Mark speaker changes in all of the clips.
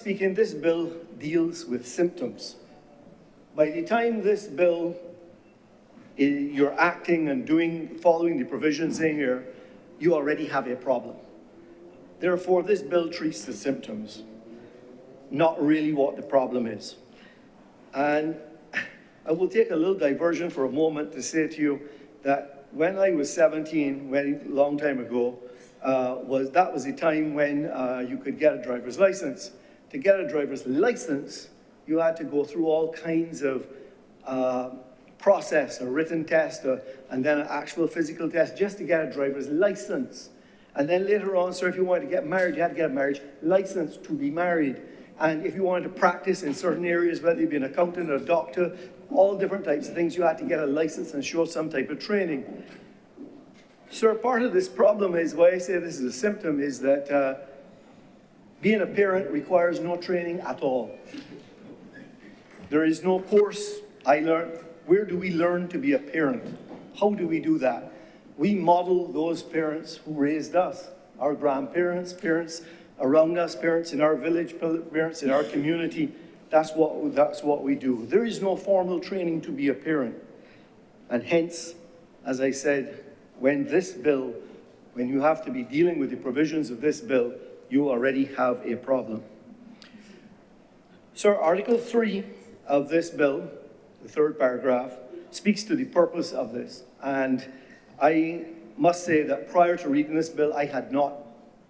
Speaker 1: Speaking, this bill deals with symptoms. By the time this bill, you're acting and following the provisions in here, you already have a problem. Therefore, this bill treats the symptoms, not really what the problem is. And I will take a little diversion for a moment to say to you that when I was 17, a long time ago, that was the time when you could get a driver's license. To get a driver's license, you had to go through all kinds of process, a written test, and then an actual physical test just to get a driver's license. And then later on, sir, if you wanted to get married, you had to get a marriage license to be married. And if you wanted to practice in certain areas, whether you be an accountant or a doctor, all different types of things, you had to get a license and show some type of training. Sir, part of this problem is, why I say this is a symptom, is that being a parent requires no training at all. There is no course I learned. Where do we learn to be a parent? How do we do that? We model those parents who raised us, our grandparents, parents around us, parents in our village, parents in our community. That's what we do. There is no formal training to be a parent. And hence, as I said, when you have to be dealing with the provisions of this bill, you already have a problem. Sir, Article 3 of this bill, the third paragraph, speaks to the purpose of this. And I must say that prior to reading this bill, I had not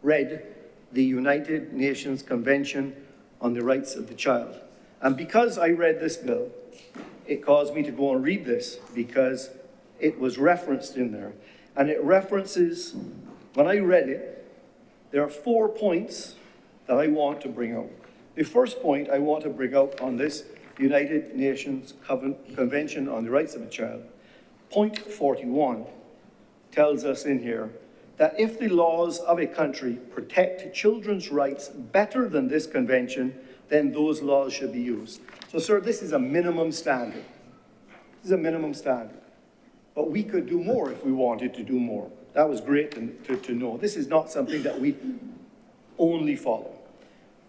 Speaker 1: read the United Nations Convention on the Rights of the Child. And because I read this bill, it caused me to go and read this because it was referenced in there. And it references, when I read it, there are 4 points that I want to bring out. The first point I want to bring out on this United Nations Convention on the Rights of the Child, point 41, tells us in here that if the laws of a country protect children's rights better than this convention, then those laws should be used. So, sir, this is a minimum standard. This is a minimum standard. But we could do more if we wanted to do more. That was great to know. This is not something that we only follow.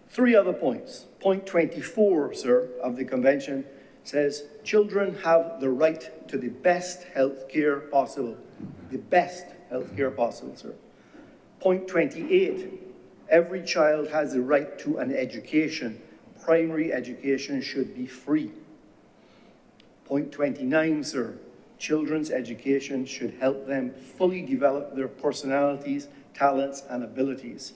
Speaker 1: 3 other points. Point 24, sir, of the convention says children have the right to the best health care possible. The best health care possible, sir. Point 28, every child has the right to an education. Primary education should be free. Point 29, sir, children's education should help them fully develop their personalities, talents, and abilities.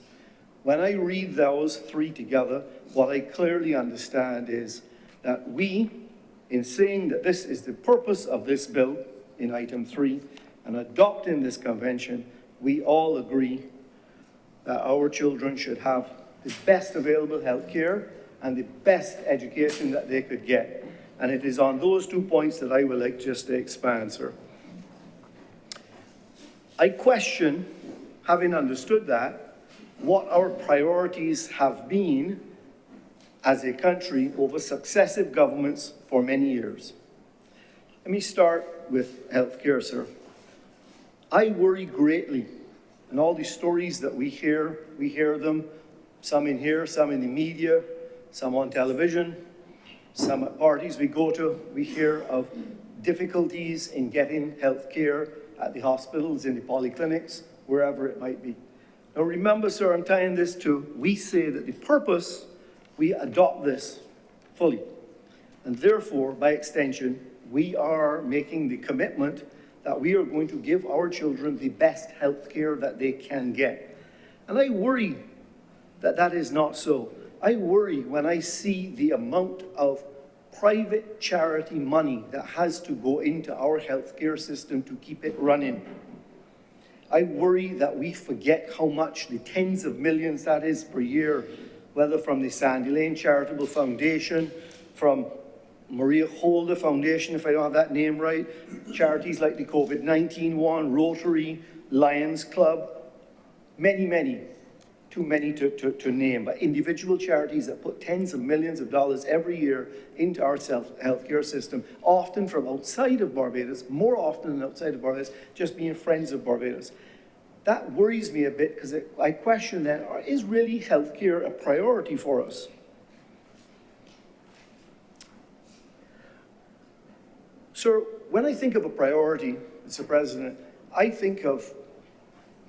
Speaker 1: When I read those 3 together, what I clearly understand is that we, in saying that this is the purpose of this bill in item 3 and adopting this convention, we all agree that our children should have the best available health care and the best education that they could get. And it is on those 2 points that I would like just to expand, sir. I question, having understood that, what our priorities have been as a country over successive governments for many years. Let me start with healthcare, sir. I worry greatly, and all the stories that we hear them, some in here, some in the media, some on television, some at parties we go to, we hear of difficulties in getting health care at the hospitals, in the polyclinics, wherever it might be. Now remember, sir, I'm tying this to, we say that the purpose, we adopt this fully. And therefore, by extension, we are making the commitment that we are going to give our children the best health care that they can get. And I worry that that is not so. I worry when I see the amount of private charity money that has to go into our healthcare system to keep it running. I worry that we forget how much, the tens of millions that is per year, whether from the Sandy Lane Charitable Foundation, from Maria Holder Foundation, if I don't have that name right, charities like the COVID-19 one, Rotary, Lions Club, many, too many to name, but individual charities that put tens of millions of dollars every year into our healthcare system, often from outside of Barbados, more often than outside of Barbados, just being friends of Barbados. That worries me a bit because I question then, is really healthcare a priority for us? Sir, when I think of a priority, Mr. President, I think of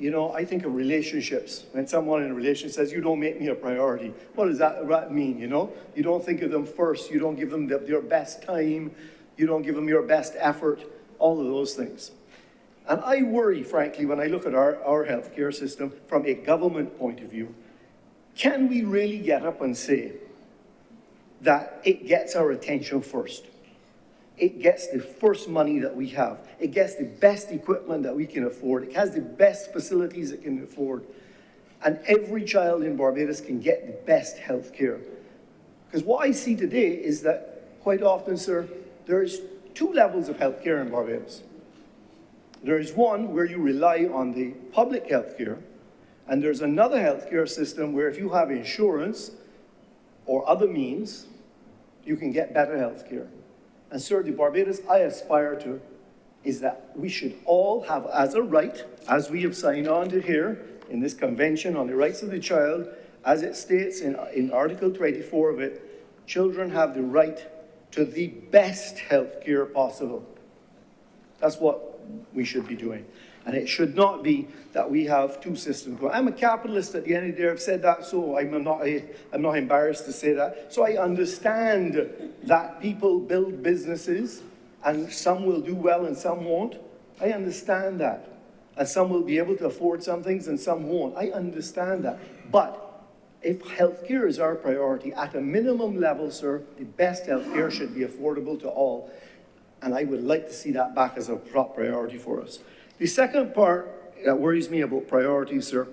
Speaker 1: relationships. When someone in a relationship says, you don't make me a priority, what does that mean, you know? You don't think of them first, you don't give them your best time, you don't give them your best effort, all of those things. And I worry, frankly, when I look at our healthcare system from a government point of view, can we really get up and say that it gets our attention first? It gets the first money that we have. It gets the best equipment that we can afford. It has the best facilities it can afford. And every child in Barbados can get the best health care. Because what I see today is that quite often, sir, there's two levels of health care in Barbados. There is one where you rely on the public health care, and there's another health care system where if you have insurance or other means, you can get better health care. And sir, the Barbados I aspire to is that we should all have as a right, as we have signed on to here in this Convention on the Rights of the Child, as it states in Article 24 of it, children have the right to the best health care possible. That's what we should be doing. And it should not be that we have two systems going. I'm a capitalist at the end of the day. I've said that, so I'm not embarrassed to say that. So I understand that people build businesses and some will do well and some won't. I understand that. And some will be able to afford some things and some won't. I understand that. But if healthcare is our priority, at a minimum level, sir, the best healthcare should be affordable to all. And I would like to see that back as a top priority for us. The second part that worries me about priorities, sir,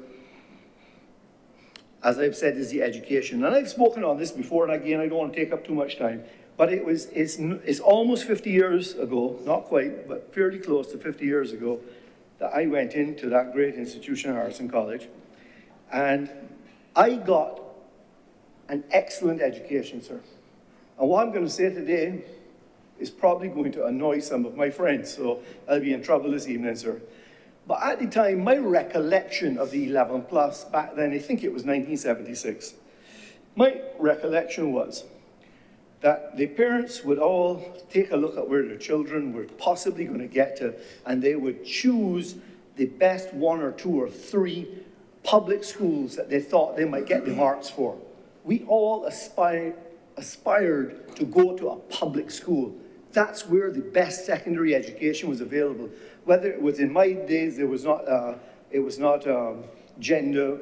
Speaker 1: as I've said, is the education. And I've spoken on this before, and again, I don't want to take up too much time, but it's almost 50 years ago, not quite, but fairly close to 50 years ago, that I went into that great institution, Harrison College, and I got an excellent education, sir. And what I'm going to say today is probably going to annoy some of my friends, so I'll be in trouble this evening, sir. But at the time, my recollection of the 11 plus, back then, I think it was 1976, my recollection was that the parents would all take a look at where their children were possibly going to get to, and they would choose the best one or two or three public schools that they thought they might get the marks for. We all aspired to go to a public school. That's where the best secondary education was available. Whether it was in my days, it was not gender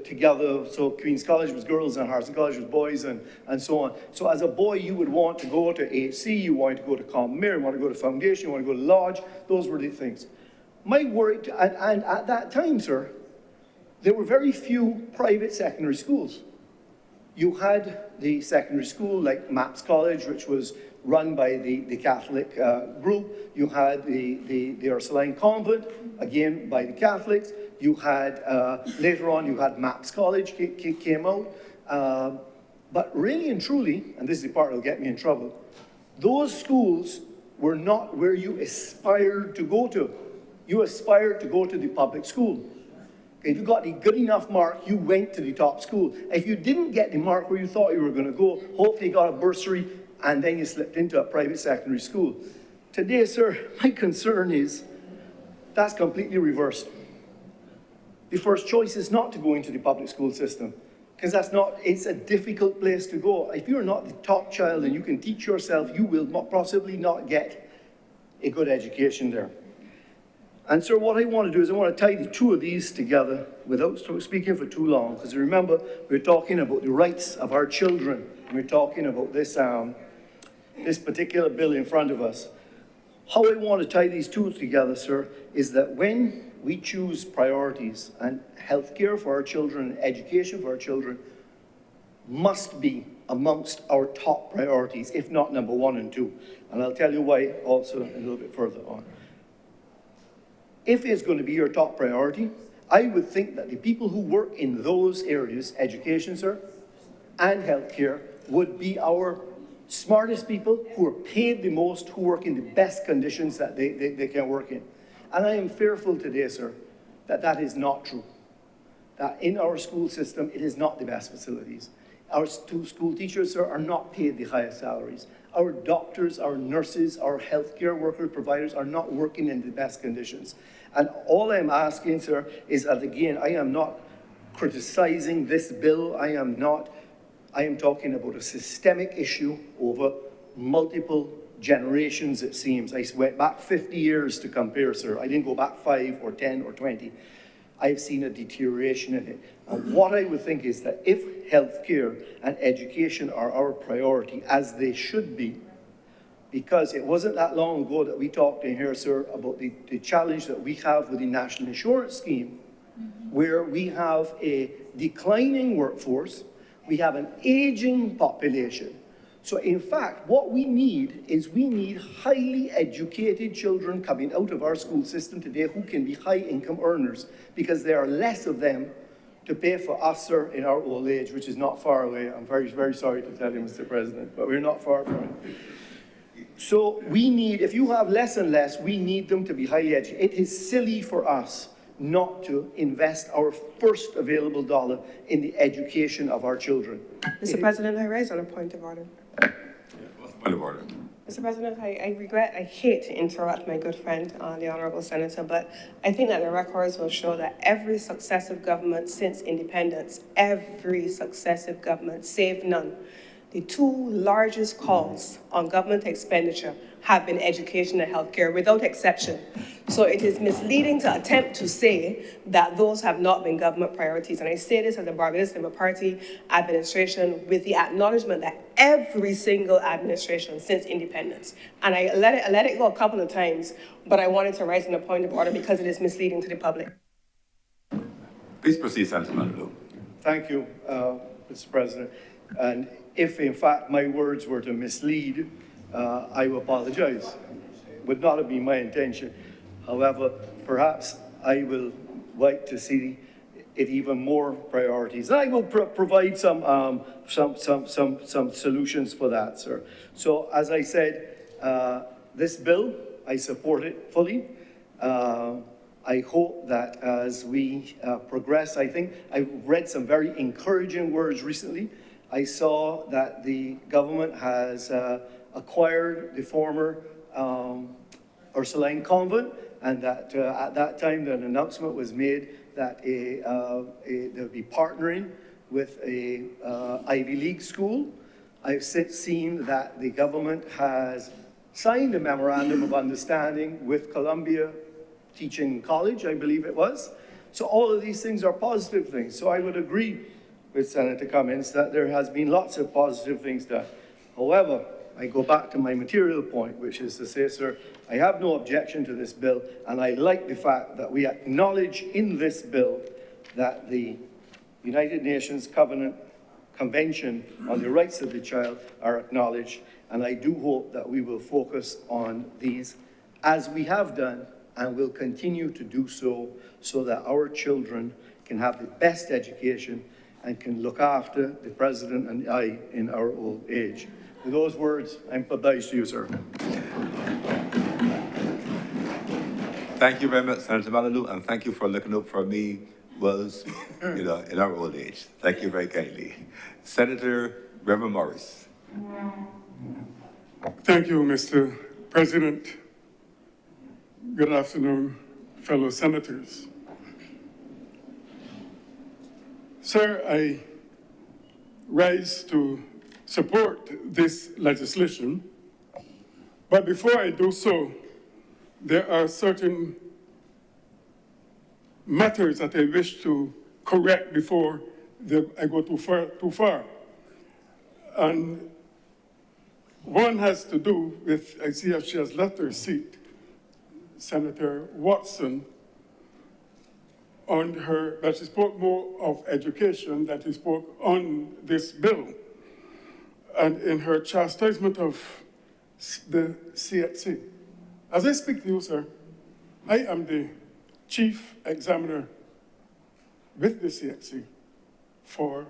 Speaker 1: together. So Queen's College was girls and Harrison College was boys and so on. So as a boy, you would want to go to AC, you wanted to go to Common Mare, you want to go to Foundation, you want to go to Lodge. Those were the things. My worry, and at that time, sir, there were very few private secondary schools. You had the secondary school like MAPS College, which was run by the Catholic group. You had the Ursuline Convent, again by the Catholics. You had, later on, you had MAPS College came out. But really and truly, and this is the part that'll get me in trouble, those schools were not where you aspired to go to. You aspired to go to the public school. If you got the good enough mark, you went to the top school. If you didn't get the mark where you thought you were going to go, hopefully you got a bursary, and then you slipped into a private secondary school. Today, sir, my concern is that's completely reversed. The first choice is not to go into the public school system, because it's a difficult place to go. If you're not the top child and you can teach yourself, you will possibly not get a good education there. And sir, what I want to do is I want to tie the two of these together without speaking for too long, because remember, we're talking about the rights of our children. We're talking about this particular bill in front of us. How I want to tie these two together, sir, is that when we choose priorities, and healthcare for our children, education for our children, must be amongst our top priorities, if not number 1 and 2. And I'll tell you why also a little bit further on. If it's going to be your top priority, I would think that the people who work in those areas, education, sir, and healthcare, would be our smartest people who are paid the most, who work in the best conditions that they can work in. And I am fearful today, sir, that that is not true. That in our school system, it is not the best facilities. Our school teachers, sir, are not paid the highest salaries. Our doctors, our nurses, our healthcare worker providers are not working in the best conditions. And all I'm asking, sir, is that again, I am not criticizing this bill. I am talking about a systemic issue over multiple generations, it seems. I went back 50 years to compare, sir. I didn't go back 5 or 10 or 20. I've seen a deterioration in it. And what I would think is that if healthcare and education are our priority, as they should be, because it wasn't that long ago that we talked in here, sir, about the challenge that we have with the National Insurance Scheme, where we have a declining workforce, we have an aging population. So in fact, what we need is highly educated children coming out of our school system today who can be high income earners, because there are less of them to pay for us, sir, in our old age, which is not far away. I'm very, very sorry to tell you, Mr. President, but we're not far from it. So we need, if you have less and less, we need them to be highly educated. It is silly for us not to invest our first available dollar in the education of our children.
Speaker 2: Mr. President, I raise on a point of order.
Speaker 3: What's the point of order?
Speaker 2: Mr. President, I hate to interrupt my good friend, the Honourable Senator, but I think that the records will show that every successive government since independence, every successive government, save none, the two largest calls on government expenditure have been education and healthcare, without exception. So it is misleading to attempt to say that those have not been government priorities. And I say this as a Barbados Labour Party administration with the acknowledgement that every single administration since independence, and I let it go a couple of times, but I wanted to raise in a point of order because it is misleading to the public.
Speaker 3: Please proceed, Senator Mandalou.
Speaker 1: Thank you, Mr. President. And if in fact my words were to mislead, I will apologize. It would not have been my intention. However, perhaps I will like to see it even more priorities. And I will provide some solutions for that, sir. So as I said, this bill, I support it fully. I hope that as we progress, I think I read some very encouraging words recently. I saw that the government has acquired the former Ursuline Convent, and that at that time an announcement was made that they'll be partnering with a Ivy League school. I've since seen that the government has signed a memorandum of understanding with Columbia Teaching College, I believe it was. So all of these things are positive things. So I would agree with Senator Cummings that there has been lots of positive things done. However, I go back to my material point, which is to say, sir, I have no objection to this bill, and I like the fact that we acknowledge in this bill that the United Nations Convention on the Rights of the Child are acknowledged, and I do hope that we will focus on these, as we have done, and will continue to do so, so that our children can have the best education and can look after the President and I in our old age. With those words, I'm obliged to you, sir.
Speaker 3: Thank you very much, Senator Mandalou, and thank you for looking up for me was, in our old age. Thank you very kindly. Senator Reverend Morris.
Speaker 4: Thank you, Mr. President. Good afternoon, fellow senators. Sir, I rise to support this legislation, but before I do so, there are certain matters that I wish to correct before I go too far. And one has to do with, I see she has left her seat, Senator Watson, on her, but she spoke more of education than she spoke on this bill. And in her chastisement of the CHC. As I speak to you, sir, I am the chief examiner with the CHC for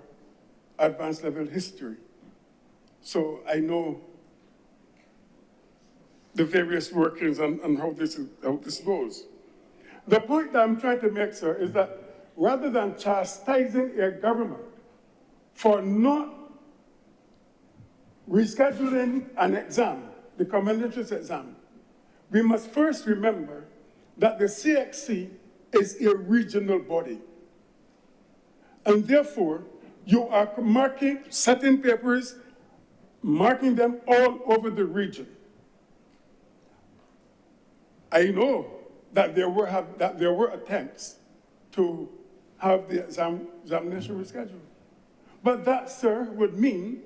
Speaker 4: advanced level history. So I know the various workings and how this goes. The point that I'm trying to make, sir, is that rather than chastising a government for not rescheduling an exam, the common entrance exam, we must first remember that the CXC is a regional body. And therefore, you are marking certain papers, marking them all over the region. I know that there were attempts to have the examination rescheduled. But that, sir, would mean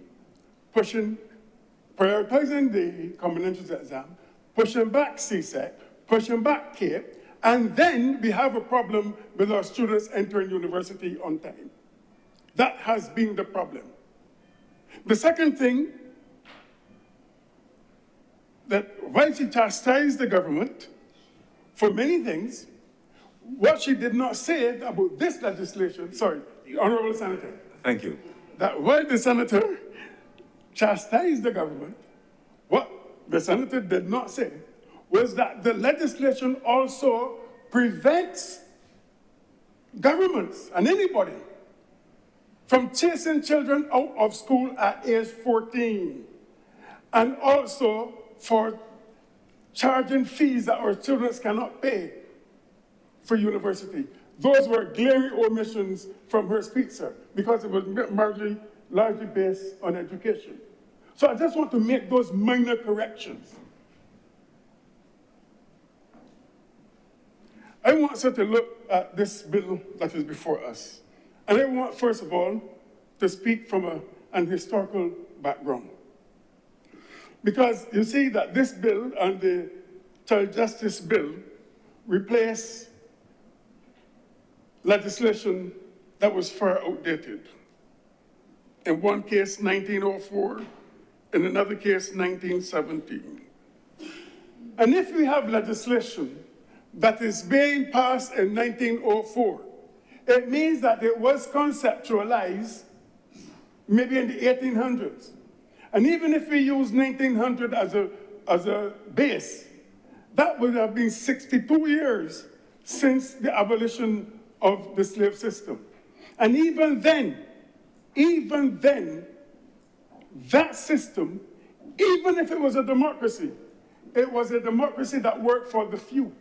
Speaker 4: prioritizing the common entrance exam, pushing back CSEC, pushing back CAPE, and then we have a problem with our students entering university on time. That has been the problem. The second thing, that while she chastised the government for many things, what she did not say about this legislation, sorry, the Honorable Senator.
Speaker 3: Thank you.
Speaker 4: That while the senator chastised the government, what the senator did not say was that the legislation also prevents governments and anybody from chasing children out of school at age 14, and also for charging fees that our children cannot pay for university. Those were glaring omissions from her speech, sir, because it was largely based on education. So I just want to make those minor corrections. I want us to look at this bill that is before us. And I want, first of all, to speak from an historical background. Because you see that this bill and the Child Justice Bill replace legislation that was far outdated. In one case, 1904, in another case, 1917. And if we have legislation that is being passed in 1904, it means that it was conceptualized maybe in the 1800s. And even if we use 1900 as a base, that would have been 62 years since the abolition of the slave system. And even then, that system, even if it was a democracy that worked for the few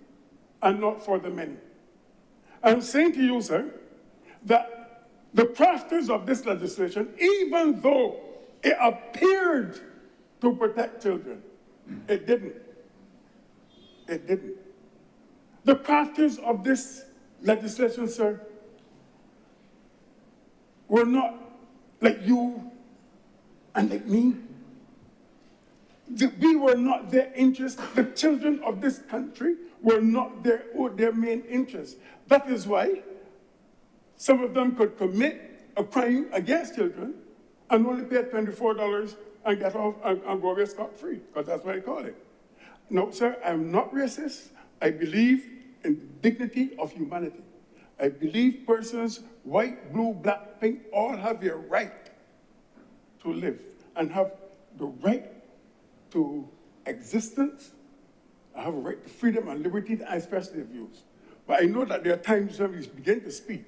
Speaker 4: and not for the many. I'm saying to you, sir, that the crafters of this legislation, even though it appeared to protect children, it didn't. It didn't. The crafters of this legislation, sir, were not like you and like me. We were not their interest. The children of this country were not their main interest. That is why some of them could commit a crime against children and only pay $24 and get off and go away scot-free, because that's what I call it. No, sir, I'm not racist. I believe in the dignity of humanity. I believe persons, white, blue, black, pink, all have a right to live and have the right to existence. I have a right to freedom and liberty to express their views. But I know that there are times when we begin to speak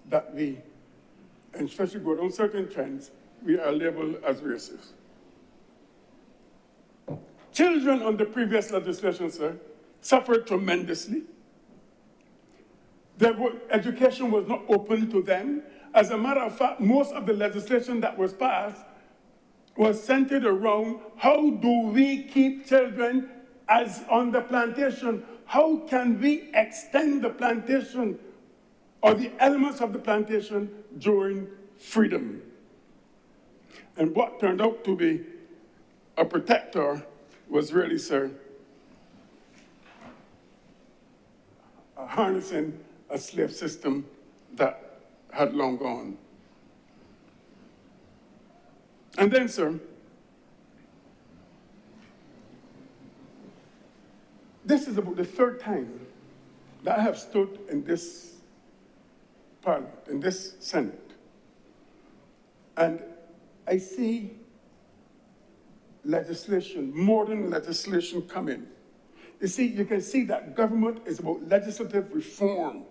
Speaker 4: that we, and especially go down certain trends, we are labeled as racist. Children on the previous legislation, sir, suffered tremendously. Education was not open to them. As a matter of fact, most of the legislation that was passed was centered around how do we keep children as on the plantation? How can we extend the plantation or the elements of the plantation during freedom? And what turned out to be a protector was really, sir, harnessing a slave system that had long gone. And then, sir, this is about the third time that I have stood in this Parliament, in this Senate, and I see legislation, modern legislation coming. You see, you can see that government is about legislative reform.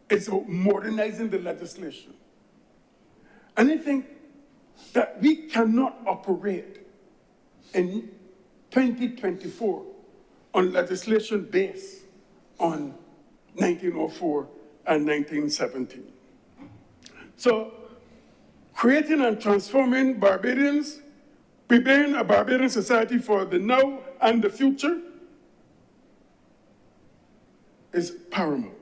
Speaker 4: It's about modernizing the legislation. And I think that we cannot operate in 2024 on legislation based on 1904 and 1917. So, creating and transforming Barbadians, preparing a Barbadian society for the now and the future is paramount.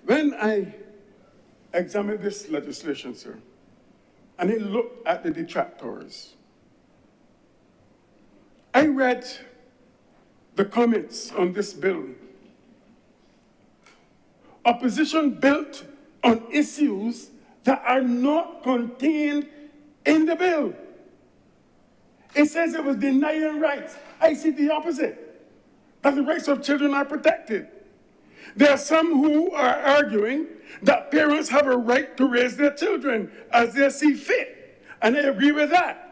Speaker 4: When I examined this legislation, sir, and I looked at the detractors, I read the comments on this bill. Opposition built on issues that are not contained in the bill. It says it was denying rights. I see the opposite, that the rights of children are protected. There are some who are arguing that parents have a right to raise their children as they see fit, and I agree with that.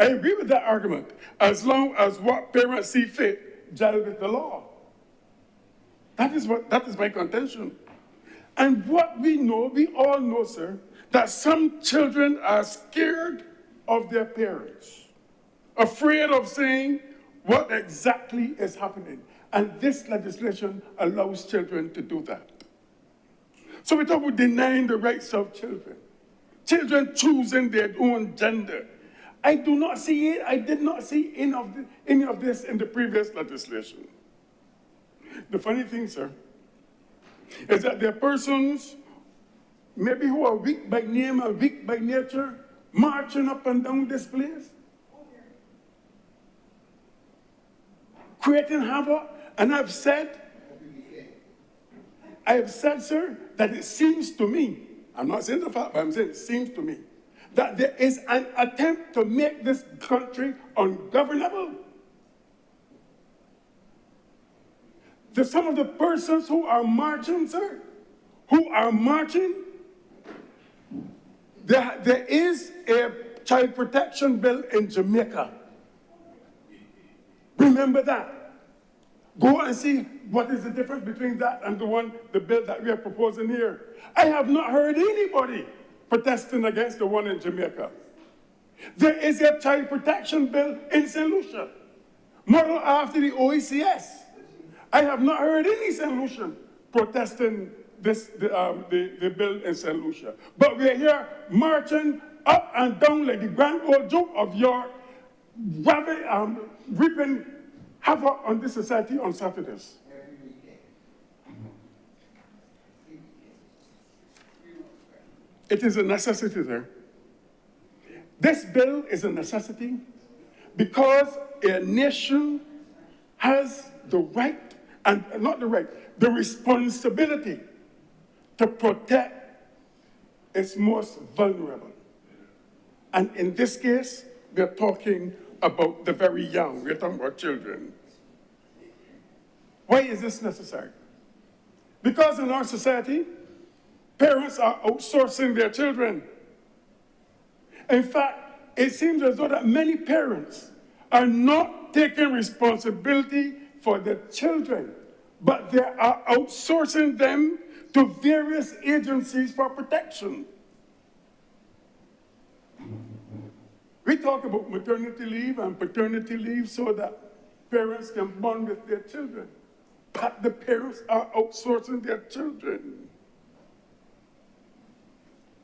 Speaker 4: I agree with that argument, as long as what parents see fit gel with the law. That is my contention. And what we know, we all know, sir, that some children are scared of their parents, afraid of saying what exactly is happening. And this legislation allows children to do that. So we talk about denying the rights of children, children choosing their own gender. I do not see it. I did not see any of this in the previous legislation. The funny thing, sir, is that there are persons, maybe who are weak by name and weak by nature, marching up and down this place, creating havoc. And I've said, sir, that it seems to me, I'm not saying the fact, but I'm saying it seems to me, that there is an attempt to make this country ungovernable. Some of the persons who are marching, sir, there is a child protection bill in Jamaica. Remember that. Go and see what is the difference between that and the bill that we are proposing here. I have not heard anybody protesting against the one in Jamaica. There is a child protection bill in St. Lucia, modeled after the OECS. I have not heard any St. Lucian protesting the bill in St. Lucia. But we are here marching up and down like the Grand Old Duke of York, reaping havoc on this society on Saturdays. It is a necessity there. This bill is a necessity because a nation has the right, and not the right, the responsibility to protect its most vulnerable. And in this case, we are talking about the very young. We're talking about children. Why is this necessary? Because in our society, parents are outsourcing their children. In fact, it seems as though that many parents are not taking responsibility for their children, but they are outsourcing them to various agencies for protection. We talk about maternity leave and paternity leave so that parents can bond with their children, but the parents are outsourcing their children.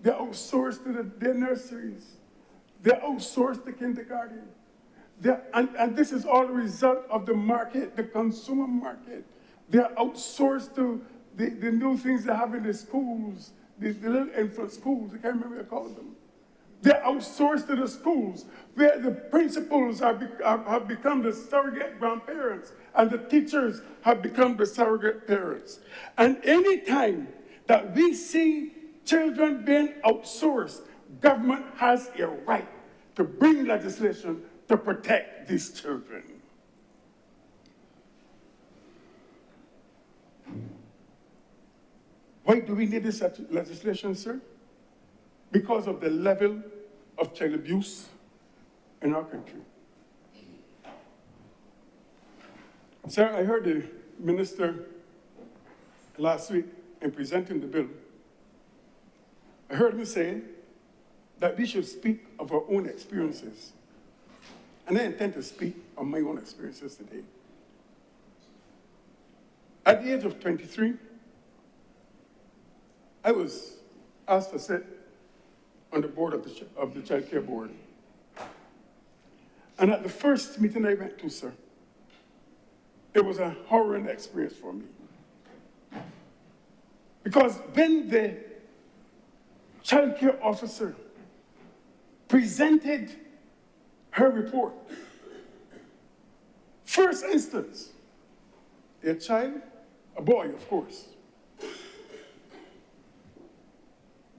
Speaker 4: They're outsourced to their nurseries. They're outsourced to kindergarten. And this is all a result of the market, the consumer market. They're outsourced to the new things they have in the schools, the little infant schools, I can't remember what I call them. They're outsourced to the schools where the principals have become the surrogate grandparents and the teachers have become the surrogate parents. And any time that we see children being outsourced, government has a right to bring legislation to protect these children. Why do we need this legislation, sir? Because of the level of child abuse in our country. Sir, I heard the minister last week in presenting the bill I heard him say that we should speak of our own experiences. And I intend to speak of my own experiences today. At the age of 23, I was asked to sit on the board of the child care board. And at the first meeting I went to, sir, it was a horror experience for me. Because when the child care officer presented her report, first instance, a child, a boy, of course,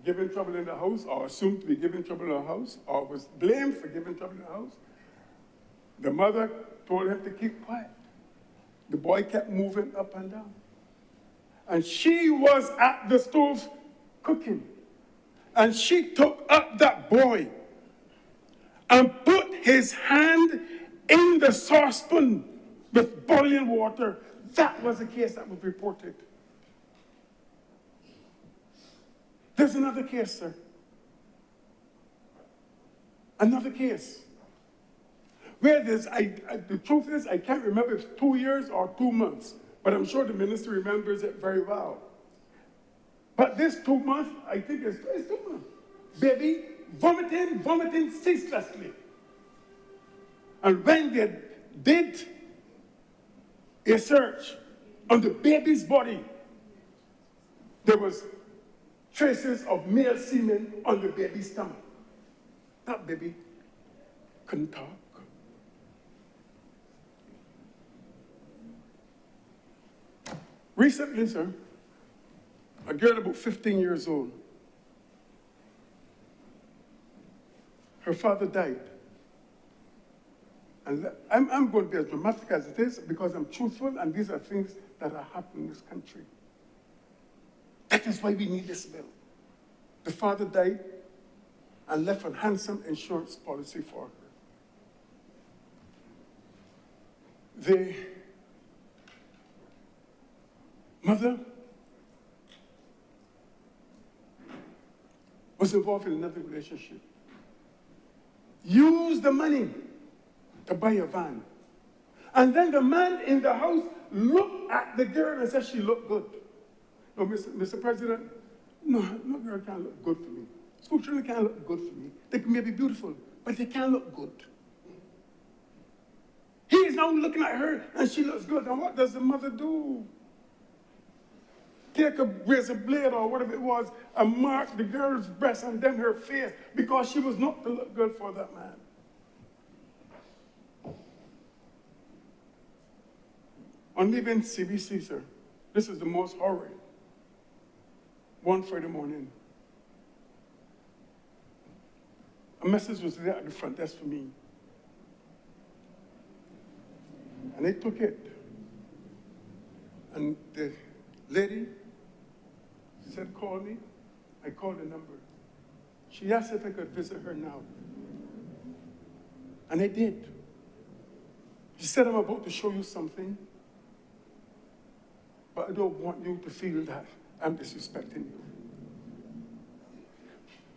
Speaker 4: given trouble in the house, or assumed to be given trouble in the house, or was blamed for giving trouble in the house. The mother told him to keep quiet. The boy kept moving up and down. And she was at the stove cooking. And she took up that boy and put his hand in the saucepan with boiling water. That was the case that was reported. There's another case, sir. Another case. Where there's, the truth is, I can't remember if it's 2 years or 2 months, but I'm sure the minister remembers it very well. But this 2 months, I think it's 2 months. Baby, vomiting ceaselessly. And when they did a search on the baby's body, there was traces of male semen on the baby's stomach. That baby couldn't talk. Recently, sir, a girl about 15 years old, her father died. And I'm going to be as dramatic as it is because I'm truthful, and these are things that are happening in this country. That is why we need this bill. The father died and left a handsome insurance policy for her. The mother was involved in another relationship. Used the money to buy a van. And then the man in the house looked at the girl and said she looked good. No, Mr. President, no girl can't look good for me. School children can't look good for me. They may be beautiful, but they can't look good. He is now looking at her and she looks good. And what does the mother do? Take a razor blade or whatever it was and mark the girl's breast and then her face because she was not to look good for that man. On leaving CBC, sir, this is the most horrid. One Friday morning, a message was there at the front desk for me. And I took it. And the lady said, call me. I called the number. She asked if I could visit her now. And I did. She said, I'm about to show you something, but I don't want you to feel that I'm disrespecting you.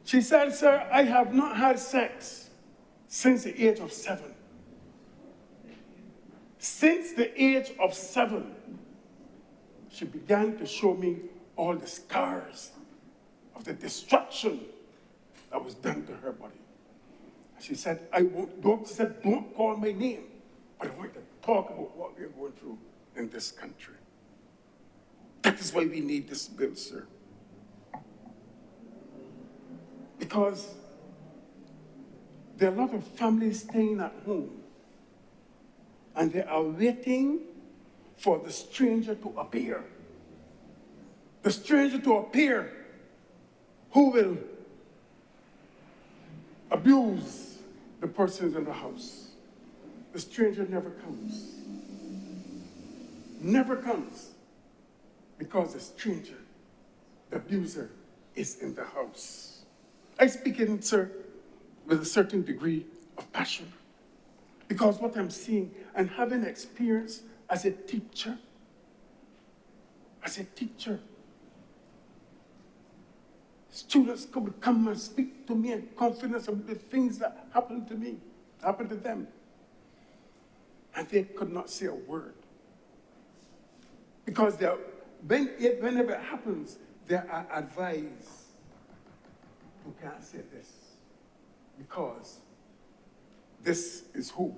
Speaker 4: She said, sir, I have not had sex since the age of 7. Since the age of 7, she began to show me all the scars of the destruction that was done to her body. She said, don't call my name, but I want to talk about what we're going through in this country. That is why we need this bill, sir. Because there are a lot of families staying at home and they are waiting for the stranger to appear. The stranger to appear who will abuse the persons in the house. The stranger never comes. Never comes. Because the stranger, the abuser, is in the house. I speak in, sir, with a certain degree of passion. Because what I'm seeing and having experience as a teacher, students could come and speak to me in confidence of the things that happened to me, happened to them. And they could not say a word. Because whenever it happens, they are advised, you can't say this, because this is who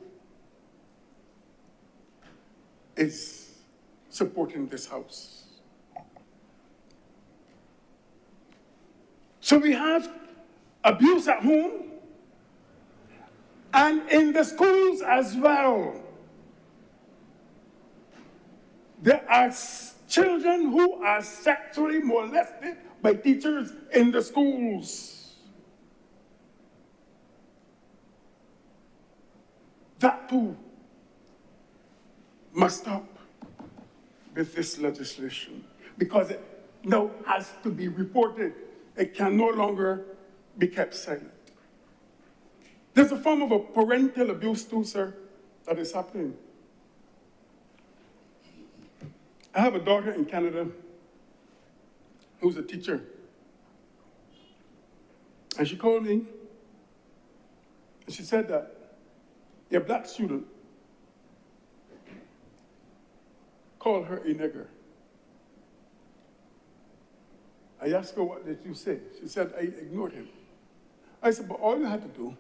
Speaker 4: is supporting this house. So we have abuse at home and in the schools as well. There are children who are sexually molested by teachers in the schools. That too must stop with this legislation, because it now has to be reported. It can no longer be kept silent. There's a form of a parental abuse too, sir, that is happening. I have a daughter in Canada who's a teacher. And she called me, and she said that a black student called her a nigger. I asked her, what did you say? She said, I ignored him. I said, but all you had to do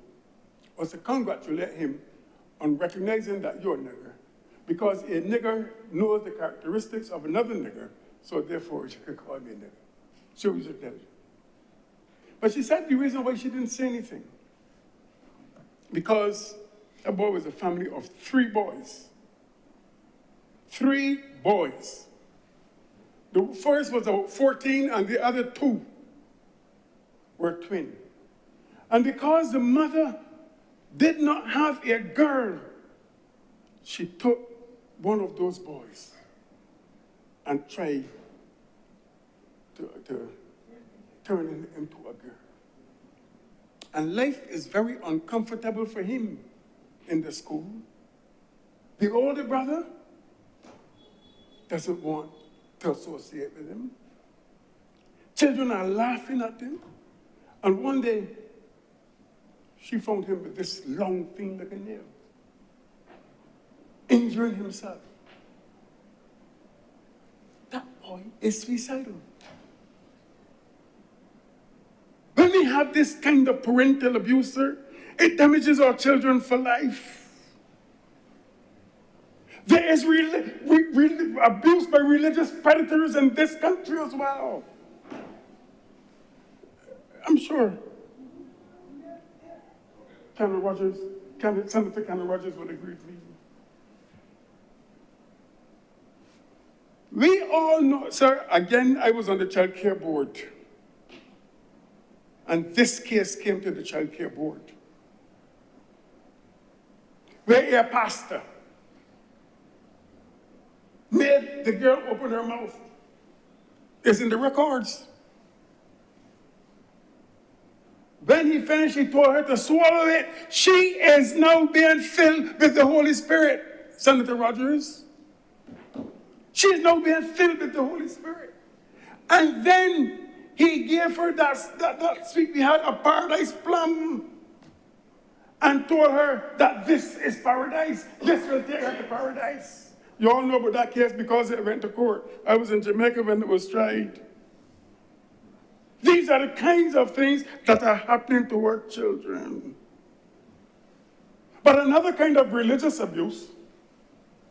Speaker 4: was to congratulate him on recognizing that you're a nigger, because a nigger knows the characteristics of another nigger, so therefore she could call me a nigger. She was intelligent. But she said the reason why she didn't say anything, because that boy was a family of 3 boys. 3 boys. The first was about 14, and the other 2 were twins. And because the mother did not have a girl, she took one of those boys and tried to turn him into a girl. And life is very uncomfortable for him in the school. The older brother doesn't want to associate with him. Children are laughing at him. And one day, she found him with this long thing like a nail, injuring himself. That boy is suicidal. When we have this kind of parental abuse, sir, it damages our children for life. There is abuse by religious predators in this country as well. I'm sure Senator Kenny Rogers would agree with me. We all know, sir, again, I was on the child care board. And this case came to the child care board, where a pastor made the girl open her mouth. It's in the records. When he finished, he told her to swallow it. She is now being filled with the Holy Spirit, Senator Rogers. She is now being filled with the Holy Spirit. And then he gave her that sweet, we had a paradise plum, and told her that this is paradise. This will take her to paradise. You all know about that case because it went to court. I was in Jamaica when it was tried. These are the kinds of things that are happening to our children. But another kind of religious abuse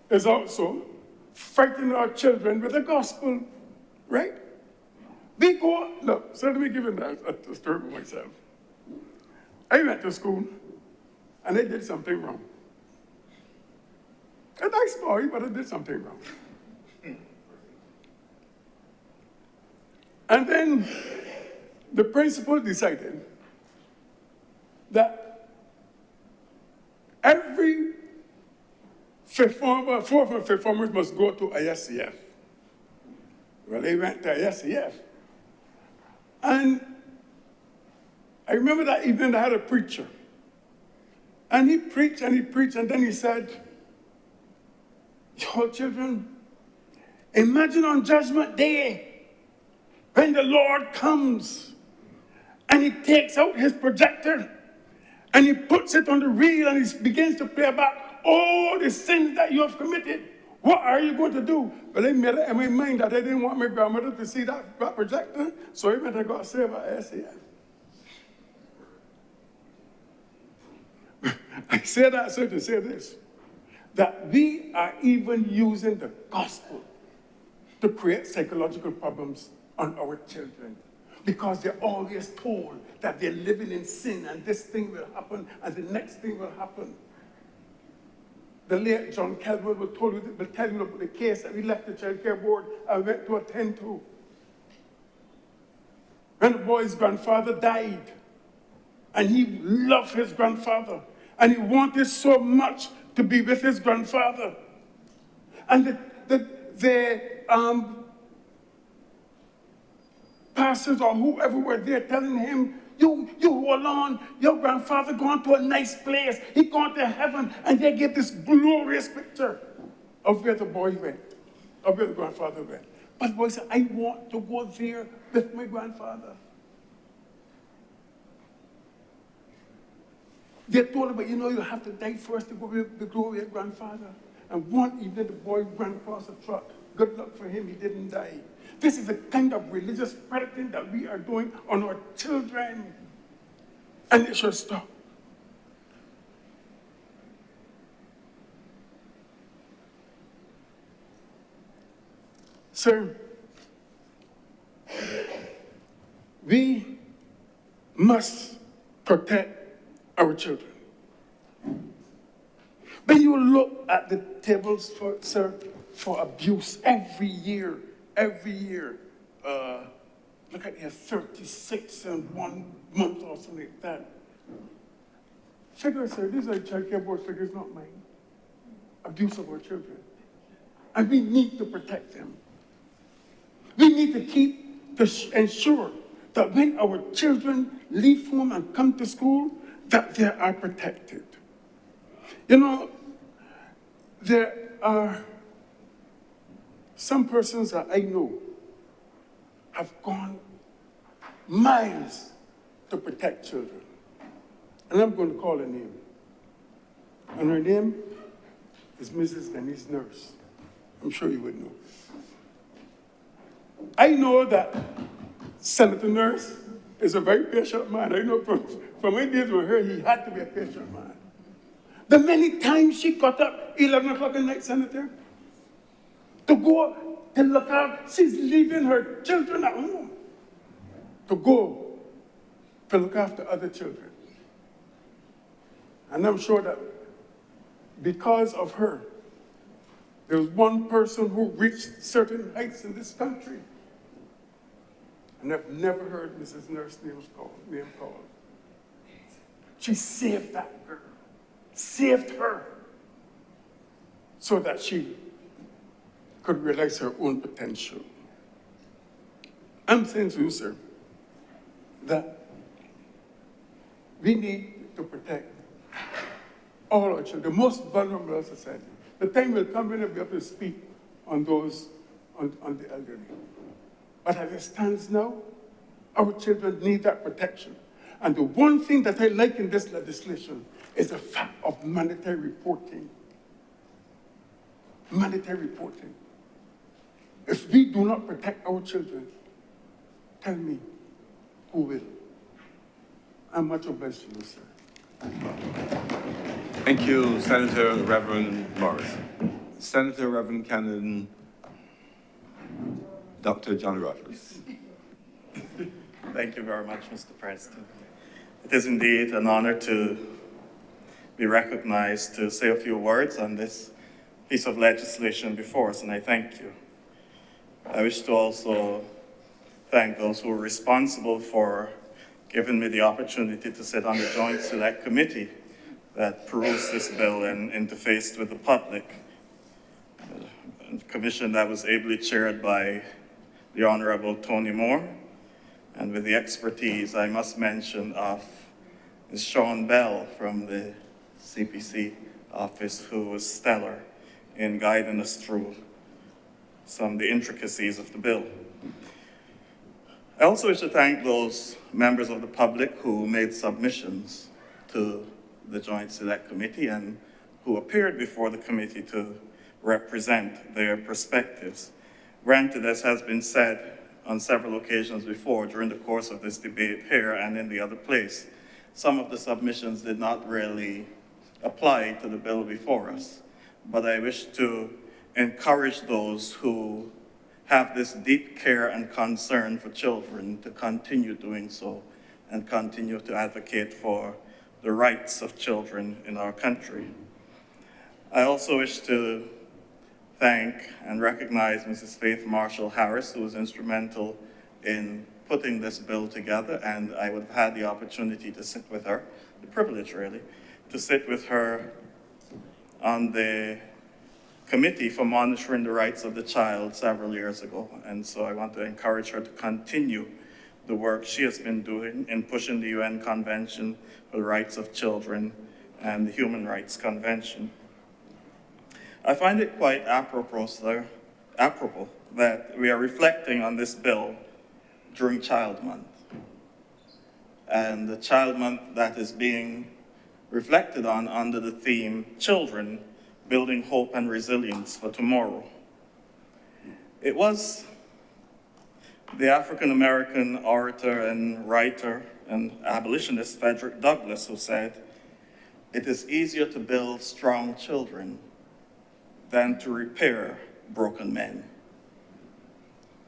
Speaker 4: is also frightening our children with the gospel, right? Look, so let me give you a story of myself. I went to school, and I did something wrong. A nice boy, but I did something wrong. And then the principal decided that every 4th and 5th formers must go to ISCF. Well, they went to ISCF. And I remember that evening I had a preacher. And he preached, and then he said, "Your children, imagine on Judgment Day, when the Lord comes, and he takes out his projector and he puts it on the reel and he begins to play back all the sins that you have committed. What are you going to do? Well, I made it in my mind that I didn't want my grandmother to see that projector, so I went and got saved by SAF. I say that so to say this, that we are even using the gospel to create psychological problems on our children, because they're always told that they're living in sin and this thing will happen and the next thing will happen. The late John Calvin will tell you about the case that we left the child care board and went to attend to. When the boy's grandfather died, and he loved his grandfather, and he wanted so much to be with his grandfather. And the pastors or whoever were there telling him, you hold on, your grandfather going to a nice place, he going to heaven, and they get this glorious picture of where the boy went, of where the grandfather went. But the boy said, I want to go there with my grandfather. They told him, but you know, you have to die first to go with the glorious grandfather. And one evening, the boy ran across a truck. Good luck for him, he didn't die. This is the kind of religious parenting that we are doing on our children. And it should stop. Sir, we must protect our children. When you look at the tables for abuse every year, look at here, 36 in 1 month or something like that. Figures, sir, these are child care board figures, not mine. Abuse of our children. And we need to protect them. We need to ensure that when our children leave home and come to school, that they are protected. You know, there are some persons that I know have gone miles to protect children. And I'm going to call her name. And her name is Mrs. Denise Nurse. I'm sure you would know. I know that Senator Nurse is a very patient man. I know from my days with her, he had to be a patient man. The many times she got up 11 o'clock at night, Senator, to go to look out, she's leaving her children at home to go to look after other children. And I'm sure that because of her, there was one person who reached certain heights in this country. And I've never heard Mrs. Nurse's name called. She saved that girl, saved her, so that she could realize her own potential. I'm saying to you, sir, that we need to protect all our children, the most vulnerable in society. The time will come when we'll be able to speak on those, on the elderly. But as it stands now, our children need that protection. And the one thing that I like in this legislation is the fact of mandatory reporting. Mandatory reporting. If we do not protect our children, tell me, who will? I'm much obliged to you, sir.
Speaker 3: Thank you, Senator Reverend Morris. Senator Reverend Canon, Dr. John Rogers.
Speaker 5: Thank you very much, Mr. President. It is indeed an honor to be recognized to say a few words on this piece of legislation before us, and I thank you. I wish to also thank those who were responsible for giving me the opportunity to sit on the Joint Select Committee that perused this bill and interfaced with the public. A commission that was ably chaired by the Honorable Tony Moore, and with the expertise, I must mention, of Ms. Sean Bell from the CPC office, who was stellar in guiding us through some of the intricacies of the bill. I also wish to thank those members of the public who made submissions to the Joint Select Committee and who appeared before the committee to represent their perspectives. Granted, as has been said on several occasions before during the course of this debate here and in the other place, some of the submissions did not really apply to the bill before us. But I wish to encourage those who have this deep care and concern for children to continue doing so and continue to advocate for the rights of children in our country. I also wish to thank and recognize Mrs. Faith Marshall Harris, who was instrumental in putting this bill together, and I would have had the opportunity to sit with her, the privilege really, to sit with her on the committee for monitoring the rights of the child several years ago. And so I want to encourage her to continue the work she has been doing in pushing the UN Convention for the Rights of Children and the Human Rights Convention. I find it quite apropos that we are reflecting on this bill during Child Month. And the Child Month that is being reflected on under the theme, Children, Building Hope and Resilience for Tomorrow. It was the African-American orator and writer and abolitionist Frederick Douglass who said, "It is easier to build strong children than to repair broken men."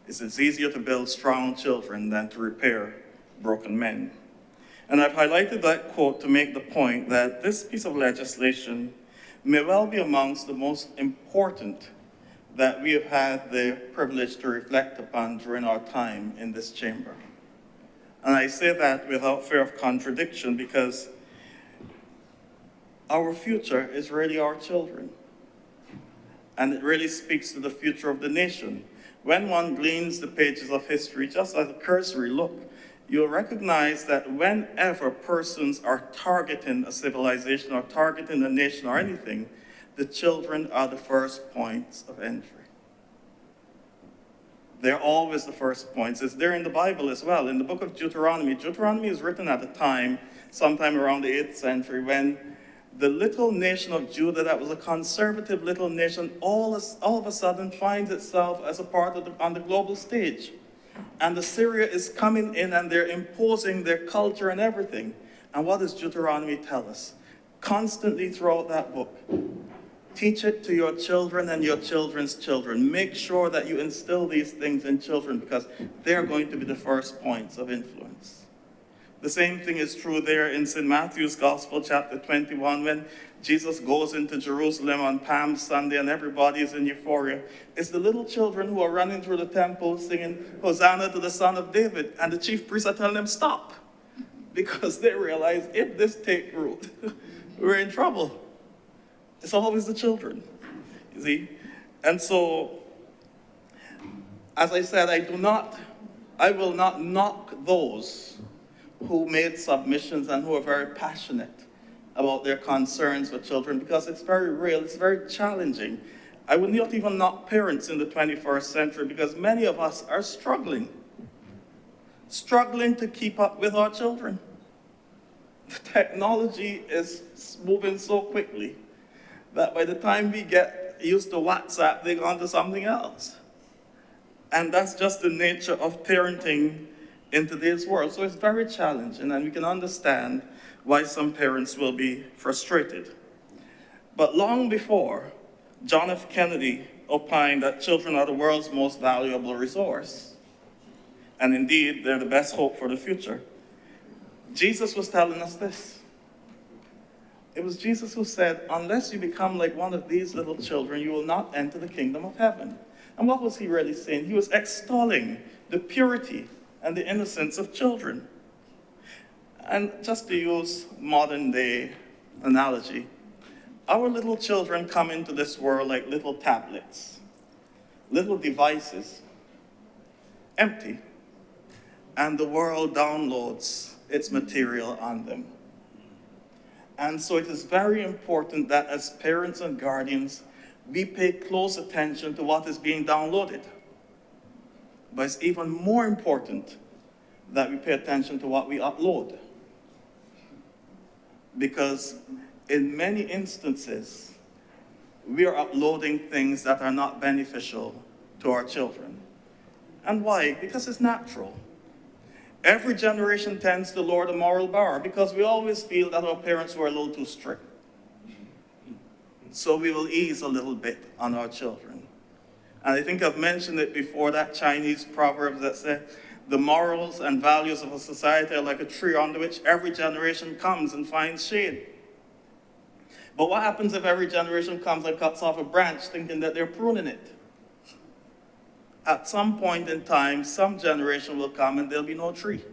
Speaker 5: It is easier to build strong children than to repair broken men. And I've highlighted that quote to make the point that this piece of legislation may well be amongst the most important that we have had the privilege to reflect upon during our time in this chamber. And I say that without fear of contradiction because our future is really our children. And it really speaks to the future of the nation. When one gleans the pages of history, just as a cursory look, you'll recognize that whenever persons are targeting a civilization or targeting a nation or anything, the children are the first points of entry. They're always the first points. It's there in the Bible as well. In the book of Deuteronomy, Deuteronomy is written at a time, sometime around the 8th century, when the little nation of Judah, that was a conservative little nation, all of a sudden finds itself as a part of on the global stage. And Assyria is coming in and they're imposing their culture and everything. And what does Deuteronomy tell us? Constantly throughout that book, teach it to your children and your children's children. Make sure that you instill these things in children because they're going to be the first points of influence. The same thing is true there in St. Matthew's Gospel, chapter 21, when Jesus goes into Jerusalem on Palm Sunday and everybody is in euphoria. It's the little children who are running through the temple singing, "Hosanna to the Son of David." And the chief priests are telling them, stop. Because they realize if this takes root, we're in trouble. It's always the children, you see? And so, as I said, I will not knock those who made submissions and who are very passionate about their concerns for children because it's very real, it's very challenging. I would not even knock parents in the 21st century because many of us are struggling to keep up with our children. The technology is moving so quickly that by the time we get used to WhatsApp, they go on to something else. And that's just the nature of parenting in today's world. So it's very challenging, and we can understand why some parents will be frustrated. But long before John F. Kennedy opined that children are the world's most valuable resource, and indeed, they're the best hope for the future, Jesus was telling us this. It was Jesus who said, unless you become like one of these little children, you will not enter the kingdom of heaven. And what was he really saying? He was extolling the purity and the innocence of children. And just to use modern day analogy, our little children come into this world like little tablets, little devices, empty, and the world downloads its material on them. And so it is very important that as parents and guardians, we pay close attention to what is being downloaded. But it's even more important that we pay attention to what we upload. Because in many instances, we are uploading things that are not beneficial to our children. And why? Because it's natural. Every generation tends to lower the moral bar because we always feel that our parents were a little too strict. So we will ease a little bit on our children. And I think I've mentioned it before, that Chinese proverb that says, the morals and values of a society are like a tree under which every generation comes and finds shade. But what happens if every generation comes and cuts off a branch thinking that they're pruning it? At some point in time, some generation will come and there'll be no tree.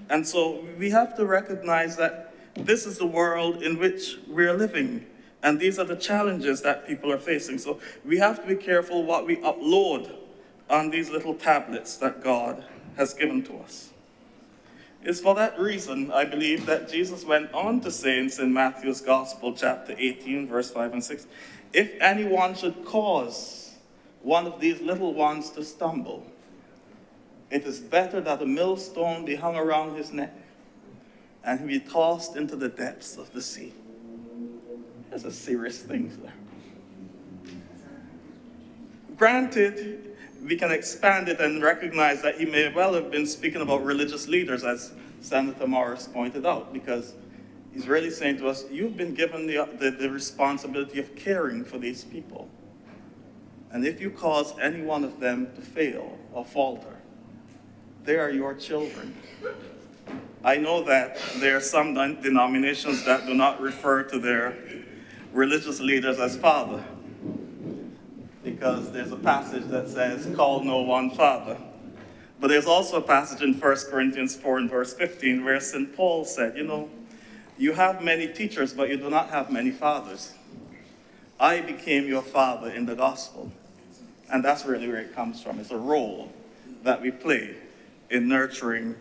Speaker 5: And so we have to recognize that this is the world in which we're living. And these are the challenges that people are facing. So we have to be careful what we upload on these little tablets that God has given to us. It's for that reason, I believe, that Jesus went on to say in St. Matthew's Gospel, chapter 18, verse 5 and 6, if anyone should cause one of these little ones to stumble, it is better that a millstone be hung around his neck and he be tossed into the depths of the sea. That's a serious thing there. Granted, we can expand it and recognize that he may well have been speaking about religious leaders, as Senator Morris pointed out, because he's really saying to us, you've been given the responsibility of caring for these people. And if you cause any one of them to fail or falter, they are your children. I know that there are some denominations that do not refer to their religious leaders as father, because there's a passage that says, call no one father. But there's also a passage in 1 Corinthians 4 and verse 15 where St. Paul said, you have many teachers, but you do not have many fathers. I became your father in the gospel. And that's really where it comes from. It's a role that we play in nurturing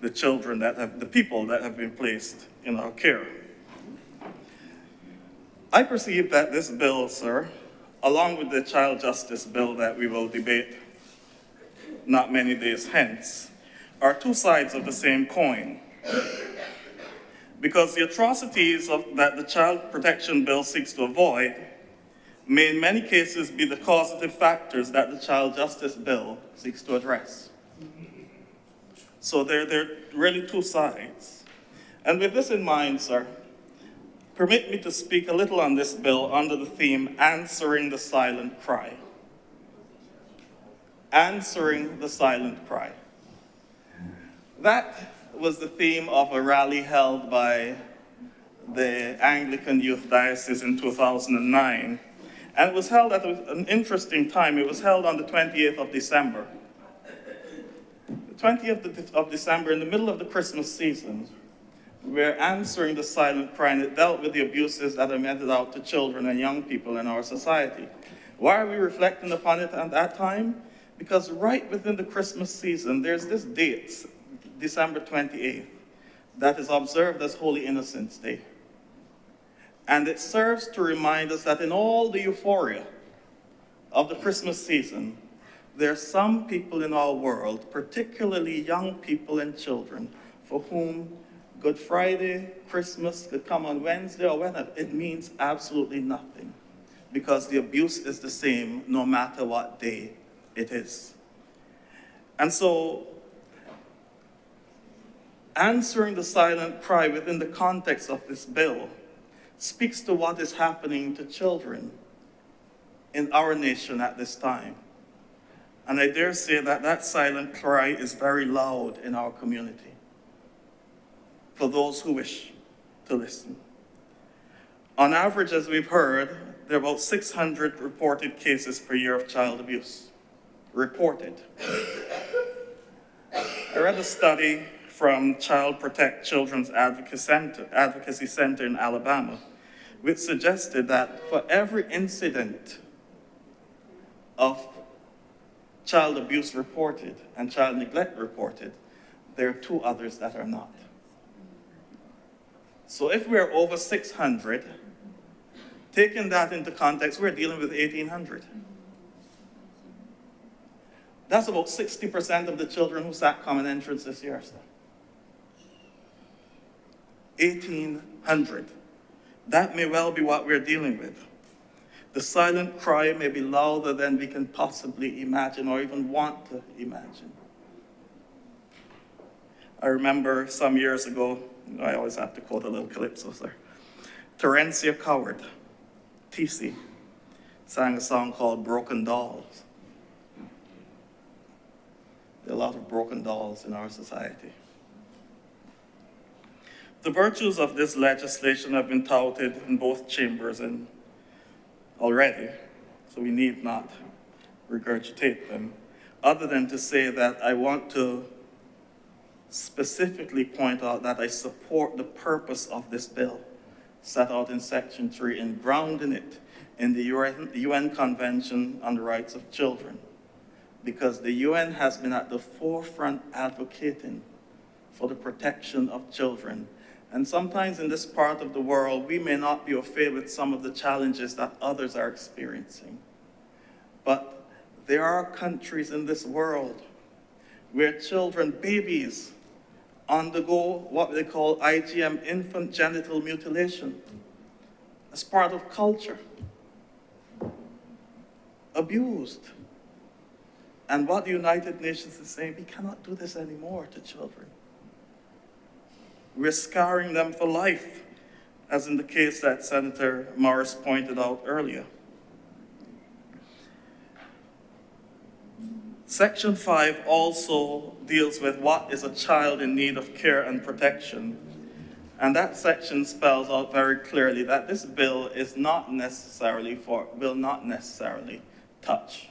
Speaker 5: the children the people that have been placed in our care. I perceive that this bill, sir, along with the child justice bill that we will debate not many days hence, are two sides of the same coin. Because the atrocities that the child protection bill seeks to avoid may in many cases be the causative factors that the child justice bill seeks to address. So they're really two sides. And with this in mind, sir, permit me to speak a little on this bill under the theme, Answering the Silent Cry. Answering the Silent Cry. That was the theme of a rally held by the Anglican Youth Diocese in 2009. And it was held at an interesting time. It was held on the 28th of December. The 20th of December, in the middle of the Christmas season, we're answering the silent cry, and it dealt with the abuses that are meted out to children and young people in our society. Why are we reflecting upon it at that time? Because right within the Christmas season, there's this date, December 28th, that is observed as Holy Innocents' Day. And it serves to remind us that in all the euphoria of the Christmas season, there are some people in our world, particularly young people and children, for whom Good Friday, Christmas could come on Wednesday or whenever. It means absolutely nothing, because the abuse is the same no matter what day it is. And so, answering the silent cry within the context of this bill speaks to what is happening to children in our nation at this time. And I dare say that that silent cry is very loud in our community for those who wish to listen. On average, as we've heard, there are about 600 reported cases per year of child abuse. Reported. I read a study from Child Protect Children's Advocacy Center in Alabama, which suggested that for every incident of child abuse reported and child neglect reported, there are 2 others that are not. So if we're over 600, taking that into context, we're dealing with 1,800. That's about 60% of the children who sat common entrance this year, sir. 1,800. That may well be what we're dealing with. The silent cry may be louder than we can possibly imagine or even want to imagine. I remember some years ago, I always have to quote a little calypso, sir. Terencia Coward, TC, sang a song called Broken Dolls. There are a lot of broken dolls in our society. The virtues of this legislation have been touted in both chambers and already, so we need not regurgitate them, other than to say that I want to specifically point out that I support the purpose of this bill set out in Section 3 and grounding it in the UN Convention on the Rights of Children, because the UN has been at the forefront advocating for the protection of children. And sometimes in this part of the world, we may not be au fait with some of the challenges that others are experiencing. But there are countries in this world where children, babies, undergo what they call IGM, infant genital mutilation, as part of culture, abused. And what the United Nations is saying, we cannot do this anymore to children. We're scarring them for life, as in the case that Senator Morris pointed out earlier. Section 5 also deals with what is a child in need of care and protection. And that section spells out very clearly that this bill is not necessarily will not necessarily touch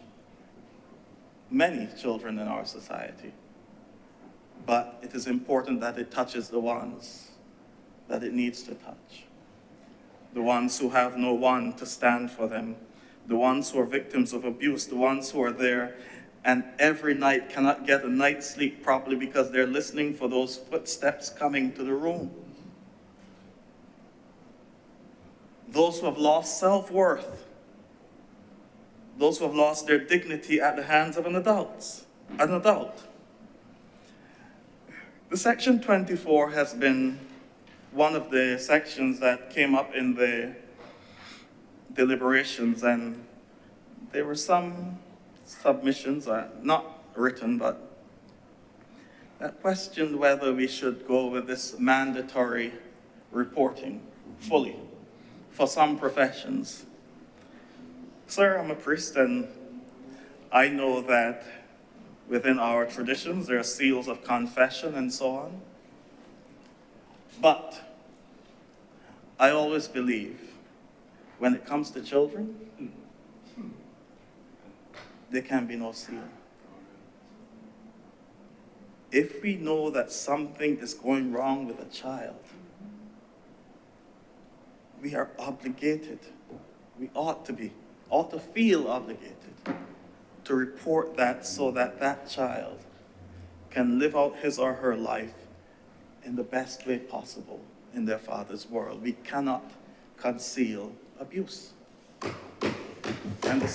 Speaker 5: many children in our society. But it is important that it touches the ones that it needs to touch. The ones who have no one to stand for them, the ones who are victims of abuse, the ones who are there and every night cannot get a night's sleep properly because they're listening for those footsteps coming to the room. Those who have lost self-worth, those who have lost their dignity at the hands of an adult. The Section 24 has been one of the sections that came up in the deliberations, and there were some submissions, not written, but that questioned whether we should go with this mandatory reporting fully for some professions. Sir, I'm a priest, and I know that within our traditions there are seals of confession and so on. But I always believe when it comes to children, there can be no seal. If we know that something is going wrong with a child, we are obligated, we ought to feel obligated to report that so that that child can live out his or her life in the best way possible in their Father's world. We cannot conceal abuse. And the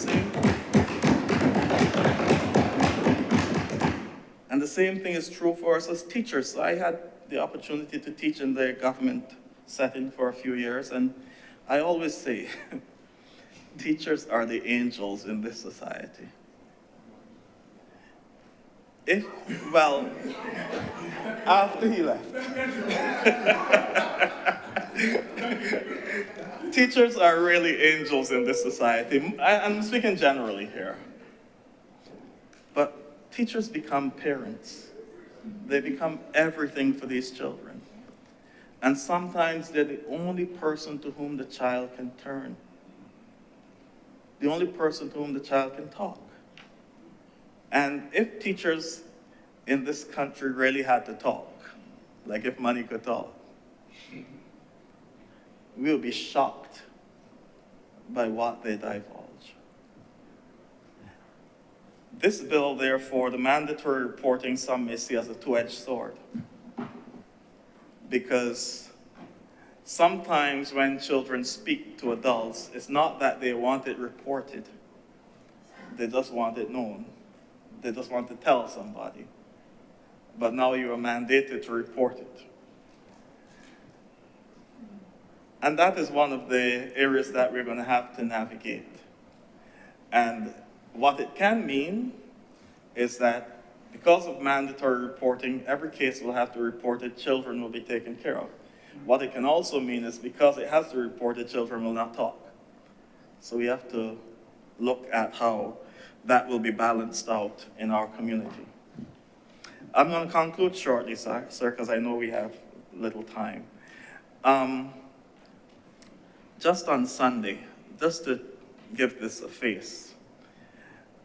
Speaker 5: same thing is true for us as teachers. I had the opportunity to teach in the government setting for a few years, and I always say, teachers are the angels in this society. After he left. Teachers are really angels in this society. I'm speaking generally here. But teachers become parents. They become everything for these children. And sometimes they're the only person to whom the child can turn. The only person to whom the child can talk. And if teachers in this country really had to talk, like if money could talk, we would be shocked by what they divulge. This bill, therefore, the mandatory reporting, some may see as a two-edged sword. Because sometimes when children speak to adults, it's not that they want it reported. They just want it known They just want to tell somebody. But now you are mandated to report it. And that is one of the areas that we're going to have to navigate. And what it can mean is that because of mandatory reporting, every case will have to report it, children will be taken care of. What it can also mean is because it has to report it, children will not talk. So we have to look at how that will be balanced out in our community. I'm going to conclude shortly, sir, because I know we have little time. Just on Sunday, just to give this a face,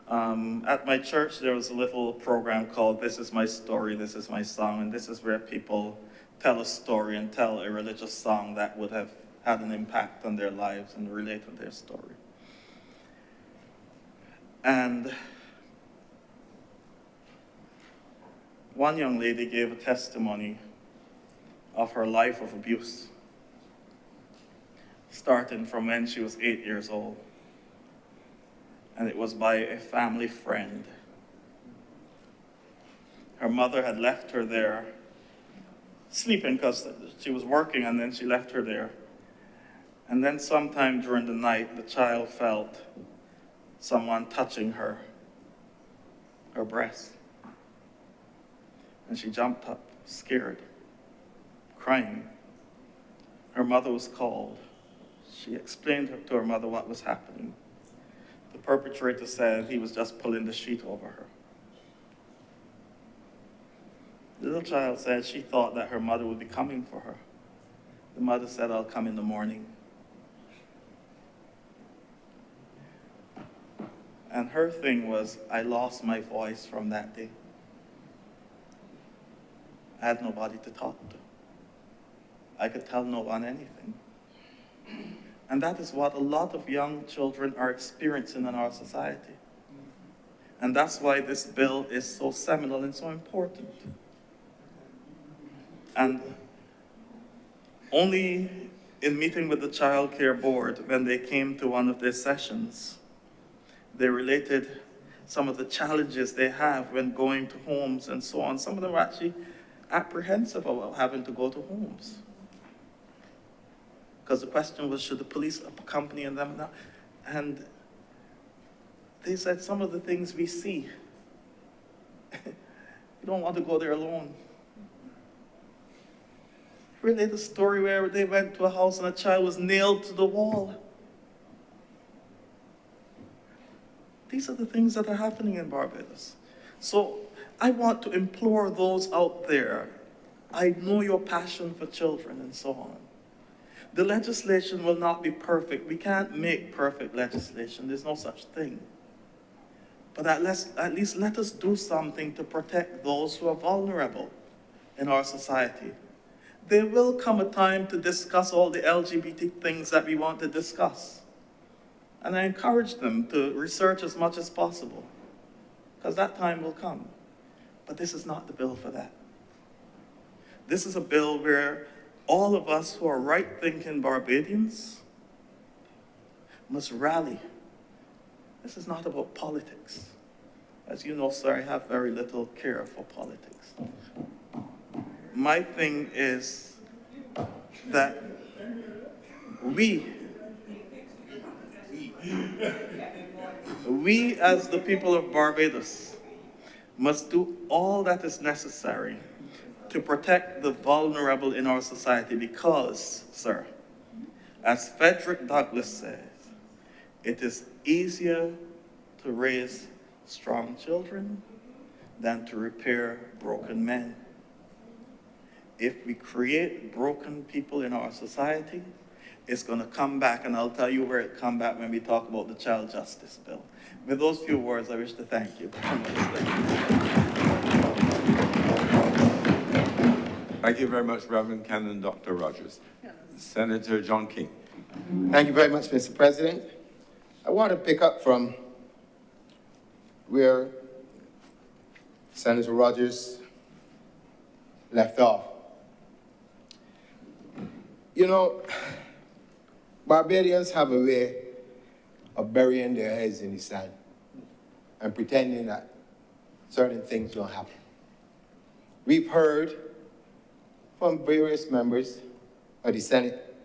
Speaker 5: at my church there was a little program called This Is My Story, This Is My Song, and this is where people tell a story and tell a religious song that would have had an impact on their lives and relate to their story. And one young lady gave a testimony of her life of abuse, starting from when she was 8 years old. And it was by a family friend. Her mother had left her there, sleeping because she was working, and then she left her there. And then sometime during the night, the child felt someone touching her breast. And she jumped up, scared, crying. Her mother was called. She explained to her mother what was happening. The perpetrator said he was just pulling the sheet over her. The little child said she thought that her mother would be coming for her. The mother said, "I'll come in the morning." And her thing was, I lost my voice from that day. I had nobody to talk to. I could tell no one anything. And that is what a lot of young children are experiencing in our society. And that's why this bill is so seminal and so important. And only in meeting with the Child Care Board, when they came to one of their sessions, they related some of the challenges they have when going to homes and so on. Some of them are actually apprehensive about having to go to homes. Because the question was, should the police accompany them now? And they said some of the things we see, you don't want to go there alone. Relate a story where they went to a house and a child was nailed to the wall. These are the things that are happening in Barbados. So I want to implore those out there, I know your passion for children and so on. The legislation will not be perfect. We can't make perfect legislation. There's no such thing. But at least let us do something to protect those who are vulnerable in our society. There will come a time to discuss all the LGBT things that we want to discuss. And I encourage them to research as much as possible, because that time will come. But this is not the bill for that. This is a bill where all of us who are right-thinking Barbadians must rally. This is not about politics. As you know, sir, I have very little care for politics. My thing is that we as the people of Barbados must do all that is necessary to protect the vulnerable in our society because, sir, as Frederick Douglass says, it is easier to raise strong children than to repair broken men. If we create broken people in our society, it's going to come back, and I'll tell you where it come back when we talk about the Child Justice Bill. With those few words, I wish to thank you.
Speaker 3: Thank you very much, Reverend Canon Dr. Rogers. Senator John King.
Speaker 6: Thank you very much, Mr. President. I want to pick up from where Senator Rogers left off. You know, Barbadians have a way of burying their heads in the sand and pretending that certain things don't happen. We've heard from various members of the Senate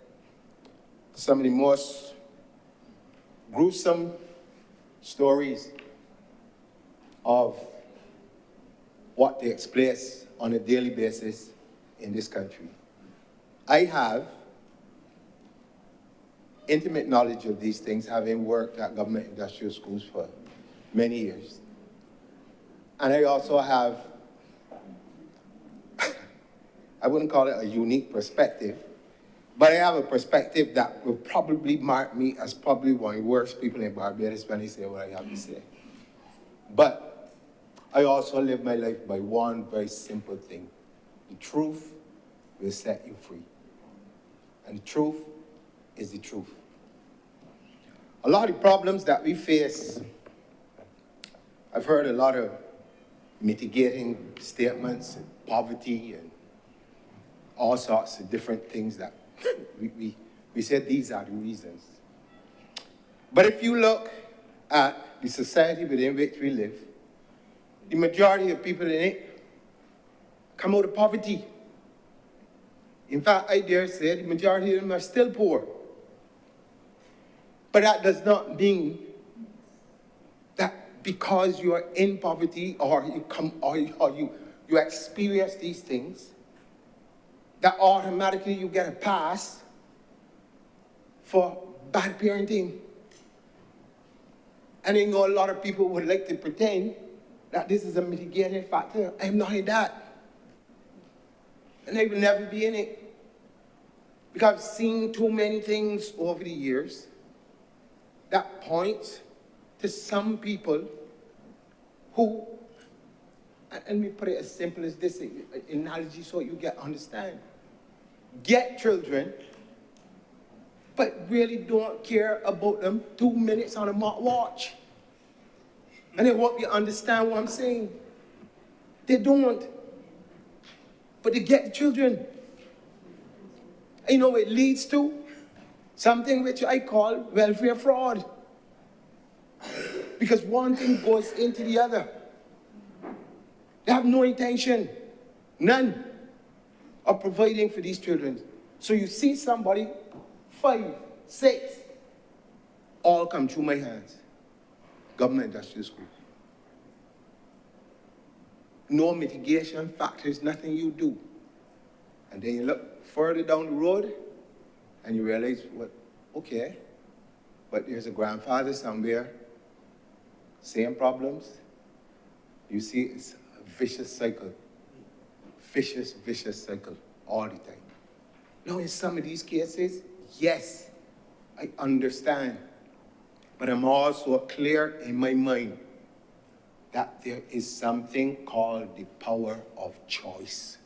Speaker 6: some of the most gruesome stories of what takes place on a daily basis in this country. I have intimate knowledge of these things, having worked at government industrial schools for many years. And I also have, I wouldn't call it a unique perspective, but I have a perspective that will probably mark me as probably one of the worst people in Barbados when I say what I have to say. But I also live my life by one very simple thing. The truth will set you free. And the truth is the truth. A lot of the problems that we face, I've heard a lot of mitigating statements, and poverty, and all sorts of different things that we said these are the reasons. But if you look at the society within which we live, the majority of people in it come out of poverty. In fact, I dare say the majority of them are still poor. But that does not mean that because you are in poverty or you experience these things, that automatically you get a pass for bad parenting. And I know a lot of people would like to pretend that this is a mitigating factor. I'm not in that. And I will never be in it. Because I've seen too many things over the years that point to some people who, and let me put it as simple as this analogy so you understand. Get children, but really don't care about them 2 minutes on a watch. And I hope you understand what I'm saying. They don't. But they get the children. And you know what it leads to? Something which I call welfare fraud. Because one thing goes into the other. They have no intention, none, of providing for these children. So you see somebody, 5, 6, all come through my hands. Government industrial schools. No mitigation factors, nothing you do. And then you look further down the road and you realize, well, okay, but there's a grandfather somewhere, same problems. You see, it's a vicious cycle. Vicious cycle all the time. Now, in some of these cases, yes, I understand. But I'm also clear in my mind that there is something called the power of choice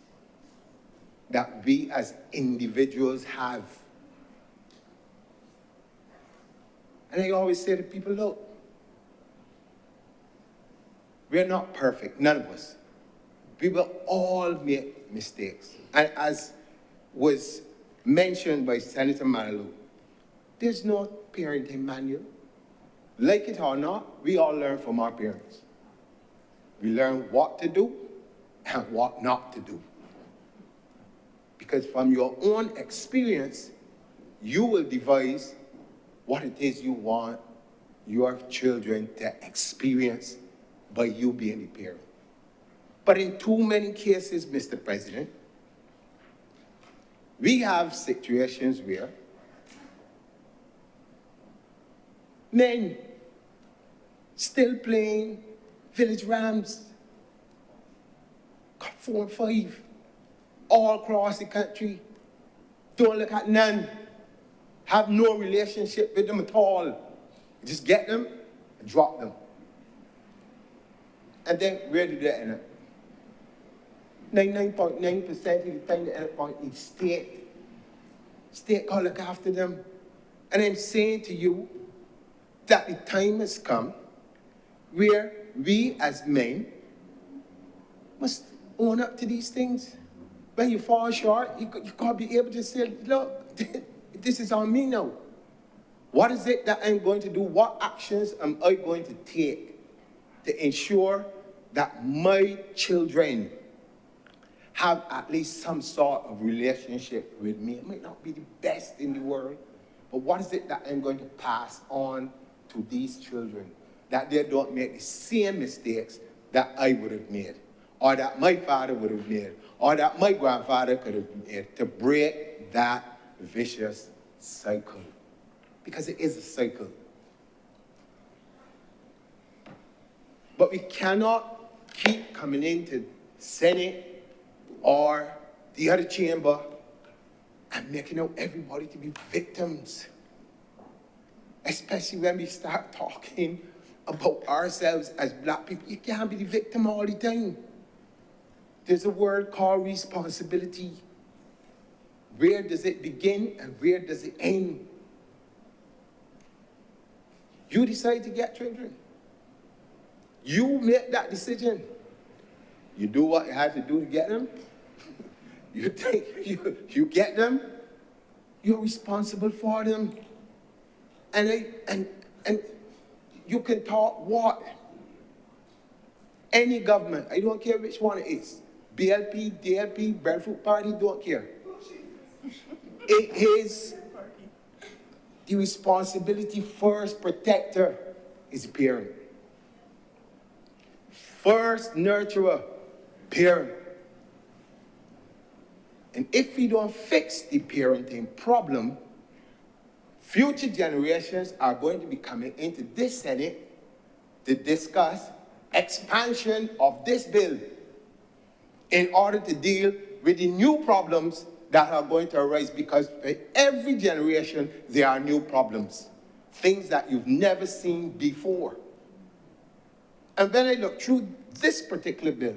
Speaker 6: that we as individuals have. And I always say to people, look, we're not perfect, none of us. We will all make mistakes. And as was mentioned by Senator Manalu, there's no parenting manual. Like it or not, we all learn from our parents. We learn what to do and what not to do. Because from your own experience, you will devise what it is you want your children to experience by you being the parent. But in too many cases, Mr. President, we have situations where men still playing village rams, 4 and 5, all across the country, don't look at none, have no relationship with them at all. Just get them and drop them. And then where do they end up? 99.9% of the time they end up on in state. State can't look after them. And I'm saying to you that the time has come where we as men must own up to these things. When you fall short, you got to be able to say, look, this is on me now. What is it that I'm going to do? What actions am I going to take to ensure that my children have at least some sort of relationship with me. It might not be the best in the world, but what is it that I'm going to pass on to these children? That they don't make the same mistakes that I would have made, or that my father would have made, or that my grandfather could have made, to break that vicious cycle. Because it is a cycle. But we cannot keep coming into Senate or the other chamber and making out everybody to be victims. Especially when we start talking about ourselves as black people. You can't be the victim all the time. There's a word called responsibility. Where does it begin and where does it end? You decide to get children. You make that decision. You do what you have to do to get them. You get them. You're responsible for them. And you can talk what? Any government, I don't care which one it is. BLP, DLP, Breadfruit Party, don't care. It is the responsibility. First protector is the parent. First nurturer, parent. And if we don't fix the parenting problem, future generations are going to be coming into this Senate to discuss expansion of this bill in order to deal with the new problems that are going to arise, because for every generation there are new problems, things that you've never seen before. And when I look through this particular bill,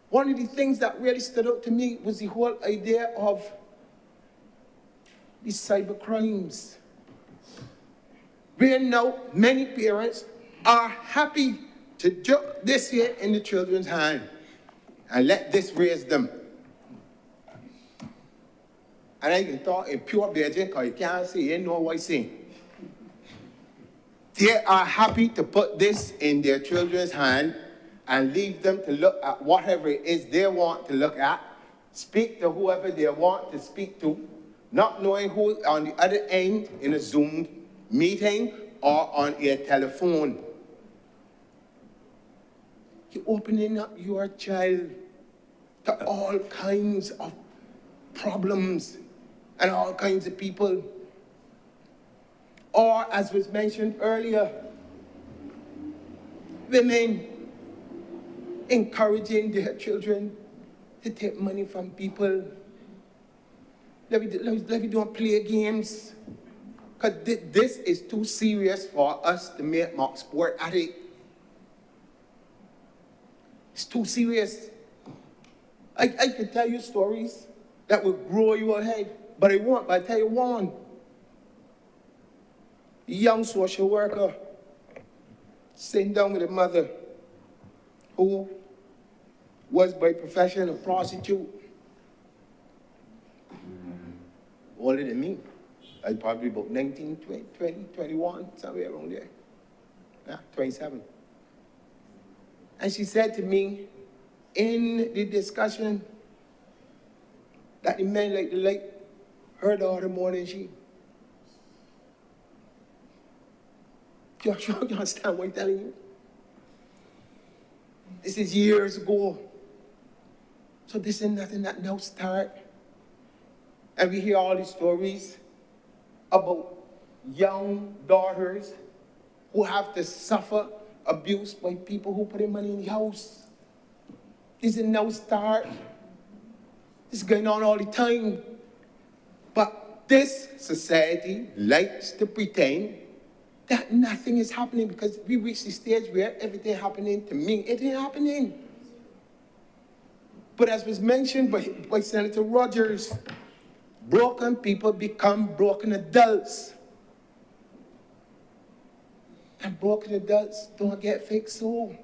Speaker 6: one of the things that really stood out to me was the whole idea of the cyber crimes, where now many parents are happy to jump this here in the children's hand and let this raise them. And I can talk in pure Beijing because you can't see, you know what I'm saying. They are happy to put this in their children's hand and leave them to look at whatever it is they want to look at, speak to whoever they want to speak to, not knowing who's on the other end in a Zoom meeting or on a telephone. You're opening up your child to all kinds of problems and all kinds of people. Or, as was mentioned earlier, women encouraging their children to take money from people. Let me don't play games. Because this is too serious for us to make mock sport at it. It's too serious. I can tell you stories that will grow your head, but I won't. But I tell you one. A young social worker sitting down with a mother who was by profession a prostitute. Older than me. I was probably about 19, 20, 21, somewhere around there. Yeah, 27. And she said to me in the discussion that the men like to like her daughter more than she. You understand what I'm telling you? This is years ago. So this is nothing that now start. And we hear all these stories about young daughters who have to suffer abuse by people who put in money in the house. This is now start. This is going on all the time. But this society likes to pretend that nothing is happening, because we reach the stage where everything happening to me, it ain't happening. But as was mentioned by Senator Rogers, broken people become broken adults. And broken adults don't get fixed soul.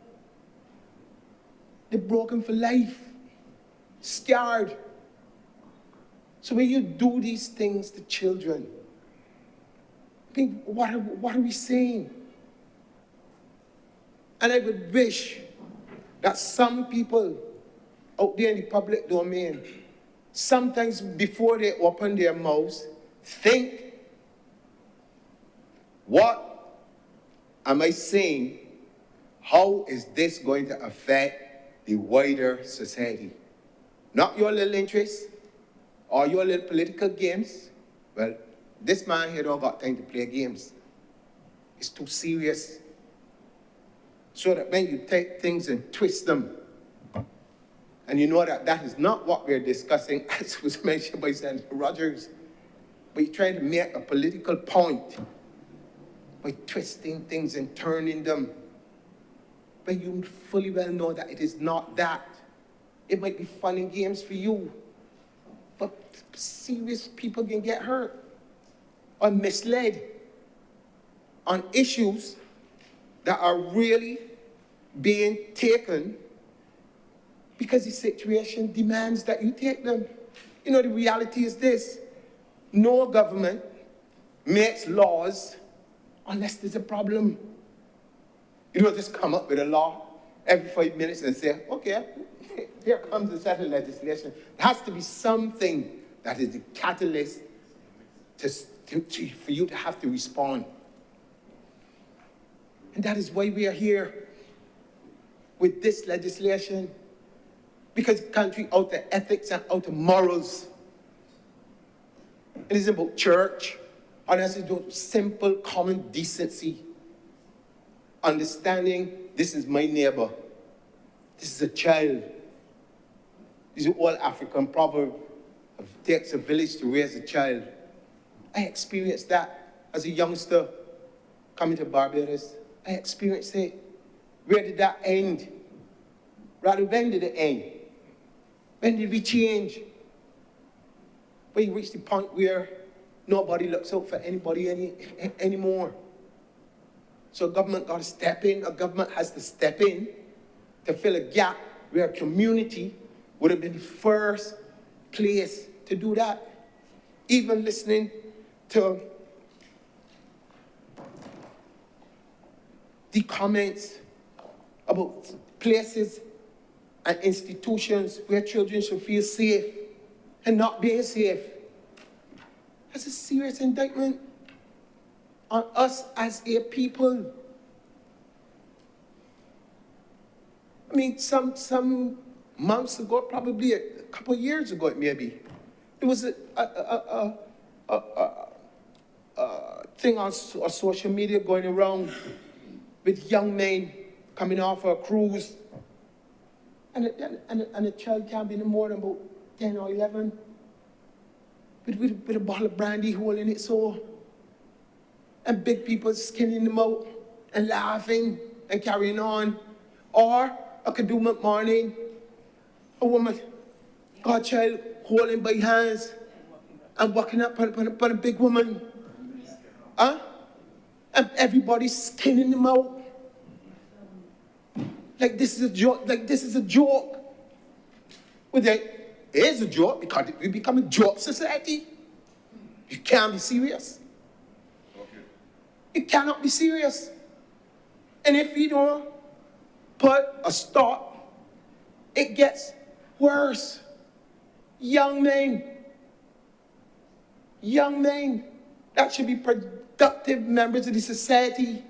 Speaker 6: They're broken for life, scarred. So when you do these things to children, I mean, what are we saying? And I would wish that some people out there in the public domain, sometimes before they open their mouths, think, what am I saying? How is this going to affect the wider society? Not your little interests or your little political games. Well, this man here don't got time to play games. It's too serious. So that when you take things and twist them, and you know that that is not what we're discussing, as was mentioned by Senator Rogers, but you're trying to make a political point by twisting things and turning them, but you fully well know that it is not that. It might be fun and games for you, but serious people can get hurt or misled on issues that are really being taken because the situation demands that you take them. You know, the reality is this: no government makes laws unless there's a problem. You don't just come up with a law every 5 minutes and say, okay, here comes a set of legislation. There has to be something that is the catalyst for you to have to respond. And that is why we are here with this legislation, because the country out of ethics and out of morals. It isn't about church, and it's about simple common decency. Understanding this is my neighbor. This is a child. This is an old African proverb. It takes a village to raise a child. I experienced that as a youngster coming to Barbados. I experienced it. Where did that end? Rather, when did it end? When did we change? When you reach the point where nobody looks out for anybody anymore. So government got to step in, a government has to step in to fill a gap where a community would have been the first place to do that. Even listening to the comments about places and institutions where children should feel safe and not being safe. That's a serious indictment on us as a people. I mean, some months ago, probably a couple of years ago, it may be, there was a thing on social media going around with young men coming off a cruise, and a child can't be no more than about 10 or 11, with a bottle of brandy holding it so, and big people skinning them out and laughing and carrying on. Or a Kaduma morning, a woman, godchild holding by hands and walking up on a big woman. Huh? And everybody's skinning them out. Like this is a joke, like this is a joke. Well, it is a joke because we become a joke society. You can't be serious. You cannot be serious. And if you don't put a stop, it gets worse. Young men that should be productive members of the society.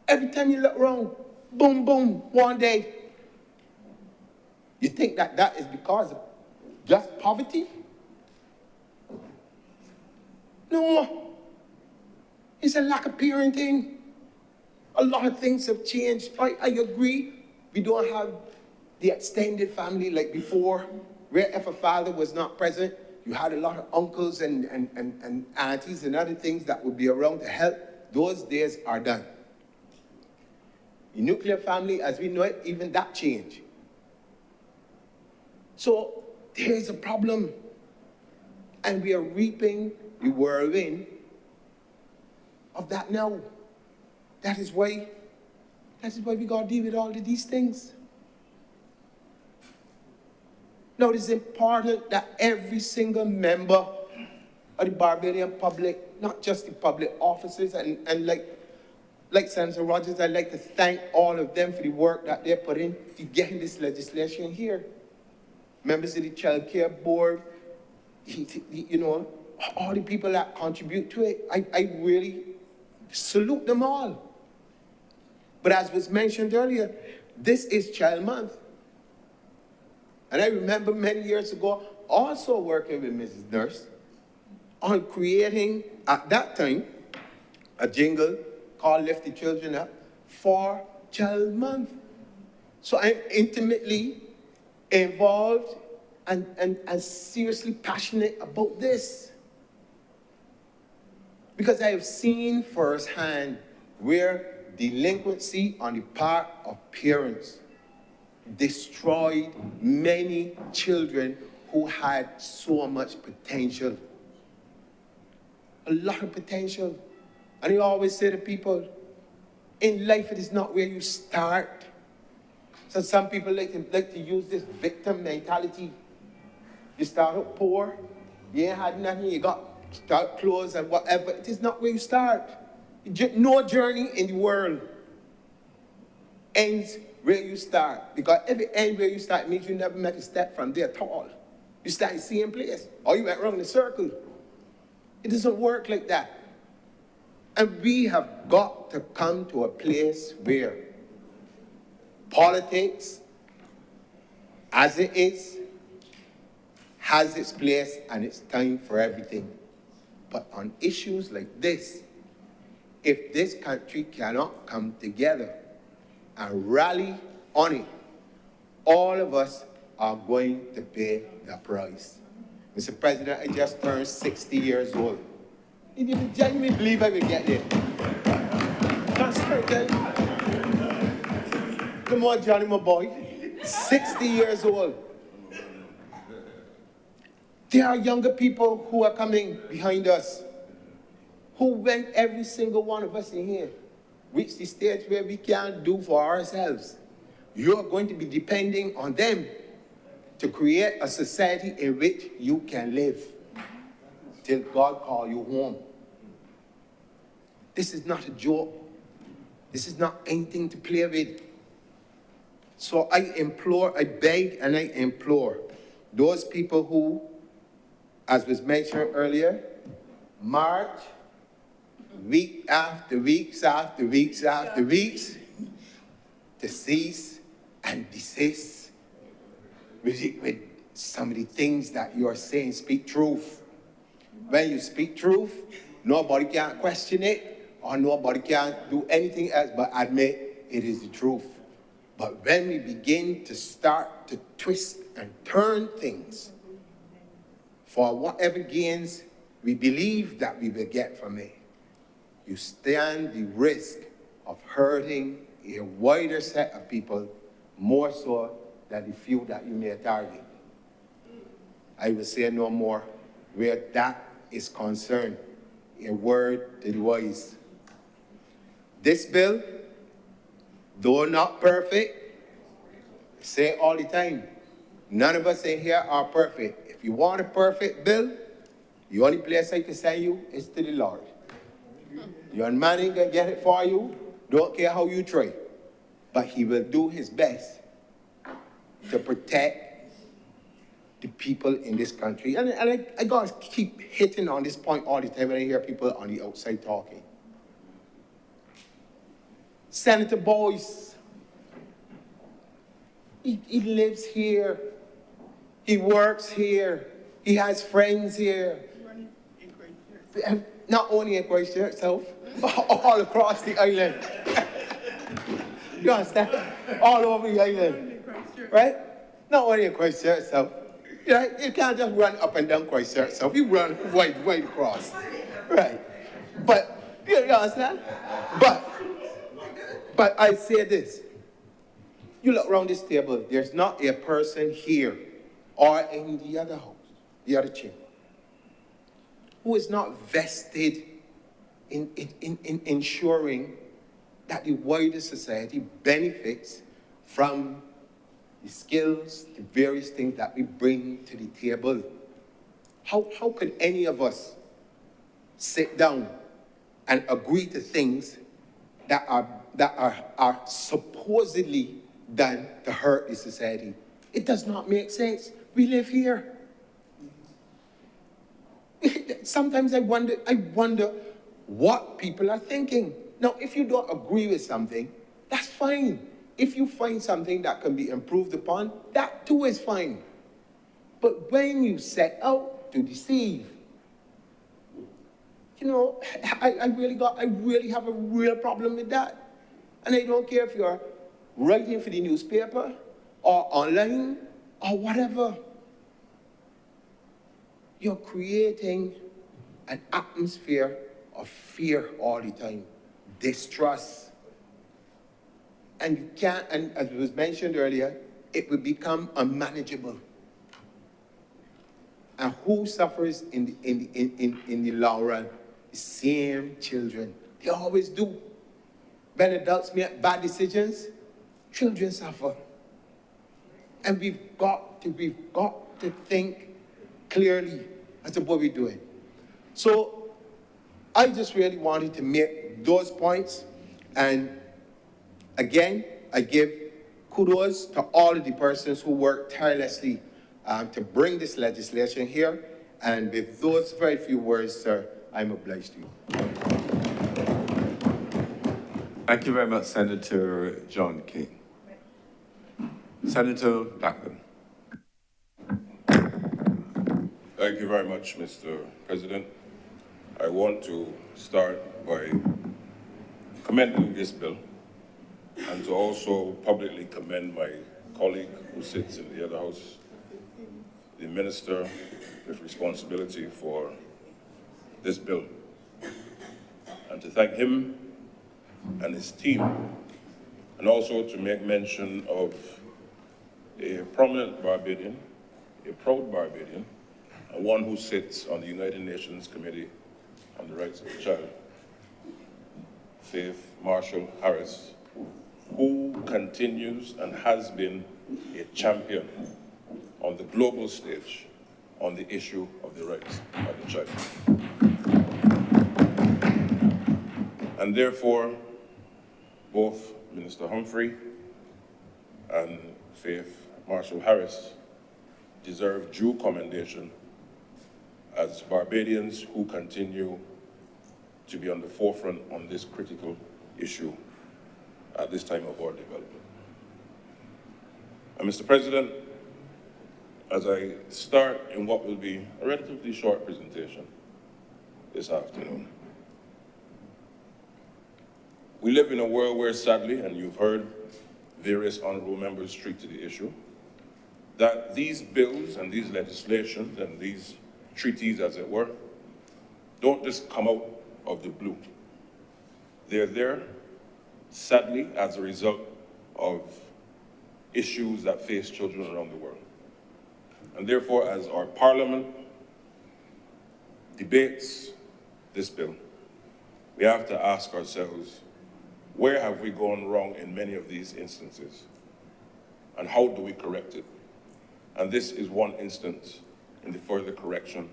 Speaker 6: Every time you look around, boom, boom, one day. You think that that is because of just poverty? No. It's a lack of parenting. A lot of things have changed. I agree. We don't have the extended family like before, where if a father was not present, you had a lot of uncles and aunties and other things that would be around to help. Those days are done. The nuclear family, as we know it, even that changed. So there's a problem, and we are reaping the whirlwind of that now. That is why we got to deal with all of these things. Now, it is important that every single member of the Barbadian public, not just the public officers and like like Senator Rogers, I'd like to thank all of them for the work that they put in to getting this legislation here. Members of the Child Care Board, you know, all the people that contribute to it, I really salute them all. But as was mentioned earlier, this is Child Month. And I remember many years ago also working with Mrs. Nurse on creating, at that time, a jingle called Lift the Children Up for Child Month. So I'm intimately involved and seriously passionate about this. Because I have seen firsthand where delinquency on the part of parents destroyed many children who had so much potential. A lot of potential. And I always say to people, in life it is not where you start. So some people like to use this victim mentality. You start out poor, you ain't had nothing, you got start clothes and whatever. It is not where you start. No journey in the world ends where you start. Because every end where you start means you never make a step from there at all. You start in the same place, or you went around in a circle. It doesn't work like that. And we have got to come to a place where politics, as it is, has its place and it's time for everything. But on issues like this, if this country cannot come together and rally on it, all of us are going to pay the price. Mr. President, I just turned 60 years old. You didn't genuinely believe I would get there. Come on, Johnny, my boy. 60 years old. There are younger people who are coming behind us, who, when every single one of us in here reach the stage where we can't do for ourselves, you're going to be depending on them to create a society in which you can live till God call you home. This is not a joke. This is not anything to play with. So I implore, I beg and I implore those people who, as was mentioned earlier, march week after weeks after weeks after weeks to cease and desist with some of the things that you are saying. Speak truth. When you speak truth, nobody can question it, or nobody can do anything else but admit it is the truth. But when we begin to start to twist and turn things for whatever gains we believe that we will get from it, you stand the risk of hurting a wider set of people more so than the few that you may target. I will say no more where that is concerned. A word to the wise. This bill, though not perfect, I say all the time, none of us in here are perfect. If you want a perfect bill, the only place I can send you is to the Lord. Your man ain't gonna get it for you, don't care how you try. But he will do his best to protect the people in this country. And I gotta keep hitting on this point all the time when I hear people on the outside talking. Senator Boyce, he lives here. He works here. He has friends here. Not only in Christchurch itself, all across the island. You understand? All over the island. Right? Not only in Christchurch itself. You can't just run up and down Christchurch itself. You run right across. Right. But, you understand? But I say this. You look around this table, there's not a person here or in the other house, the other chamber, who is not vested in ensuring that the wider society benefits from the skills, the various things that we bring to the table. How could any of us sit down and agree to things are supposedly done to hurt the society. It does not make sense. We live here. Sometimes I wonder what people are thinking. Now, if you don't agree with something, that's fine. If you find something that can be improved upon, that too is fine. But when you set out to deceive, you know, I really have a real problem with that. And I don't care if you're writing for the newspaper or online or whatever. You're creating an atmosphere of fear all the time, distrust. And you can't, and as was mentioned earlier, it will become unmanageable. And who suffers in the long run? The same children. They always do. When adults make bad decisions, children suffer. And we've got to think clearly as to what we're doing. So I just really wanted to make those points. And again, I give kudos to all of the persons who worked tirelessly to bring this legislation here. And with those very few words, sir, I'm obliged to you.
Speaker 3: Thank you very much, Senator John King. Senator Blackburn.
Speaker 7: Thank you very much, Mr. President. I want to start by commending this bill and to also publicly commend my colleague who sits in the other house, the minister with responsibility for this bill, and to thank him and his team, and also to make mention of a prominent Barbadian, a proud Barbadian, and one who sits on the United Nations Committee on the Rights of the Child, Faith Marshall Harris, who continues and has been a champion on the global stage on the issue of the rights of the child. And therefore, both Minister Humphrey and Faith Marshall Harris deserve due commendation as Barbadians who continue to be on the forefront on this critical issue at this time of our development. And Mr. President, as I start in what will be a relatively short presentation this afternoon, we live in a world where, sadly, and you've heard various honorable members treat to the issue, that these bills and these legislations and these treaties, as it were, don't just come out of the blue. They're there, sadly, as a result of issues that face children around the world. And therefore, as our Parliament debates this bill, we have to ask ourselves, where have we gone wrong in many of these instances? And how do we correct it? And this is one instance in the further correction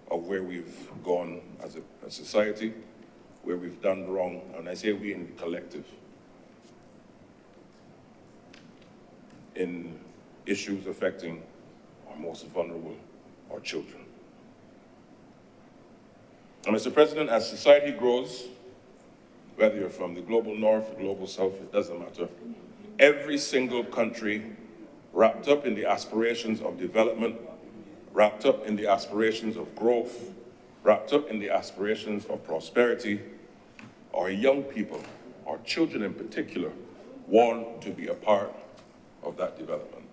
Speaker 7: of where we've gone as a society, where we've done wrong, and I say we in the collective, in issues affecting our most vulnerable, our children. And Mr. President, as society grows, whether you're from the global north or global south, it doesn't matter, every single country wrapped up in the aspirations of development, wrapped up in the aspirations of growth, wrapped up in the aspirations of prosperity, our young people, our children in particular, want to be a part of that development.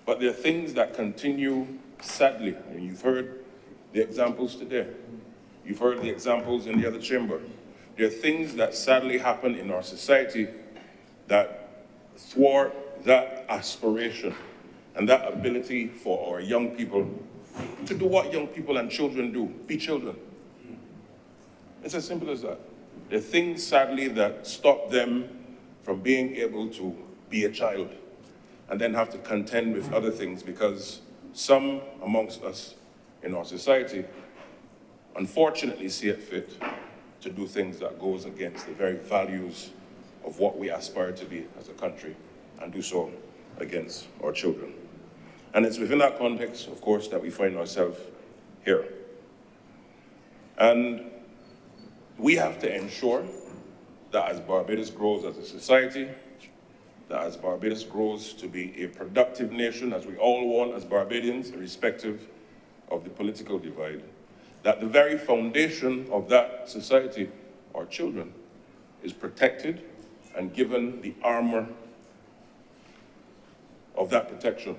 Speaker 7: But there are things that continue, sadly, and you've heard the examples today. You've heard the examples in the other chamber. There are things that sadly happen in our society that thwart that aspiration and that ability for our young people to do what young people and children do, be children. It's as simple as that. There are things, sadly, that stop them from being able to be a child and then have to contend with other things because some amongst us in our society unfortunately see it fit to do things that goes against the very values of what we aspire to be as a country, and do so against our children. And it's within that context, of course, that we find ourselves here. And we have to ensure that as Barbados grows as a society, that as Barbados grows to be a productive nation, as we all want as Barbadians, irrespective of the political divide, that the very foundation of that society, our children, is protected and given the armor of that protection,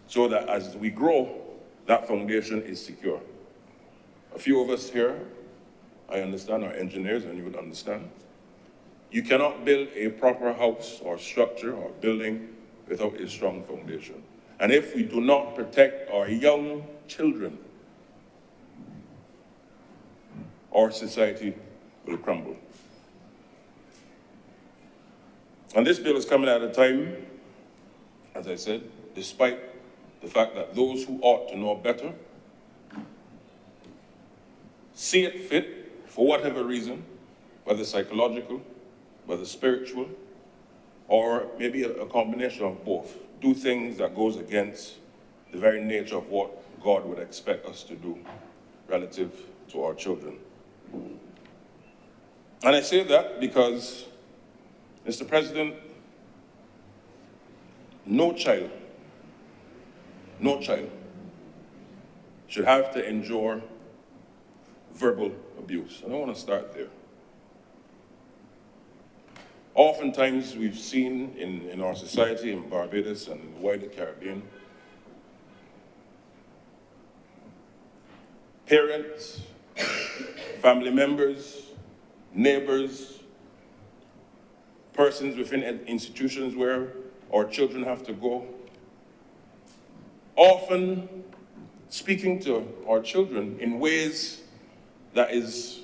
Speaker 7: so that as we grow, that foundation is secure. A few of us here, I understand, are engineers, and you would understand. You cannot build a proper house or structure or building without a strong foundation. And if we do not protect our young children, our society will crumble. And this bill is coming at a time, as I said, despite the fact that those who ought to know better see it fit, for whatever reason, whether psychological, whether spiritual, or maybe a combination of both, do things that goes against the very nature of what God would expect us to do relative to our children. And I say that because, Mr. President, no child should have to endure verbal abuse. And I want to start there. Oftentimes we've seen in our society, in Barbados and the wider Caribbean, parents, family members, neighbors, persons within institutions where our children have to go, often speaking to our children in ways that is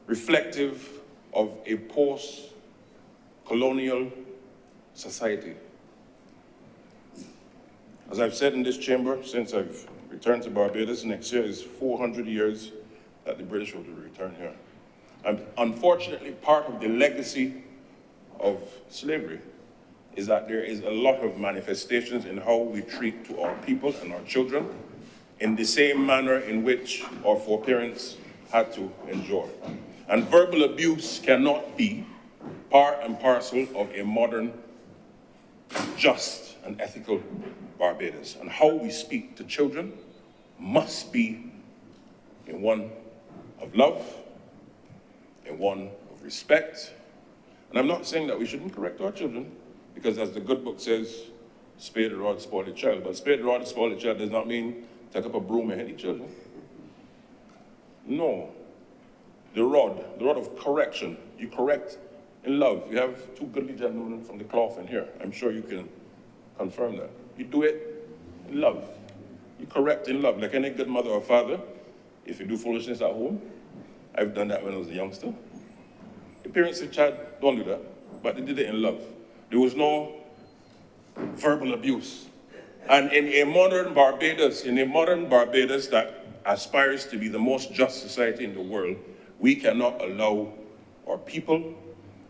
Speaker 7: reflective of a post-colonial society. As I've said in this chamber, since I've returned to Barbados, next year is 400 years that the British will return here. And unfortunately, part of the legacy of slavery is that there is a lot of manifestations in how we treat to our people and our children in the same manner in which our foreparents had to endure. And verbal abuse cannot be part and parcel of a modern, just and ethical Barbados. And how we speak to children must be in one of love, in one of respect. And I'm not saying that we shouldn't correct our children, because as the good book says, spare the rod, spoil the child. But spare the rod, spoil the child does not mean take up a broom and hit the children. No. The rod of correction, you correct in love. We have two goodly gentlemen from the cloth in here. I'm sure you can confirm that. You do it in love. You correct in love, like any good mother or father. If you do foolishness at home, I've done that when I was a youngster. The parents said, child, don't do that. But they did it in love. There was no verbal abuse. And in a modern Barbados that aspires to be the most just society in the world, we cannot allow our people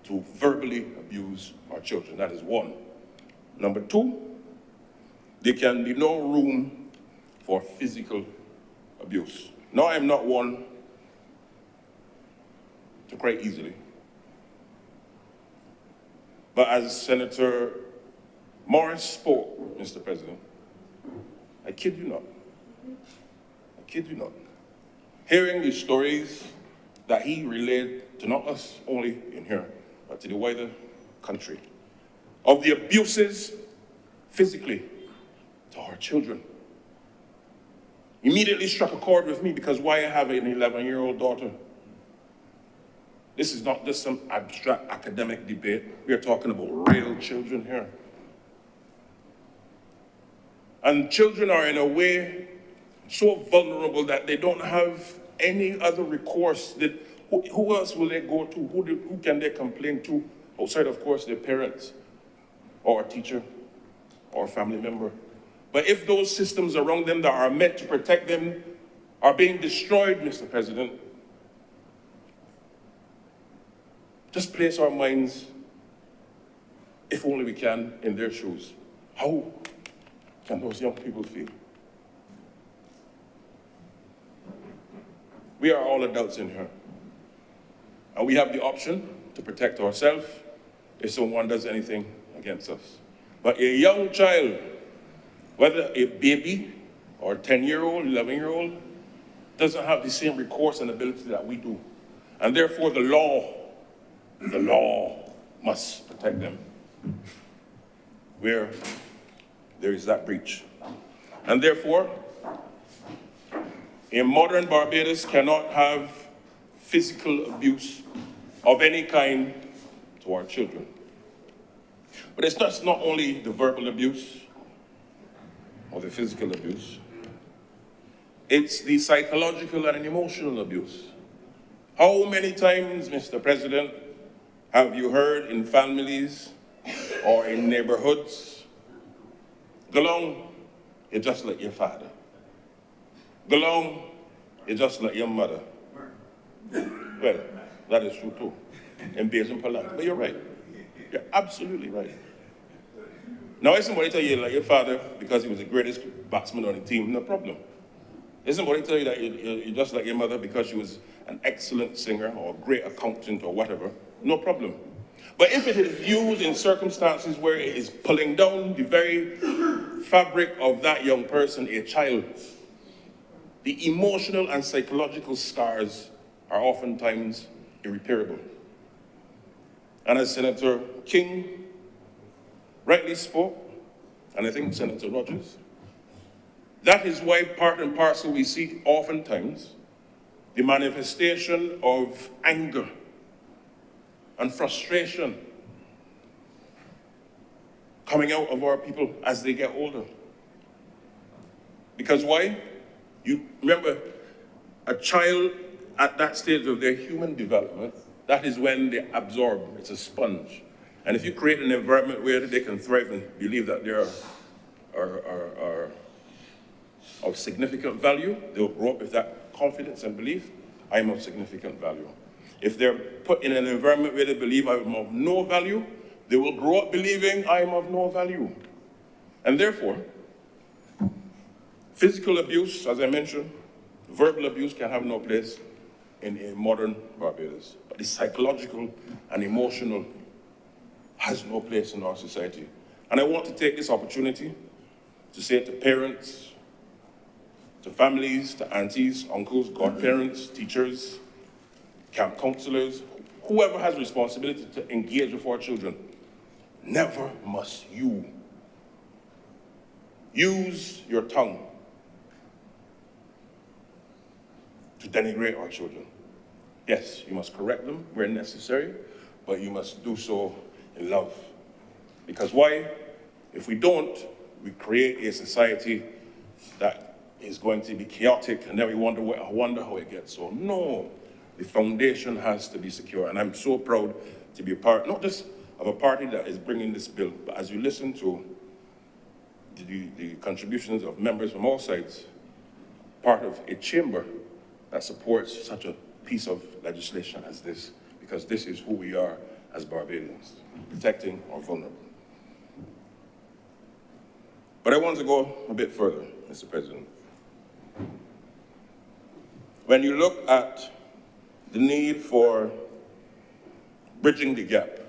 Speaker 7: to verbally abuse our children. That is one. Number two, there can be no room for physical abuse. Now, I'm not one to cry easily. But as Senator Morris spoke, Mr. President, I kid you not. I kid you not. Hearing the stories that he relayed to not us only in here, but to the wider country, of the abuses physically to our children, immediately struck a chord with me, because why I have an 11-year-old daughter. This is not just some abstract academic debate. We are talking about real children here. And children are in a way so vulnerable that they don't have any other recourse. Who else will they go to? Who can they complain to? Outside, of course, their parents or a teacher or a family member. But if those systems around them that are meant to protect them are being destroyed, Mr. President, just place our minds, if only we can, in their shoes. How can those young people feel? We are all adults in here. And we have the option to protect ourselves if someone does anything against us. But a young child, whether a baby or a 10-year-old, 11-year-old, doesn't have the same recourse and ability that we do. And therefore the law must protect them where there is that breach. And therefore, a modern Barbados cannot have physical abuse of any kind to our children. But it's not only the verbal abuse or the physical abuse, it's the psychological and emotional abuse. How many times, Mr. President, have you heard in families or in neighborhoods, go along, you're just like your father. Go along, you're just like your mother. Well, that is true too, in Basin Palat. But you're right. You're absolutely right. Now, if somebody tell you like your father because he was the greatest batsman on the team, no problem. If somebody tell you that you're just like your mother because she was an excellent singer or a great accountant or whatever, no problem. But if it is used in circumstances where it is pulling down the very fabric of that young person, a child, the emotional and psychological scars are oftentimes irreparable. And as Senator King rightly spoke, and I think Senator Rogers, that is why part and parcel we see oftentimes the manifestation of anger and frustration coming out of our people as they get older. Because why? You remember, a child at that stage of their human development, that is when they absorb. It's a sponge. And if you create an environment where they can thrive and believe that they are of significant value, they'll grow up with that confidence and belief, I am of significant value. If they're put in an environment where they believe I am of no value, they will grow up believing I am of no value. And therefore, physical abuse, as I mentioned, verbal abuse can have no place in a modern Barbados. But the psychological and emotional has no place in our society. And I want to take this opportunity to say to parents, to families, to aunties, uncles, godparents, teachers, camp counselors, whoever has responsibility to engage with our children, never must you use your tongue to denigrate our children. Yes, you must correct them where necessary, but you must do so in love. Because why? If we don't, we create a society that is going to be chaotic, and then we wonder how it gets so. No, the foundation has to be secure. And I'm so proud to be a part, not just of a party that is bringing this bill, but as you listen to the contributions of members from all sides, part of a chamber that supports such a piece of legislation as this, because this is who we are as Barbadians, protecting our vulnerable. But I want to go a bit further, Mr. President. When you look at the need for bridging the gap,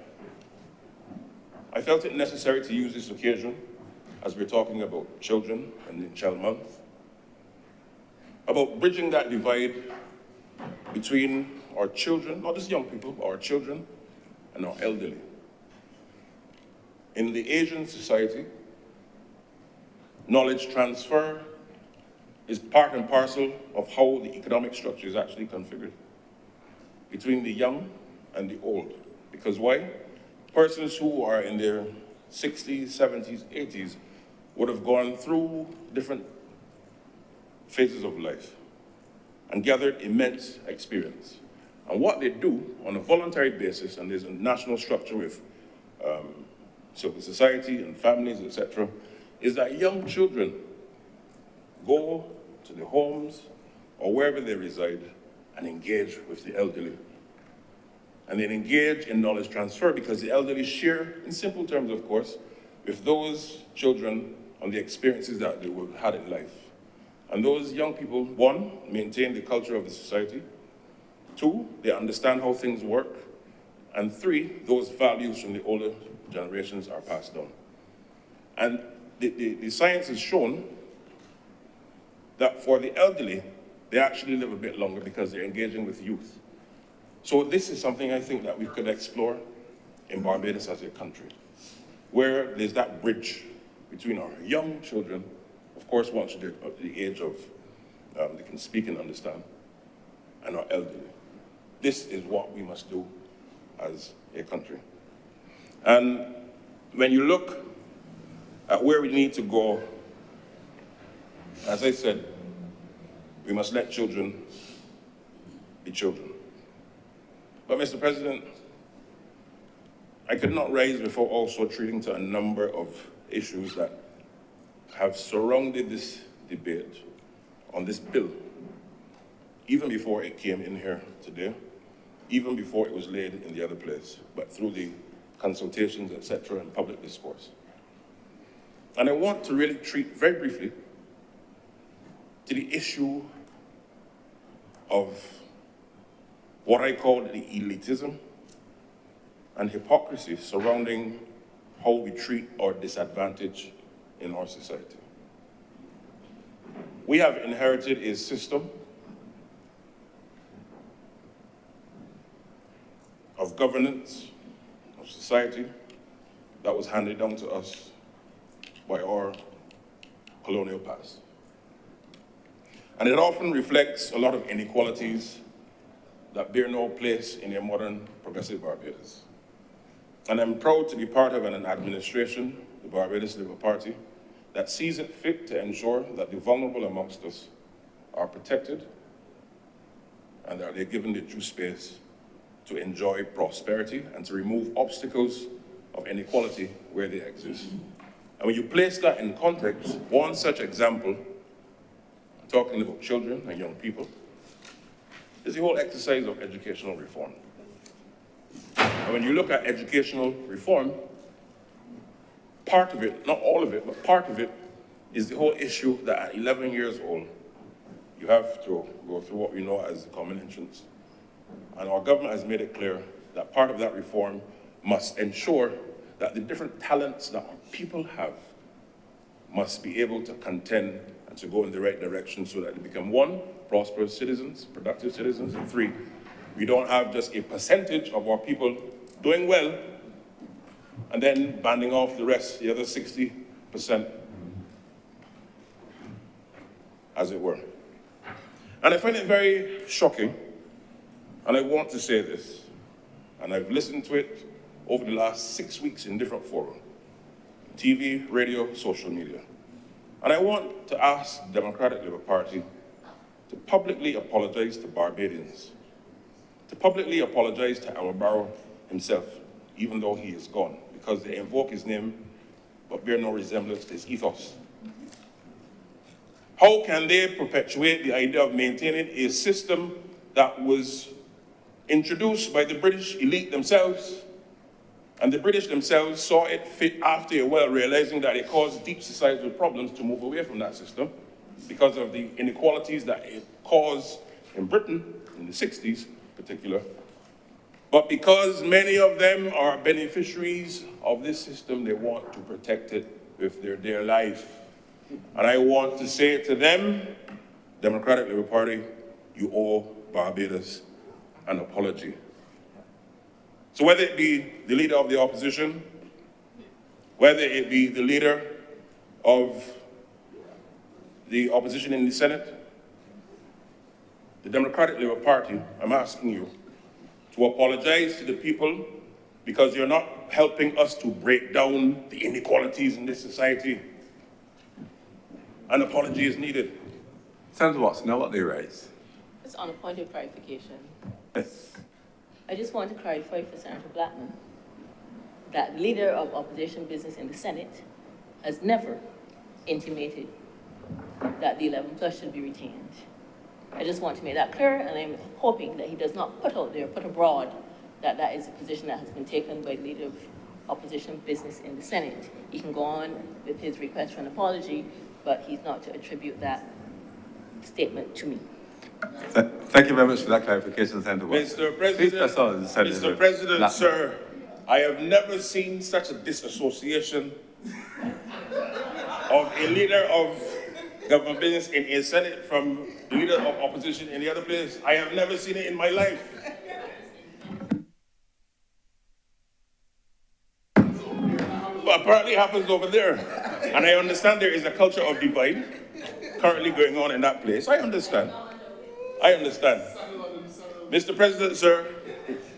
Speaker 7: I felt it necessary to use this occasion, as we're talking about children and in Child Month, about bridging that divide between our children, not just young people, but our children and our elderly. In the Asian society, knowledge transfer is part and parcel of how the economic structure is actually configured between the young and the old. Because why? Persons who are in their 60s, 70s, 80s would have gone through different phases of life and gathered immense experience. And what they do on a voluntary basis, and there's a national structure with civil society and families, etc., is that young children go to the homes or wherever they reside and engage with the elderly and then engage in knowledge transfer, because the elderly share, in simple terms, of course, with those children on the experiences that they have had in life. And those young people, one, maintain the culture of the society. Two, they understand how things work. And three, those values from the older generations are passed down. And the science has shown that for the elderly, they actually live a bit longer because they're engaging with youth. So this is something I think that we could explore in Barbados as a country, where there's that bridge between our young children, of course, once they're at the age of, they can speak and understand, and our elderly. This is what we must do as a country. And when you look at where we need to go, as I said, we must let children be children. But Mr. President, I could not rise before also treating to a number of issues that have surrounded this debate on this bill, even before it came in here today, even before it was laid in the other place, but through the consultations, etc., and public discourse. And I want to really treat very briefly to the issue of what I call the elitism and hypocrisy surrounding how we treat our disadvantaged in our society. We have inherited a system of governance, of society, that was handed down to us by our colonial past. And it often reflects a lot of inequalities that bear no place in a modern progressive Barbados. And I'm proud to be part of an administration, the Barbados Labour Party, that sees it fit to ensure that the vulnerable amongst us are protected and that they're given the due space to enjoy prosperity and to remove obstacles of inequality where they exist. And when you place that in context, one such example, talking about children and young people, is the whole exercise of educational reform. And when you look at educational reform, part of it, not all of it, but part of it is the whole issue that at 11 years old, you have to go through what we know as the common entrance. And our government has made it clear that part of that reform must ensure that the different talents that our people have must be able to contend and to go in the right direction so that they become, one, prosperous citizens, productive citizens, and three, we don't have just a percentage of our people doing well and then banding off the rest, the other 60%, as it were. And I find it very shocking, and I want to say this, and I've listened to it over the last 6 weeks in different forums, TV, radio, social media. And I want to ask the Democratic Labour Party to publicly apologize to Barbadians, to publicly apologize to Al Barrow himself, even though he is gone, because they invoke his name but bear no resemblance to his ethos. How can they perpetuate the idea of maintaining a system that was introduced by the British elite themselves, and the British themselves saw it fit after a while, realizing that it caused deep societal problems to move away from that system because of the inequalities that it caused in Britain in the 60s in particular. But because many of them are beneficiaries of this system, they want to protect it with their dear life. And I want to say to them, Democratic Labour Party, you owe Barbados an apology. So whether it be the leader of the opposition, whether it be the leader of the opposition in the Senate, the Democratic Labour Party, I'm asking you to apologize to the people because you're not helping us to break down the inequalities in this society. An apology is needed.
Speaker 3: Senator Watson, now what they raise?
Speaker 8: Just on a point of clarification.
Speaker 3: Yes.
Speaker 8: I just want to clarify for Senator Blackman that leader of opposition business in the Senate has never intimated that the 11 plus should be retained. I just want to make that clear, and I'm hoping that he does not put out there, put abroad, that that is a position that has been taken by the leader of opposition business in the Senate. He can go on with his request for an apology, but he's not to attribute that statement to me.
Speaker 3: Thank you very much for that clarification, Senator Watson.
Speaker 7: Mr.
Speaker 3: Please press on,
Speaker 7: President,
Speaker 3: Senator
Speaker 7: Mr. President,
Speaker 3: Blackman.
Speaker 7: sir, I have never seen such a disassociation of a leader of government business in a Senate from the leader of opposition in the other place. I have never seen it in my life. But apparently it happens over there. And I understand there is a culture of divide currently going on in that place. I understand. I understand. Mr. President, sir,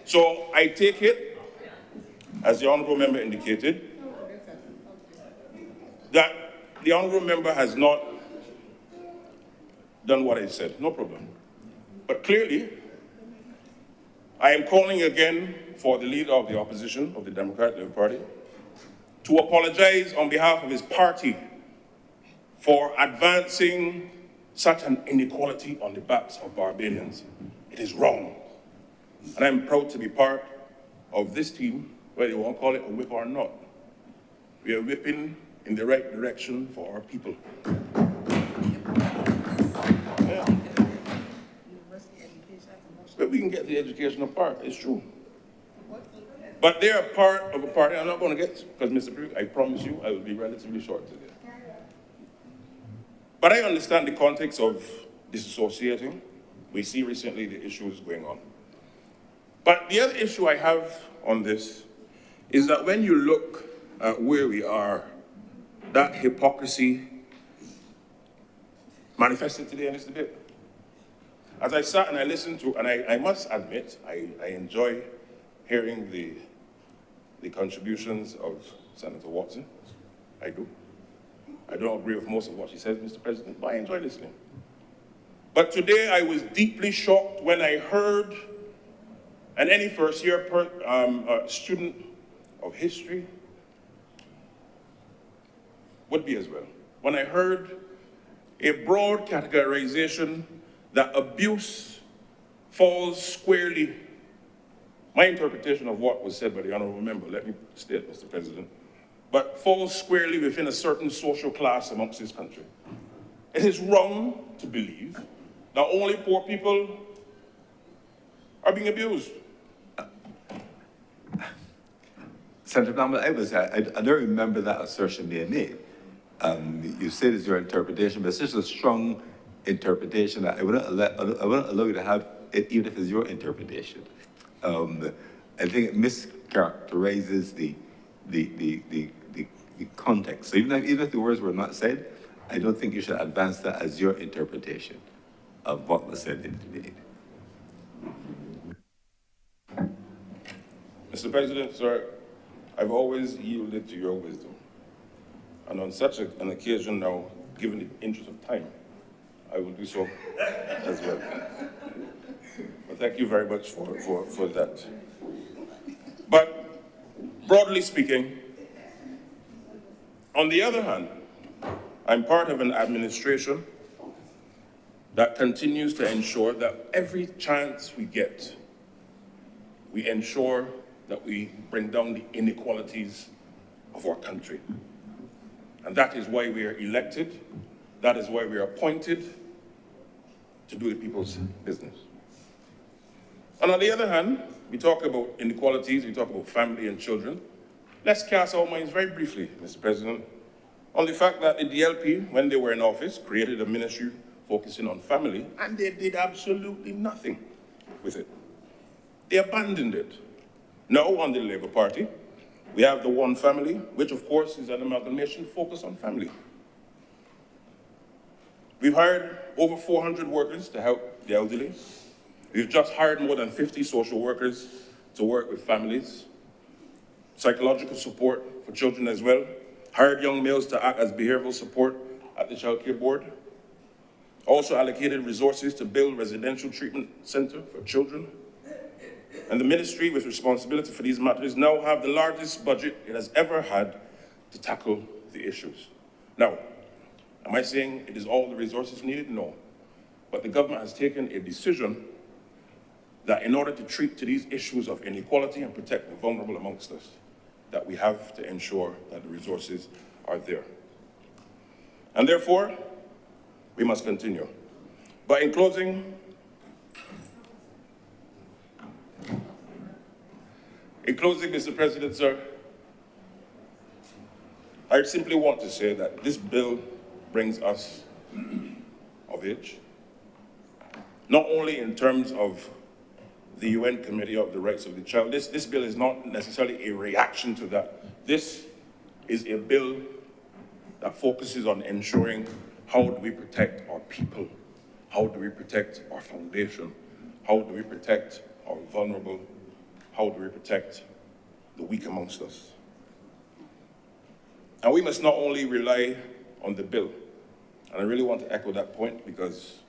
Speaker 7: so I take it, as the honorable member indicated, that the honorable member has not done what I said. No problem. But clearly, I am calling again for the leader of the opposition of the Democratic Labour Party to apologize on behalf of his party for advancing such an inequality on the backs of Barbadians. It is wrong. And I'm proud to be part of this team, whether you want to call it a whip or not. We are whipping in the right direction for our people. Yeah. But we can get the education apart, it's true. But they are part of a party I'm not going to get, because Mr. President, I promise you I will be relatively short today. But I understand the context of disassociating. We see recently the issues going on. But the other issue I have on this is that when you look at where we are, that hypocrisy manifested today in this debate. As I sat and I listened to, and I must admit, I enjoy hearing the contributions of Senator Watson. I do. I don't agree with most of what she says, Mr. President, but I enjoy listening. But today I was deeply shocked when I heard, and any first-year student of history would be as well, when I heard a broad categorization that abuse falls squarely. My interpretation of what was said by the honorable member, let me state, Mr. President, but falls squarely within a certain social class amongst this country. It is wrong to believe that only poor people are being abused.
Speaker 3: Senator Blackman, I don't remember that assertion being made. You said it's your interpretation, but it's just a strong interpretation that I wouldn't allow you to have it, even if it's your interpretation. I think it mischaracterizes the context. So even if the words were not said, I don't think you should advance that as your interpretation of what was said in the debate.
Speaker 7: Mr. President, sir, I've always yielded to your wisdom. And on such an occasion now, given the interest of time, I will do so as well. But thank you very much for that. But broadly speaking, on the other hand, I'm part of an administration that continues to ensure that every chance we get, we ensure that we bring down the inequalities of our country. And that is why we are elected. That is why we are appointed to do the people's business. And on the other hand, we talk about inequalities, we talk about family and children. Let's cast our minds very briefly, Mr. President, on the fact that the DLP, when they were in office, created a ministry focusing on family, and they did absolutely nothing with it. They abandoned it. Now, on the Labour Party, we have the One Family, which of course is an amalgamation focused on family. We've hired over 400 workers to help the elderly. We've just hired more than 50 social workers to work with families. Psychological support for children as well. Hired young males to act as behavioral support at the Child Care Board. Also allocated resources to build residential treatment center for children. And the ministry with responsibility for these matters now have the largest budget it has ever had to tackle the issues. Now, am I saying it is all the resources needed? No. But the government has taken a decision that in order to treat to these issues of inequality and protect the vulnerable amongst us, that we have to ensure that the resources are there. And therefore, we must continue. But in closing, Mr. President, sir, I simply want to say that this bill brings us of age, not only in terms of the UN Committee of the Rights of the Child. This bill is not necessarily a reaction to that. This is a bill that focuses on ensuring how do we protect our people, how do we protect our foundation, how do we protect our vulnerable, how do we protect the weak amongst us. And we must not only rely on the bill, and I really want to echo that point because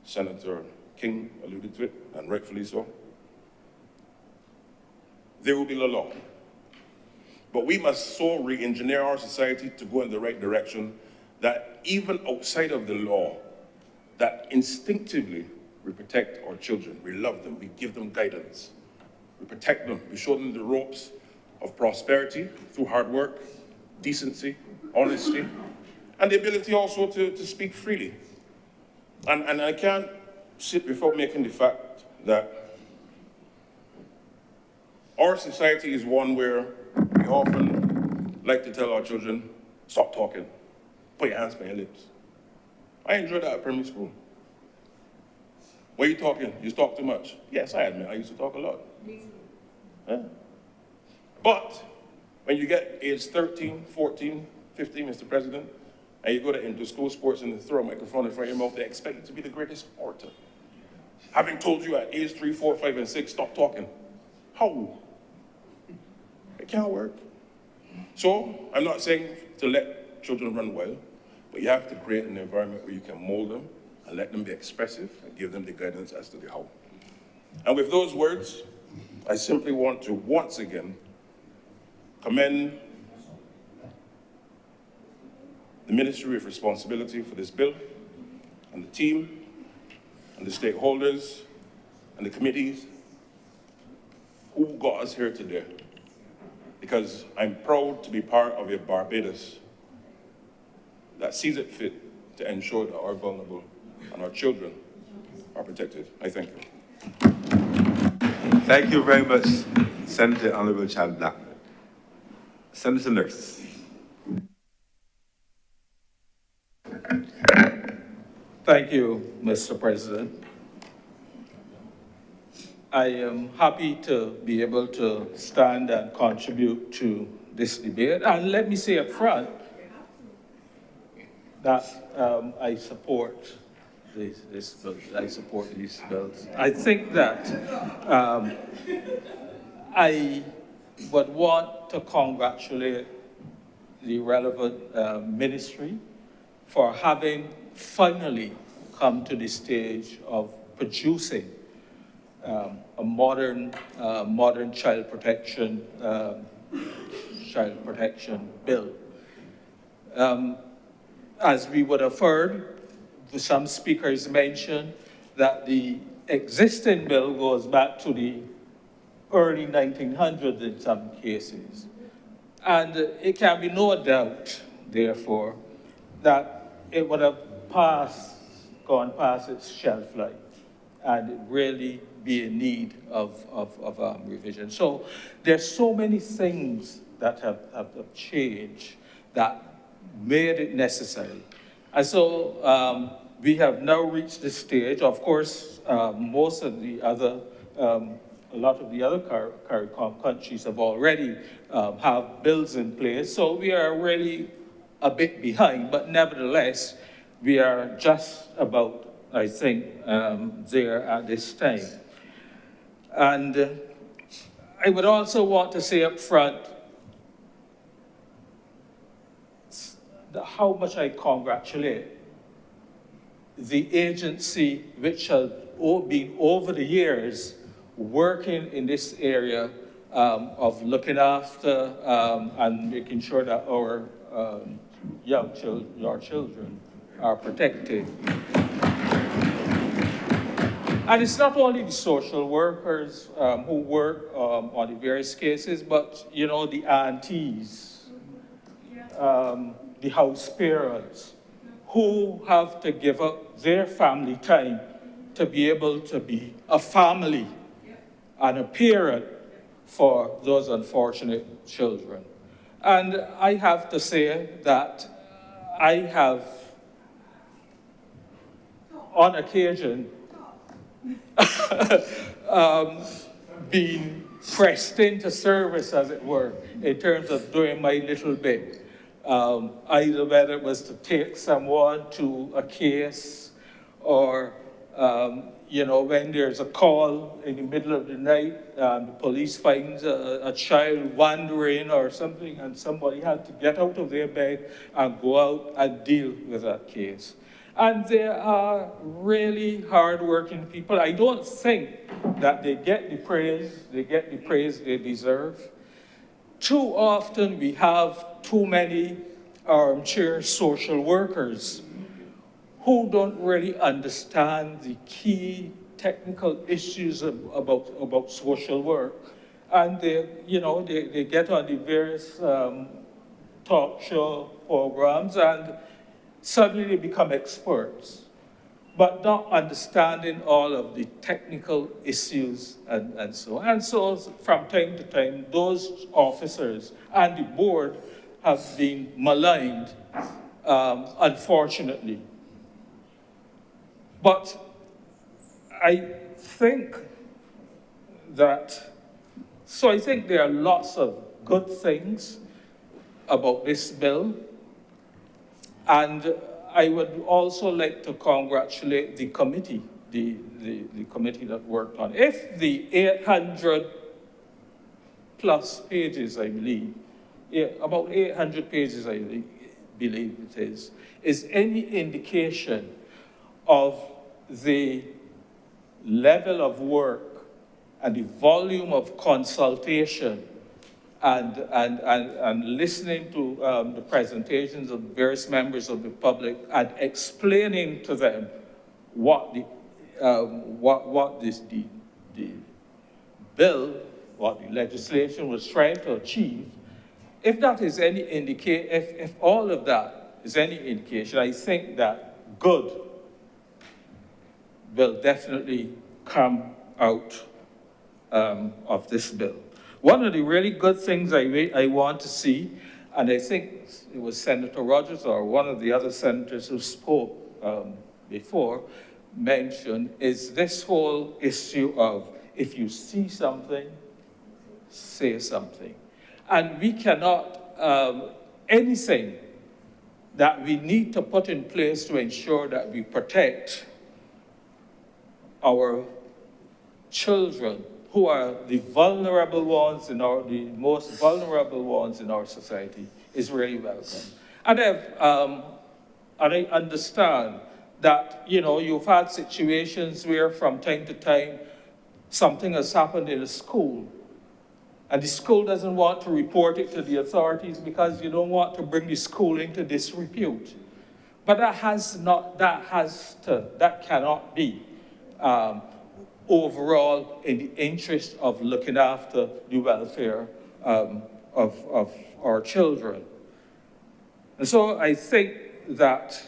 Speaker 7: Senator King alluded to it, and rightfully so. There will be the law. But we must so re-engineer our society to go in the right direction that even outside of the law, that instinctively we protect our children, we love them, we give them guidance, we protect them, we show them the ropes of prosperity through hard work, decency, honesty, and the ability also to speak freely. And I can't sit without making the fact that our society is one where we often like to tell our children, stop talking, put your hands by your lips. I enjoyed that at primary school. Why are you talking? You talk too much. Yes, I admit, I used to talk a lot. Yeah. But when you get age 13, 14, 15, Mr. President, and you go into school sports and they throw a microphone in front of your mouth, they expect you to be the greatest orator. Having told you at age 3, 4, 5, and 6, stop talking. How? It can't work. So I'm not saying to let children run wild, but you have to create an environment where you can mold them and let them be expressive and give them the guidance as to the how. And with those words, I simply want to once again commend the Ministry of Responsibility for this bill and the team and the stakeholders and the committees who got us here today. Because I'm proud to be part of a Barbados that sees it fit to ensure that our vulnerable and our children are protected. I thank you.
Speaker 3: Thank you very much, Senator Honorable Chad Blackman. Senator Nurse.
Speaker 9: Thank you, Mr. President. I am happy to be able to stand and contribute to this debate. And let me say up front that I support this bill. I support these bills. I think that I would want to congratulate the relevant ministry for having finally come to the stage of producing a modern child protection bill. As we would have heard, some speakers mentioned that the existing bill goes back to the early 1900s in some cases. And it can be no doubt, therefore, that it would have gone past its shelf life and really be in need of revision. So there's so many things that have changed that made it necessary. And so we have now reached this stage. Of course, most of the other, a lot of the other CARICOM countries have already have bills in place. So we are really a bit behind, but nevertheless, we are just about, I think, there at this time. And I would also want to say up front how much I congratulate the agency which has been over the years working in this area of looking after and making sure that our our children are protected. And it's not only the social workers who work on the various cases, but, you know, the aunties, the house parents, who have to give up their family time to be able to be a family and a parent for those unfortunate children. And I have to say that I have, on occasion, been pressed into service, as it were, in terms of doing my little bit. Either whether it was to take someone to a case, or you know, when there's a call in the middle of the night, the police finds a child wandering or something, and somebody had to get out of their bed and go out and deal with that case. And they are really hardworking people. I don't think that they get the praise they deserve. Too often we have too many armchair social workers who don't really understand the key technical issues about social work. And they, you know, they get on the various talk show programs and suddenly they become experts, but not understanding all of the technical issues and so on. And so from time to time, those officers and the board have been maligned, unfortunately. But I think there are lots of good things about this bill. And I would also like to congratulate the committee, the committee that worked on it. If the 800 plus pages, I believe, about 800 pages, I believe it is any indication of the level of work and the volume of consultation and listening to the presentations of various members of the public and explaining to them what the bill, what the legislation was trying to achieve, if that is any indication, if all of that is any indication, I think that good will definitely come out of this bill. One of the really good things I want to see, and I think it was Senator Rogers or one of the other senators who spoke before mentioned, is this whole issue of if you see something, say something. And we cannot, anything that we need to put in place to ensure that we protect our children, who are the vulnerable ones the most vulnerable ones in our society, is really welcome. And I understand that, you know, you've had situations where from time to time something has happened in a school, and the school doesn't want to report it to the authorities because you don't want to bring the school into disrepute. But that cannot be overall in the interest of looking after the welfare of our children. And so I think that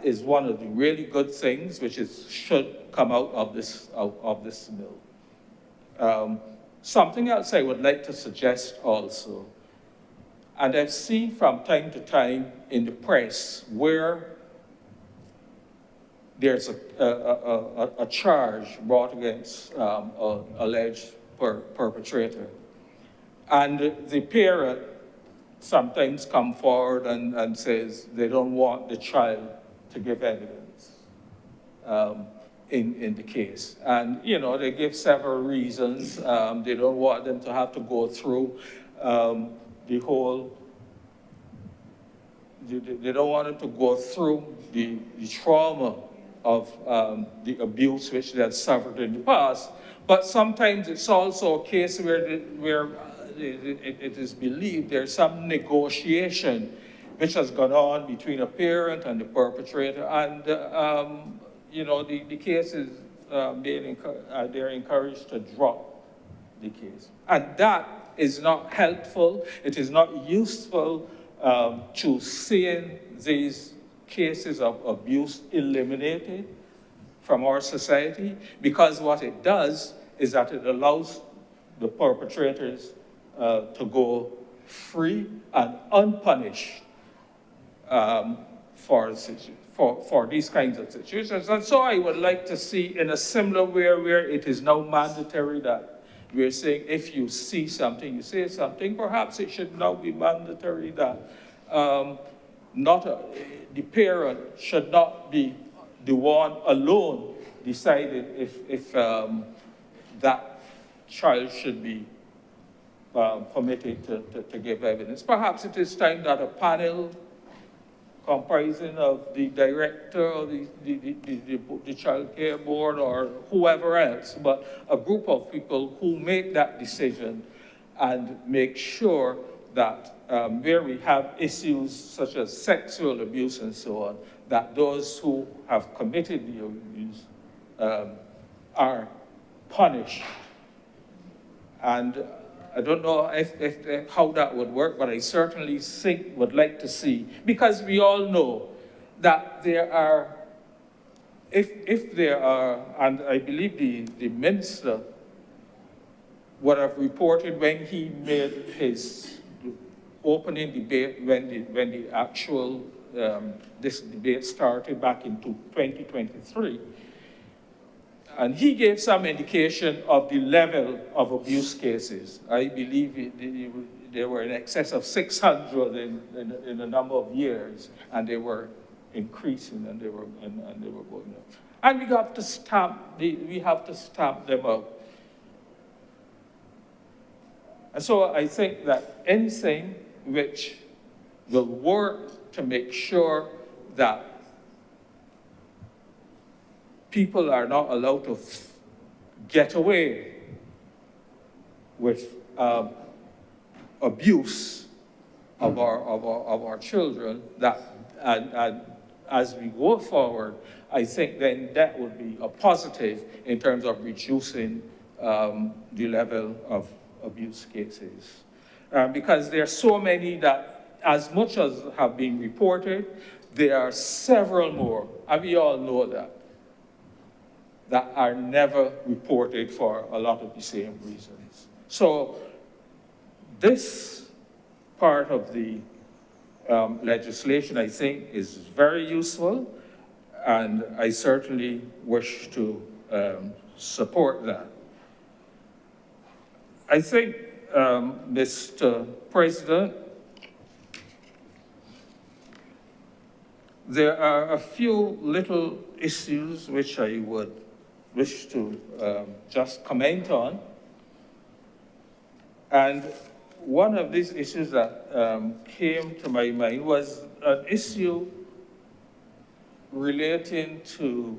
Speaker 9: is one of the really good things which should come out of this bill. Something else I would like to suggest also, and I've seen from time to time in the press where there's a charge brought against an alleged perpetrator. And the parent sometimes come forward and says they don't want the child to give evidence in the case. And, you know, they give several reasons. They don't want them to have to go through the whole, they don't want them to go through the trauma of the abuse which they had suffered in the past. But sometimes it's also a case where it is believed there's some negotiation which has gone on between a parent and the perpetrator, and you know, the cases, they're encouraged to drop the case. And that is not helpful. It is not useful to seeing these cases of abuse eliminated from our society, because what it does is that it allows the perpetrators to go free and unpunished for these kinds of situations. And so I would like to see in a similar way where it is now mandatory that we're saying if you see something, you say something, perhaps it should now be mandatory that the parent should not be the one alone deciding if that child should be permitted to give evidence. Perhaps it is time that a panel comprising of the director or the child care board or whoever else, but a group of people who make that decision and make sure that where we have issues such as sexual abuse and so on, that those who have committed the abuse are punished. And I don't know if how that would work, but I certainly would like to see, because we all know that there are, if there are, and I believe the minister would have reported when he made his opening debate, when the actual, this debate started back in 2023, and he gave some indication of the level of abuse cases. I believe there were in excess of 600 in a number of years, and they were increasing and they were going up. And we have to stamp them out. And so I think that anything which will work to make sure that people are not allowed to get away with abuse of our children, that and as we go forward, I think then that would be a positive in terms of reducing the level of abuse cases. Because there are so many that, as much as have been reported, there are several more, and we all know that are never reported for a lot of the same reasons. So this part of the legislation, I think, is very useful, and I certainly wish to support that. I think, Mr. President, there are a few little issues which I would wish to just comment on. And one of these issues that came to my mind was an issue relating to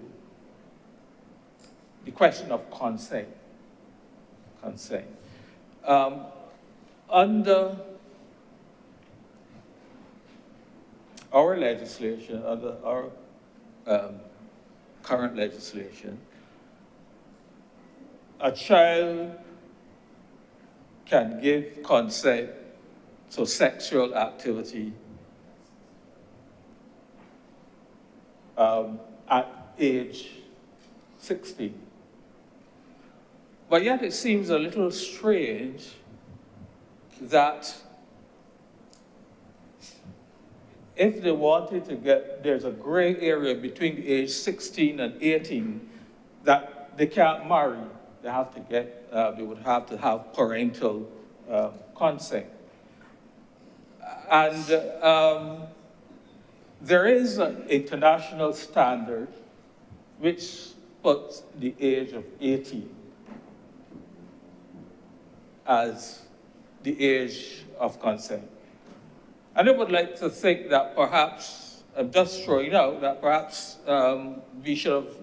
Speaker 9: the question of consent. Under our legislation, under our current legislation, a child can give consent to sexual activity at age 16. But yet it seems a little strange that if they wanted to get, there's a gray area between the age 16 and 18 that they can't marry. They have to get, they would have to have parental consent. And there is an international standard which puts the age of 18 as the age of consent. And I would like to think that perhaps, I'm just throwing out, that perhaps we should have,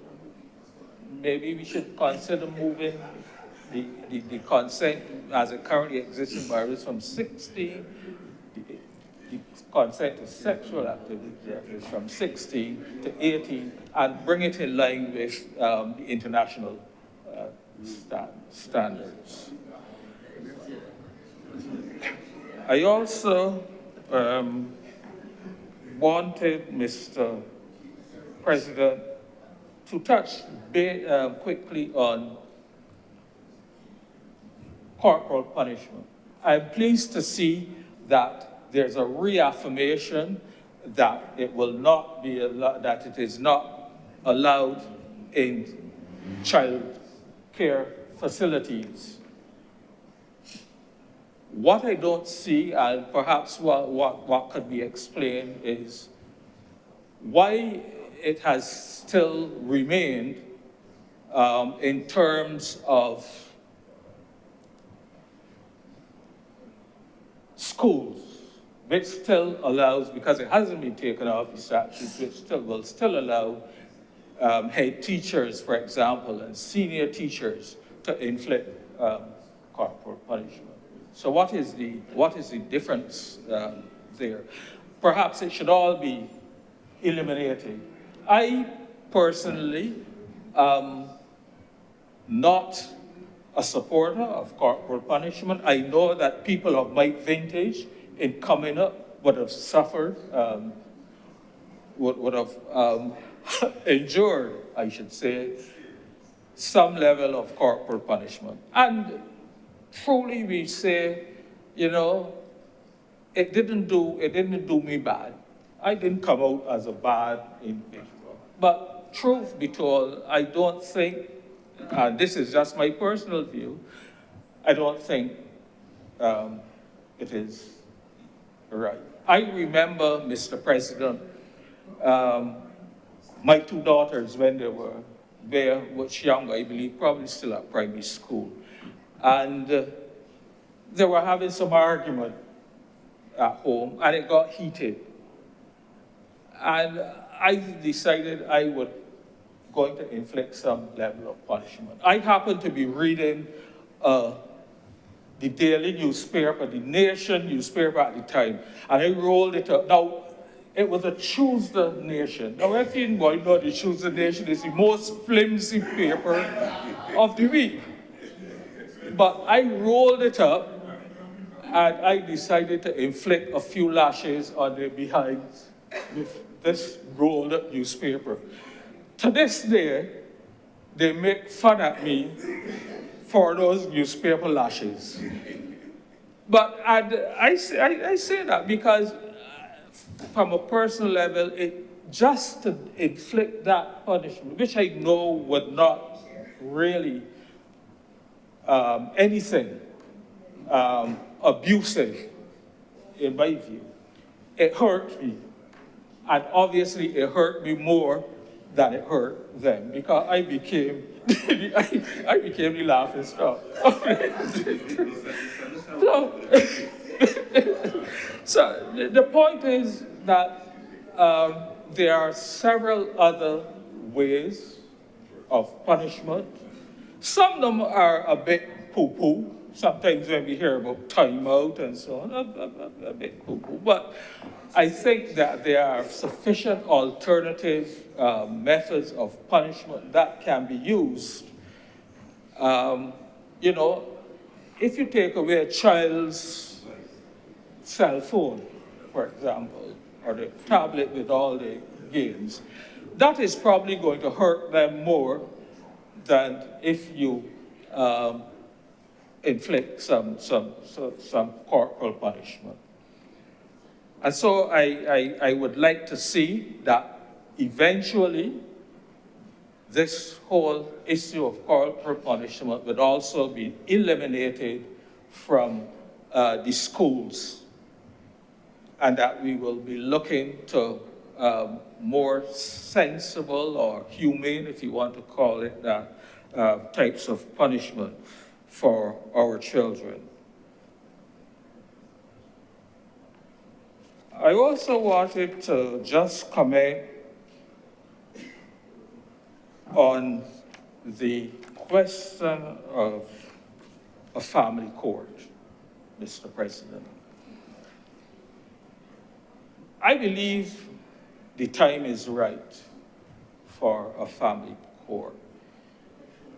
Speaker 9: maybe we should consider moving the consent as it currently exists in Barbados from 16, the consent to sexual activity is from 16 to 18, and bring it in line with the international standards. I also wanted, Mr. President, to touch quickly on corporal punishment. I'm pleased to see that there's a reaffirmation that it will not be that it is not allowed in child care facilities. What I don't see, and perhaps what could be explained, is why it has still remained in terms of schools, which still allows, because it hasn't been taken off the statute, which will still allow head teachers, for example, and senior teachers to inflict corporal punishment. So what is the difference there? Perhaps it should all be eliminated. I personally am not a supporter of corporal punishment. I know that people of my vintage in coming up would have suffered, would have endured, I should say, some level of corporal punishment. And truly we say, you know, it didn't do me bad. I didn't come out as a bad individual. But truth be told, I don't think, and this is just my personal view, I don't think it is right. I remember, Mr. President, my two daughters, when they were there, much younger, I believe, probably still at primary school. And they were having some argument at home, and it got heated. And I decided I was going to inflict some level of punishment. I happened to be reading the daily newspaper, the Nation newspaper at the time, and I rolled it up. Now, it was a Tuesday Nation. Now, if you know the Tuesday Nation is the most flimsy paper of the week. But I rolled it up, and I decided to inflict a few lashes on their behinds with this rolled up newspaper. To this day, they make fun at me for those newspaper lashes. But I say that because from a personal level, just to inflict that punishment, which I know would not really anything abusive, in my view, it hurt me. And obviously it hurt me more than it hurt them, because I became I became the laughing stock. So the point is that there are several other ways of punishment. Some of them are a bit poo-poo. Sometimes when we hear about timeout and so on, a bit poo-poo. But I think that there are sufficient alternative methods of punishment that can be used. You know, if you take away a child's cell phone, for example, or the tablet with all the games, that is probably going to hurt them more than if you inflict some corporal punishment. And so I would like to see that eventually this whole issue of corporal punishment would also be eliminated from the schools, and that we will be looking to more sensible or humane, if you want to call it that, types of punishment for our children. I also wanted to just comment on the question of a family court, Mr. President. I believe the time is right for a family court.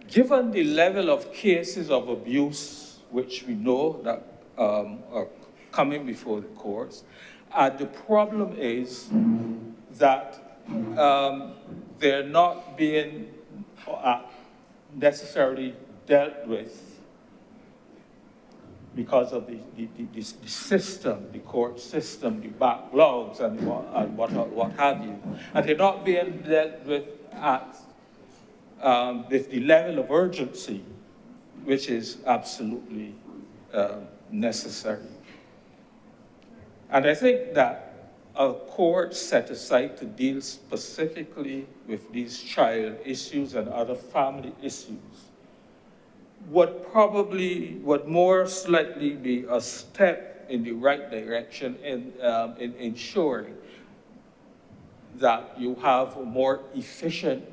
Speaker 9: Given the level of cases of abuse, which we know that are coming before the courts, the problem is that they're not being necessarily dealt with because of the system, the court system, the backlogs and what have you. And they're not being dealt with with the level of urgency, which is absolutely necessary. And I think that a court set aside to deal specifically with these child issues and other family issues would more slightly be a step in the right direction in ensuring that you have a more efficient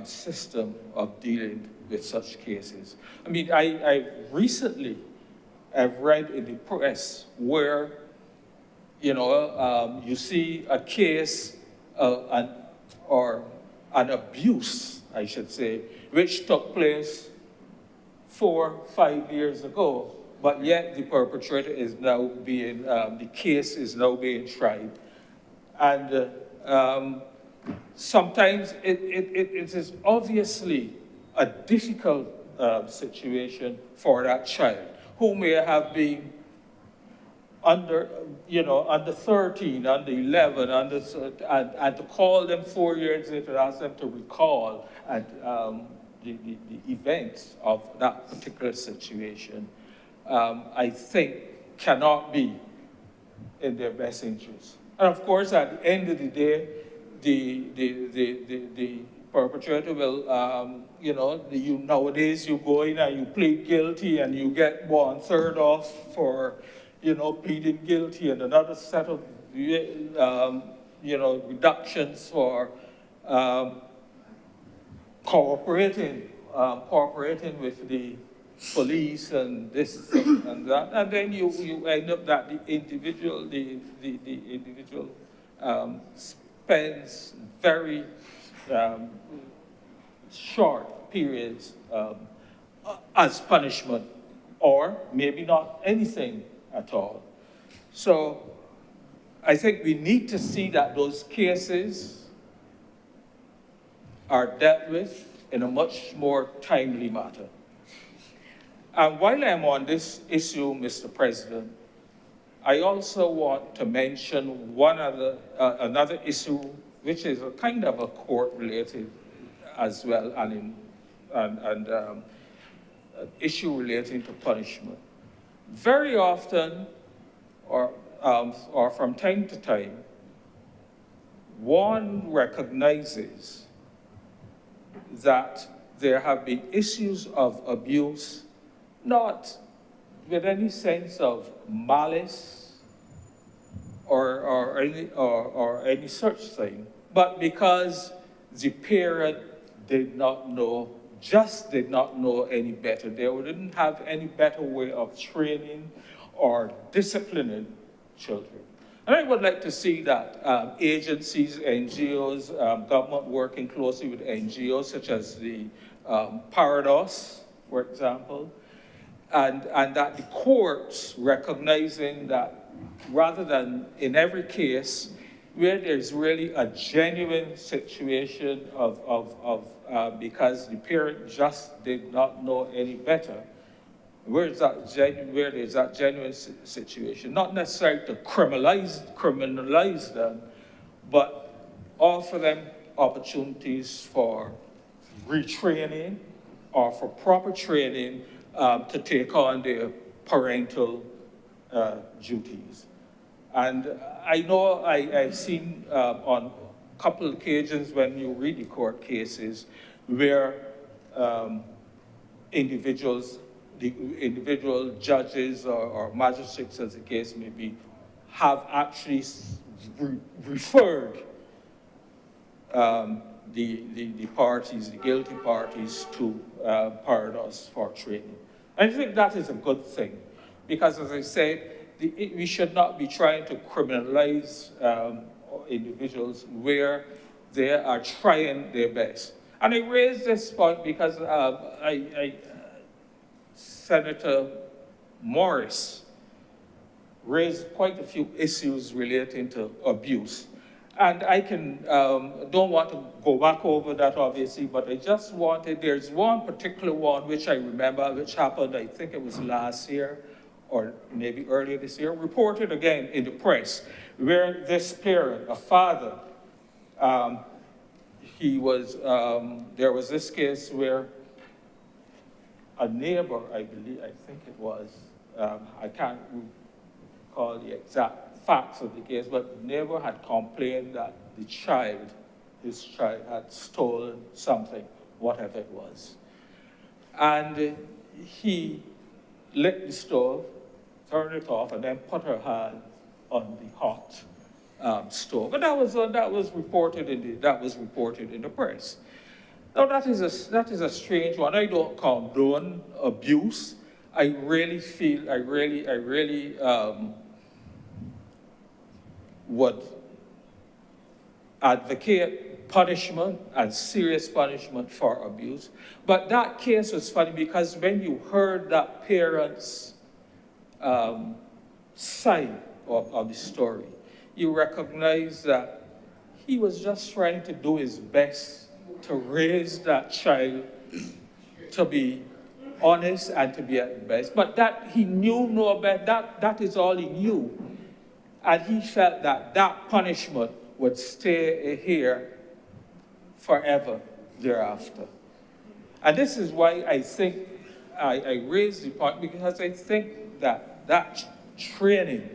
Speaker 9: system of dealing with such cases. I mean, I recently have read in the press where, you see a case or an abuse, I should say, which took place 4 or 5 years ago, but yet the perpetrator is now being, the case is now being tried. And sometimes it is obviously a difficult situation for that child who may have been under 13, under 11, and to call them 4 years later and ask them to recall the events of that particular situation, I think cannot be in their best interest. And of course, at the end of the day, the perpetrator will, nowadays you go in and you plead guilty and you get 1/3 off for, pleading guilty, and another set of, reductions for cooperating with the police and this and that, and then you end up that the individual spends very short periods as punishment, or maybe not anything at all. So I think we need to see that those cases are dealt with in a much more timely manner. And while I'm on this issue, Mr. President, I also want to mention another issue, which is a kind of a court-related as well, and an issue relating to punishment. Very often, or from time to time, one recognizes that there have been issues of abuse, not with any sense of malice or any such thing, but because the parent did not know any better. They didn't have any better way of training or disciplining children. And I would like to see that agencies, NGOs, government working closely with NGOs such as the Parados, for example, and that the courts recognizing that rather than in every case where there's really a genuine situation of because the parent just did not know any better, where there's that genuine situation, not necessarily to criminalize them, but offer them opportunities for retraining or for proper training to take on their parental duties. And I know I've seen on a couple of occasions when you read the court cases where the individual judges or magistrates, as the case may be, have actually referred the parties, the guilty parties, to Parados for training. And I think that is a good thing, because as I said, we should not be trying to criminalize individuals where they are trying their best. And I raise this point because Senator Morris raised quite a few issues relating to abuse. And I don't want to go back over that obviously, but I just wanted, there's one particular one which I remember, which happened, I think it was last year, or maybe earlier this year, reported again in the press, where this parent, a father, there was this case where a neighbor, I think it was, I can't recall the exact facts of the case, but the neighbor had complained that his child had stolen something, whatever it was. And he lit the stove, turned it off, and then put her hand on the hot stove. And that was reported in the press. Now that is a strange one. I don't condone abuse. I really would advocate punishment and serious punishment for abuse. But that case was funny because when you heard that parent's side of the story, you recognize that he was just trying to do his best to raise that child to be honest and to be at best. But that he knew no better, that is all he knew. And he felt that that punishment would stay here forever thereafter. And this is why I think I raised the point, because I think that training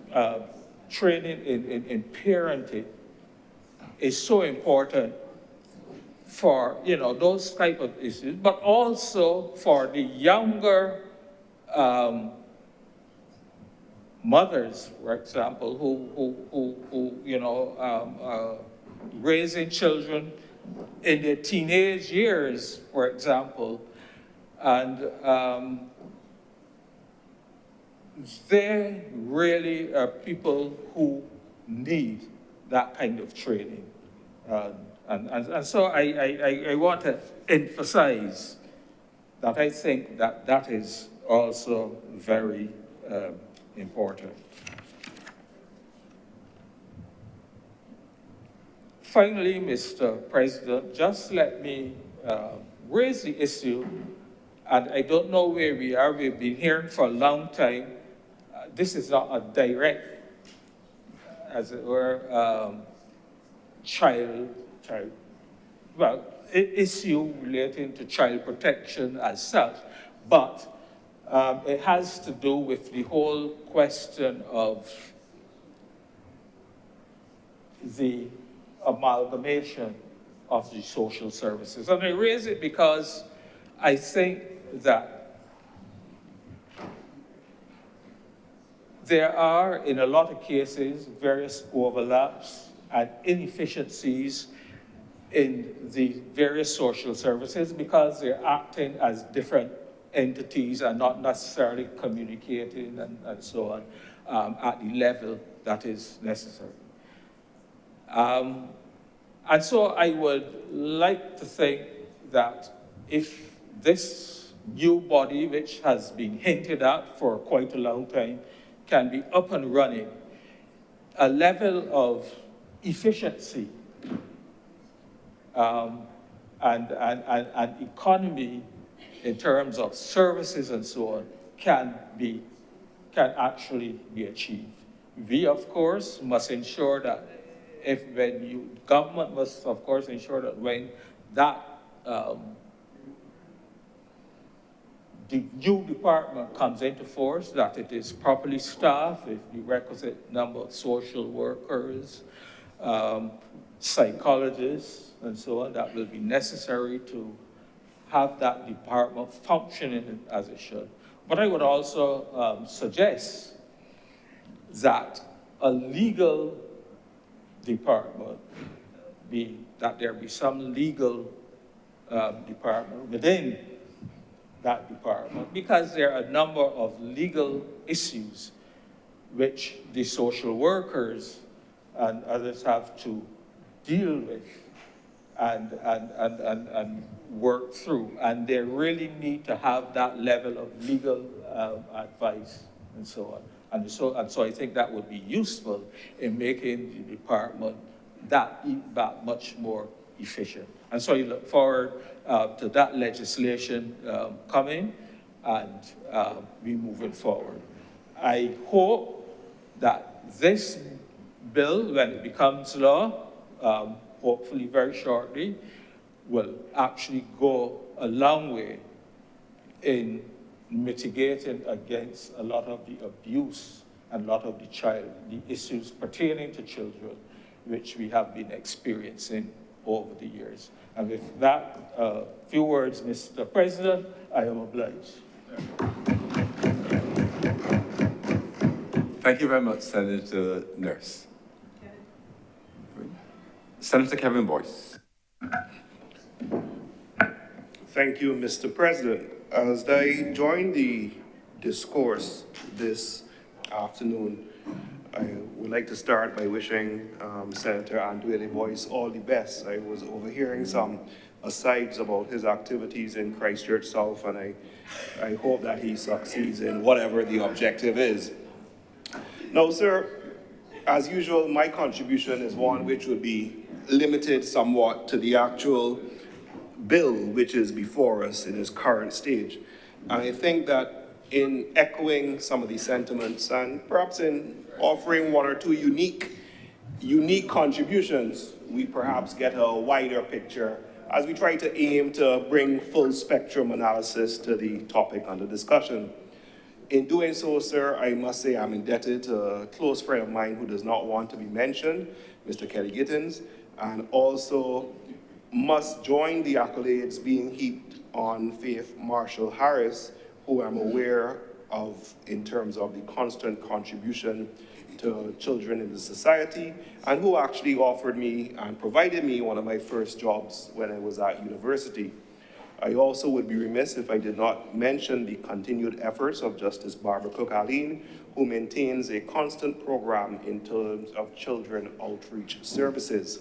Speaker 9: in parenting is so important for, those type of issues, but also for the younger mothers, for example, who raising children in their teenage years, for example, and they really are people who need that kind of training. And so I want to emphasize that I think that is also very important. Finally, Mr. President, just let me raise the issue, and I don't know where we are. We've been hearing for a long time. This is not a direct, as it were, issue relating to child protection as such, but it has to do with the whole question of the amalgamation of the social services. And I raise it because I think that there are, in a lot of cases, various overlaps and inefficiencies in the various social services because they're acting as different entities and not necessarily communicating and so on at the level that is necessary. And so I would like to think that if this new body, which has been hinted at for quite a long time, can be up and running, a level of efficiency and economy in terms of services and so on can actually be achieved. We, of course, must ensure that government must, of course, ensure that when that the new department comes into force, that it is properly staffed with the requisite number of social workers, psychologists, and so on, that will be necessary to have that department functioning as it should. But I would also suggest that a legal department that there be some legal department within that department because there are a number of legal issues which the social workers and others have to deal with and work through. And they really need to have that level of legal advice and so on. And so I think that would be useful in making the department that much more efficient. And so I look forward to that legislation coming and we moving forward. I hope that this bill, when it becomes law, hopefully very shortly, will actually go a long way in mitigating against a lot of the abuse and a lot of the issues pertaining to children, which we have been experiencing over the years. And with that, few words, Mr. President, I am obliged.
Speaker 3: Thank you very much, Senator Nurse. Senator Kevin Boyce.
Speaker 10: Thank you, Mr. President. As I join the discourse this afternoon, I would like to start by wishing Senator Andrew Boyce all the best. I was overhearing some asides about his activities in Christchurch South, and I hope that he succeeds in whatever the objective is. Now, sir, as usual, my contribution is one which would be limited somewhat to the actual bill which is before us in its current stage. And I think that in echoing some of the sentiments and perhaps in offering one or two unique contributions, we perhaps get a wider picture as we try to aim to bring full spectrum analysis to the topic under discussion. In doing so, sir, I must say I'm indebted to a close friend of mine who does not want to be mentioned, Mr. Kelly Gittins, and also must join the accolades being heaped on Faith Marshall Harris, who I'm aware of in terms of the constant contribution to children in the society, and who actually offered me and provided me one of my first jobs when I was at university. I also would be remiss if I did not mention the continued efforts of Justice Barbara Cook-Aline, who maintains a constant program in terms of children outreach services.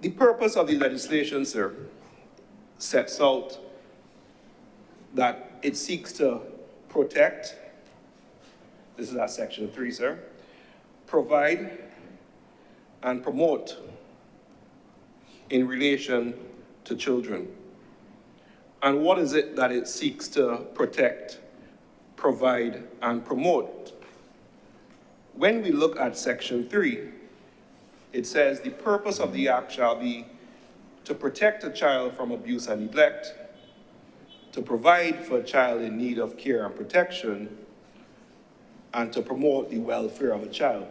Speaker 10: The purpose of the legislation, sir, sets out that it seeks to protect, this is at section 3, sir, provide and promote in relation to children. And what is it that it seeks to protect, provide, and promote? When we look at section 3, it says the purpose of the act shall be to protect a child from abuse and neglect, to provide for a child in need of care and protection, and to promote the welfare of a child.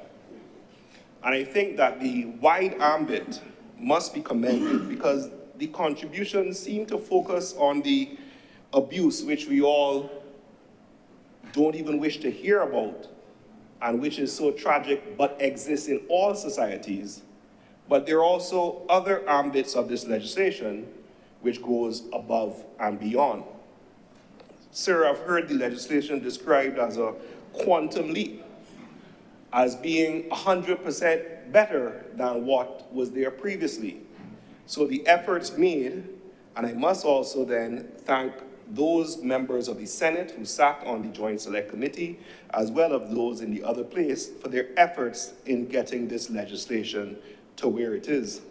Speaker 10: And I think that the wide ambit must be commended because the contributions seem to focus on the abuse which we all don't even wish to hear about and which is so tragic but exists in all societies. But there are also other ambits of this legislation which goes above and beyond. Sir, I've heard the legislation described as a quantum leap, as being 100% better than what was there previously. So the efforts made, and I must also then thank those members of the Senate who sat on the Joint Select Committee, as well as those in the other place, for their efforts in getting this legislation to where it is.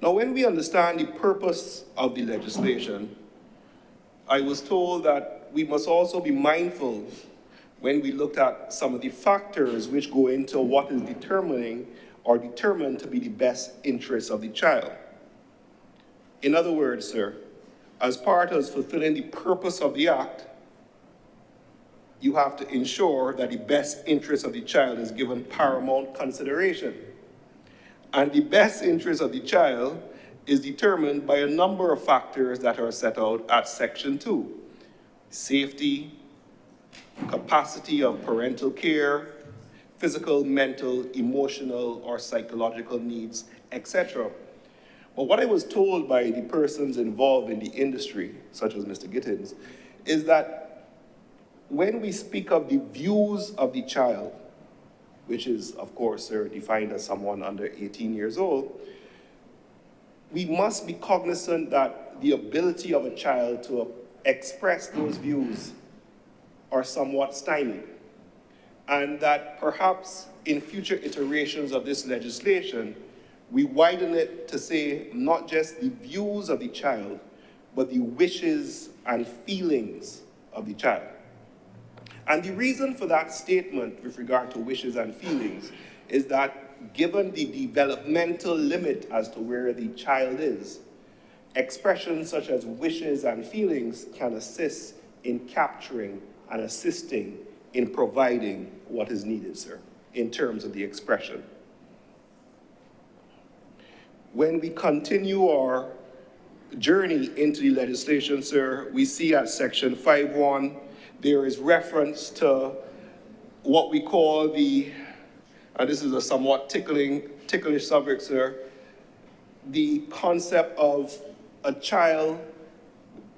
Speaker 10: Now, when we understand the purpose of the legislation, I was told that we must also be mindful when we looked at some of the factors which go into what is determining or determined to be the best interests of the child. In other words, sir, as part of fulfilling the purpose of the act, you have to ensure that the best interest of the child is given paramount consideration. And the best interest of the child is determined by a number of factors that are set out at section 2. Safety, capacity of parental care, physical, mental, emotional, or psychological needs, etc. But what I was told by the persons involved in the industry, such as Mr. Gittins, is that when we speak of the views of the child, which is, of course, sir, defined as someone under 18 years old, we must be cognizant that the ability of a child to express those views are somewhat stymied, and that perhaps in future iterations of this legislation, we widen it to say not just the views of the child, but the wishes and feelings of the child. And the reason for that statement with regard to wishes and feelings is that given the developmental limit as to where the child is, expressions such as wishes and feelings can assist in capturing and assisting in providing what is needed, sir, in terms of the expression. When we continue our journey into the legislation, sir, we see at section 5.1, there is reference to what we call the, and this is a somewhat ticklish subject, sir, the concept of a child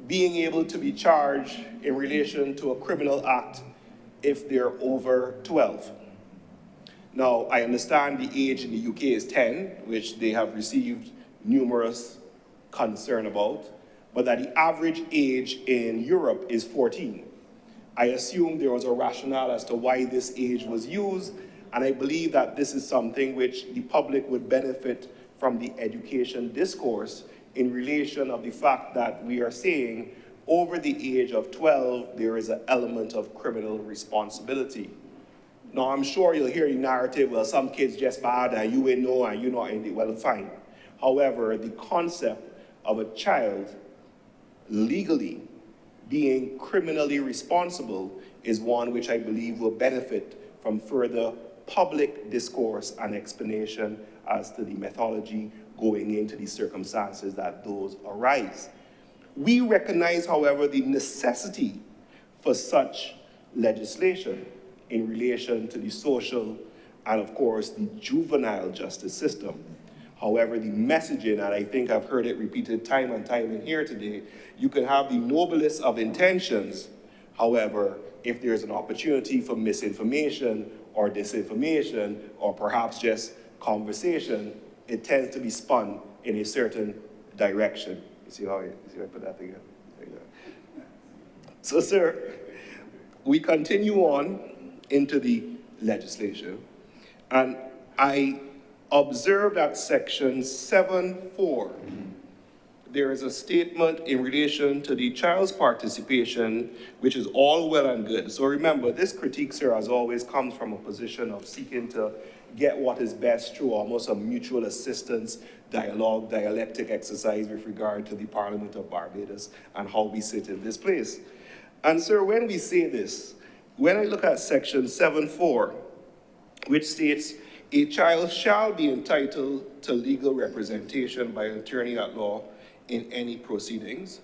Speaker 10: being able to be charged in relation to a criminal act if they're over 12. Now, I understand the age in the UK is 10, which they have received numerous concern about, but that the average age in Europe is 14. I assume there was a rationale as to why this age was used, and I believe that this is something which the public would benefit from the education discourse in relation of the fact that we are saying over the age of 12, there is an element of criminal responsibility. Now, I'm sure you'll hear the narrative, well, some kids just bad and you ain't know and you're not in it. Well, fine. However, the concept of a child legally being criminally responsible is one which I believe will benefit from further public discourse and explanation as to the methodology going into the circumstances that those arise. We recognize, however, the necessity for such legislation in relation to the social and, of course, the juvenile justice system. However, the messaging, and I think I've heard it repeated time and time in here today, you can have the noblest of intentions. However, if there's an opportunity for misinformation or disinformation or perhaps just conversation, it tends to be spun in a certain direction. You see how I put that together? So, sir, we continue on into the legislation, and I observed at section 7.4, there is a statement in relation to the child's participation, which is all well and good. So remember, this critique, sir, as always, comes from a position of seeking to get what is best through almost a mutual assistance dialogue, dialectic exercise with regard to the Parliament of Barbados and how we sit in this place. And sir, when we say this, when I look at section 7.4, which states, a child shall be entitled to legal representation by an attorney at law in any proceedings,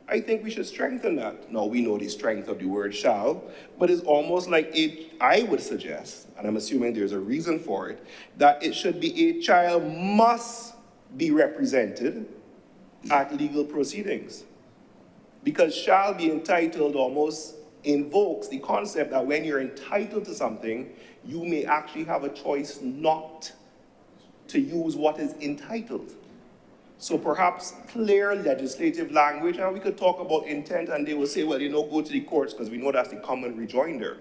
Speaker 10: I think we should strengthen that. Now, we know the strength of the word shall, but it's almost like I would suggest, and I'm assuming there's a reason for it, that it should be a child must be represented at legal proceedings. Because shall be entitled almost invokes the concept that when you're entitled to something, you may actually have a choice not to use what is entitled. So perhaps clear legislative language, and we could talk about intent and they will say, well, go to the courts because we know that's the common rejoinder.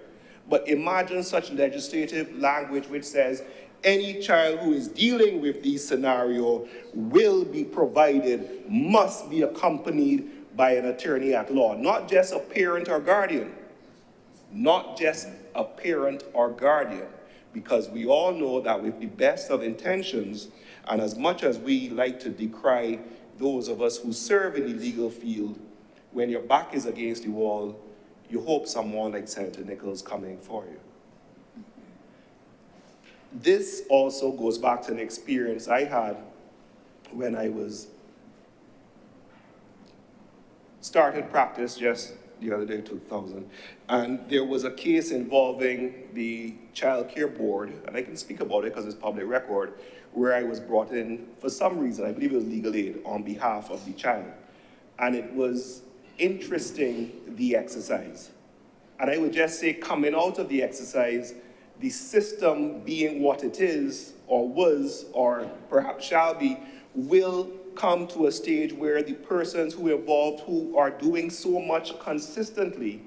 Speaker 10: But imagine such legislative language which says any child who is dealing with this scenario will be provided, must be accompanied by an attorney at law, not just a parent or guardian, not just a parent or guardian, because we all know that with the best of intentions, and as much as we like to decry those of us who serve in the legal field, when your back is against the wall, you hope someone like Senator Nichols coming for you. This also goes back to an experience I had when I started practice just the other day, 2000. And there was a case involving the Child Care Board, and I can speak about it because it's public record, where I was brought in for some reason, I believe it was legal aid, on behalf of the child. And it was interesting, the exercise. And I would just say, coming out of the exercise, the system being what it is, or was, or perhaps shall be, will come to a stage where the persons who are involved, who are doing so much consistently,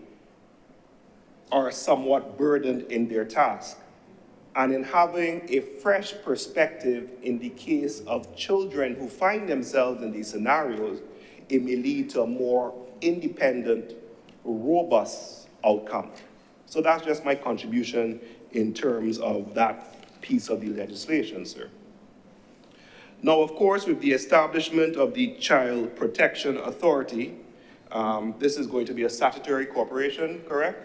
Speaker 10: are somewhat burdened in their task. And in having a fresh perspective in the case of children who find themselves in these scenarios, it may lead to a more independent, robust outcome. So that's just my contribution in terms of that piece of the legislation, sir. Now, of course, with the establishment of the Child Protection Authority, this is going to be a statutory corporation, correct?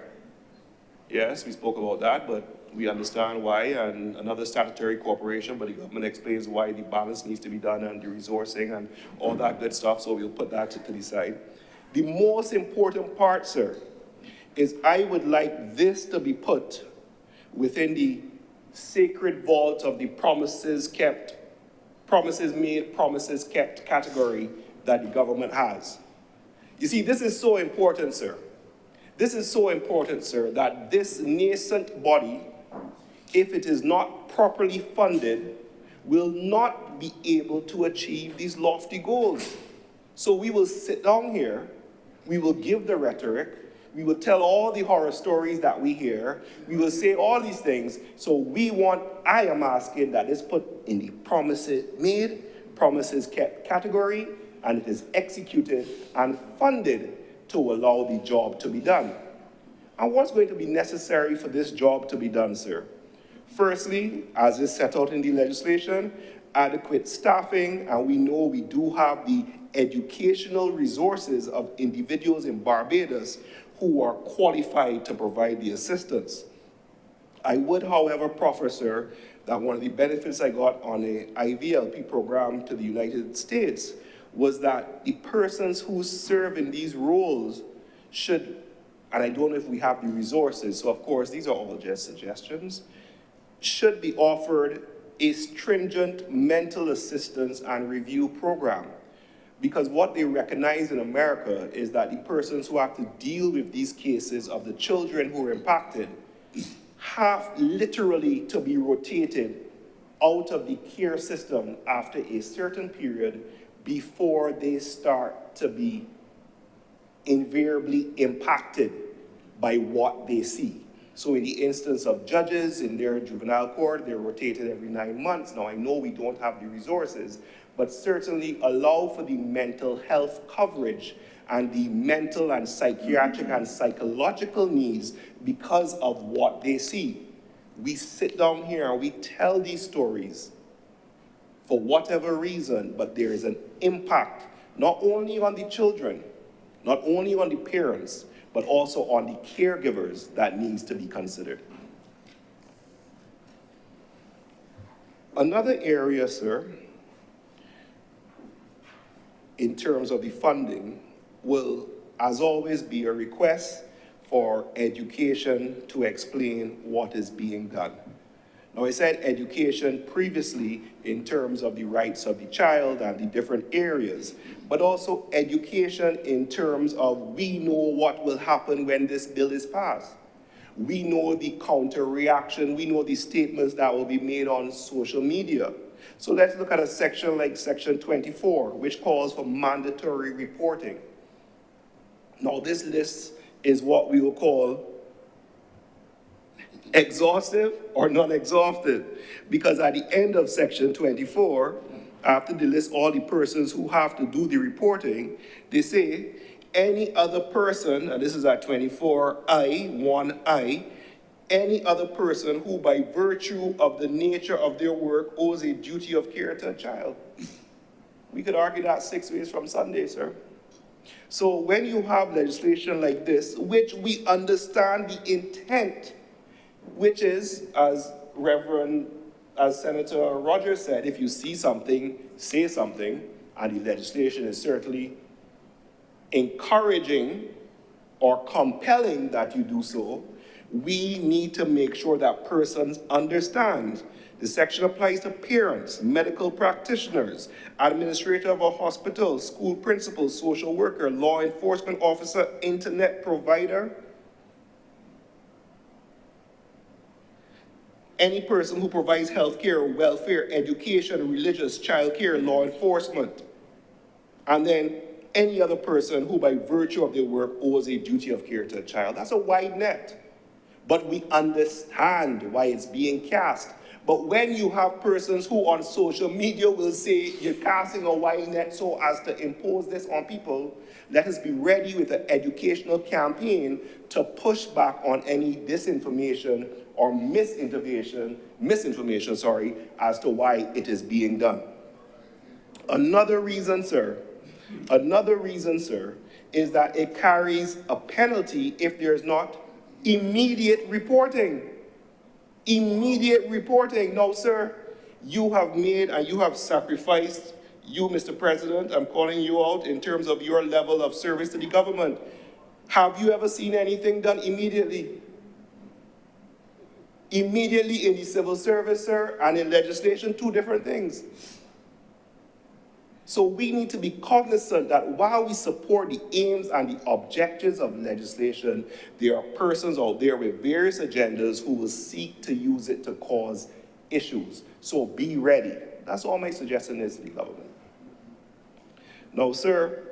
Speaker 10: Yes, we spoke about that, but we understand why, and another statutory corporation, but the government explains why the balance needs to be done and the resourcing and all that good stuff, so we'll put that to the side. The most important part, sir, is I would like this to be put within the sacred vault of the promises kept, promises made, promises kept category that the government has. You see, this is so important, sir. This is so important, sir, that this nascent body, if it is not properly funded, will not be able to achieve these lofty goals. So we will sit down here, we will give the rhetoric, we will tell all the horror stories that we hear, we will say all these things. So I am asking that it's put in the promises made, promises kept category, and it is executed and funded to allow the job to be done. And what's going to be necessary for this job to be done, sir? Firstly, as is set out in the legislation, adequate staffing, and we know we do have the educational resources of individuals in Barbados who are qualified to provide the assistance. I would, however, proffer, sir, that one of the benefits I got on a IVLP program to the United States was that the persons who serve in these roles should, and I don't know if we have the resources, so of course these are all just suggestions, should be offered a stringent mental assistance and review program. Because what they recognize in America is that the persons who have to deal with these cases of the children who are impacted have literally to be rotated out of the care system after a certain period before they start to be invariably impacted by what they see. So in the instance of judges in their juvenile court, they're rotated every 9 months. Now I know we don't have the resources, but certainly allow for the mental health coverage and the mental and psychiatric and psychological needs because of what they see. We sit down here and we tell these stories for whatever reason, but there is an impact, not only on the children, not only on the parents, but also on the caregivers that needs to be considered. Another area, sir, in terms of the funding, will, as always, be a request for education to explain what is being done. Now, I said education previously in terms of the rights of the child and the different areas, but also education in terms of we know what will happen when this bill is passed. We know the counter reaction, we know the statements that will be made on social media. So let's look at a section like section 24, which calls for mandatory reporting. Now, this list is what we will call exhaustive or non-exhaustive, because at the end of section 24, after they list all the persons who have to do the reporting, they say, any other person, and this is at 24I, 1I, any other person who by virtue of the nature of their work owes a duty of care to a child. We could argue that 6 ways from Sunday, sir. So when you have legislation like this, which we understand the intent, which is, as Senator Rogers said, if you see something, say something, and the legislation is certainly encouraging or compelling that you do so, we need to make sure that persons understand. The section applies to parents, medical practitioners, administrator of a hospital, school principal, social worker, law enforcement officer, internet provider, any person who provides health care, welfare, education, religious, child care, law enforcement, and then any other person who by virtue of their work owes a duty of care to a child. That's a wide net. But we understand why it's being cast. But when you have persons who on social media will say you're casting a wide net so as to impose this on people, let us be ready with an educational campaign to push back on any disinformation or misinformation, as to why it is being done. Another reason, sir, is that it carries a penalty if there's not immediate reporting. Immediate reporting. Now, sir, you have made and you have sacrificed, you, Mr. President, I'm calling you out in terms of your level of service to the government. Have you ever seen anything done immediately? Immediately in the civil service, sir, and in legislation, two different things. So we need to be cognizant that while we support the aims and the objectives of legislation, there are persons out there with various agendas who will seek to use it to cause issues. So be ready. That's all my suggestion is to the government. Now, sir,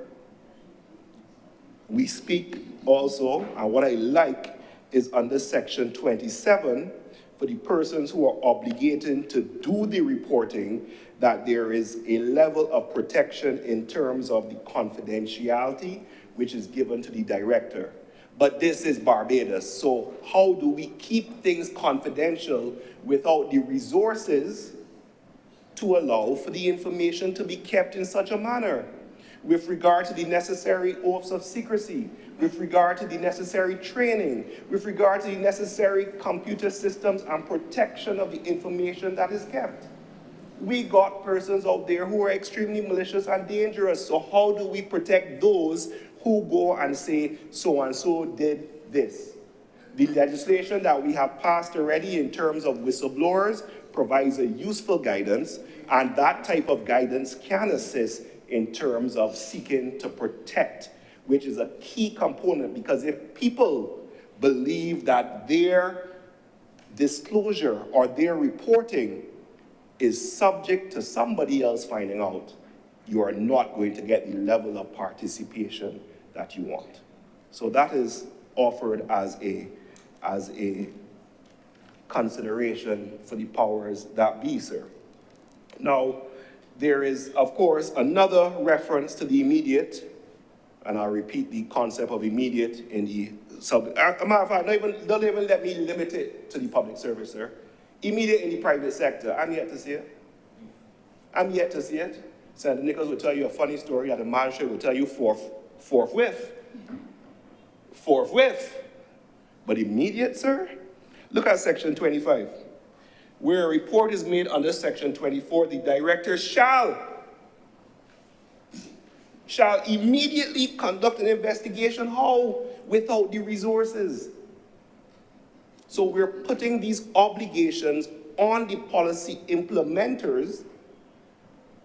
Speaker 10: we speak also, and what I like is under section 27, for the persons who are obligated to do the reporting, that there is a level of protection in terms of the confidentiality which is given to the director. But this is Barbados, so how do we keep things confidential without the resources to allow for the information to be kept in such a manner? With regard to the necessary oaths of secrecy, with regard to the necessary training, with regard to the necessary computer systems and protection of the information that is kept. We got persons out there who are extremely malicious and dangerous. So how do we protect those who go and say, so-and-so did this? The legislation that we have passed already in terms of whistleblowers provides a useful guidance, and that type of guidance can assist in terms of seeking to protect, which is a key component, because if people believe that their disclosure or their reporting is subject to somebody else finding out, you are not going to get the level of participation that you want. So that is offered as a consideration for the powers that be, sir. Now, there is, of course, another reference to the immediate, and I'll repeat the concept of immediate in the matter of fact, don't even let me limit it to the public service, sir. Immediate in the private sector, I'm yet to see it. I'm yet to see it. Senator Nichols will tell you a funny story, and the magistrate will tell you forthwith. Forthwith. But immediate, sir? Look at section 25. Where a report is made under section 24, the director shall immediately conduct an investigation. How? Without the resources. So we're putting these obligations on the policy implementers,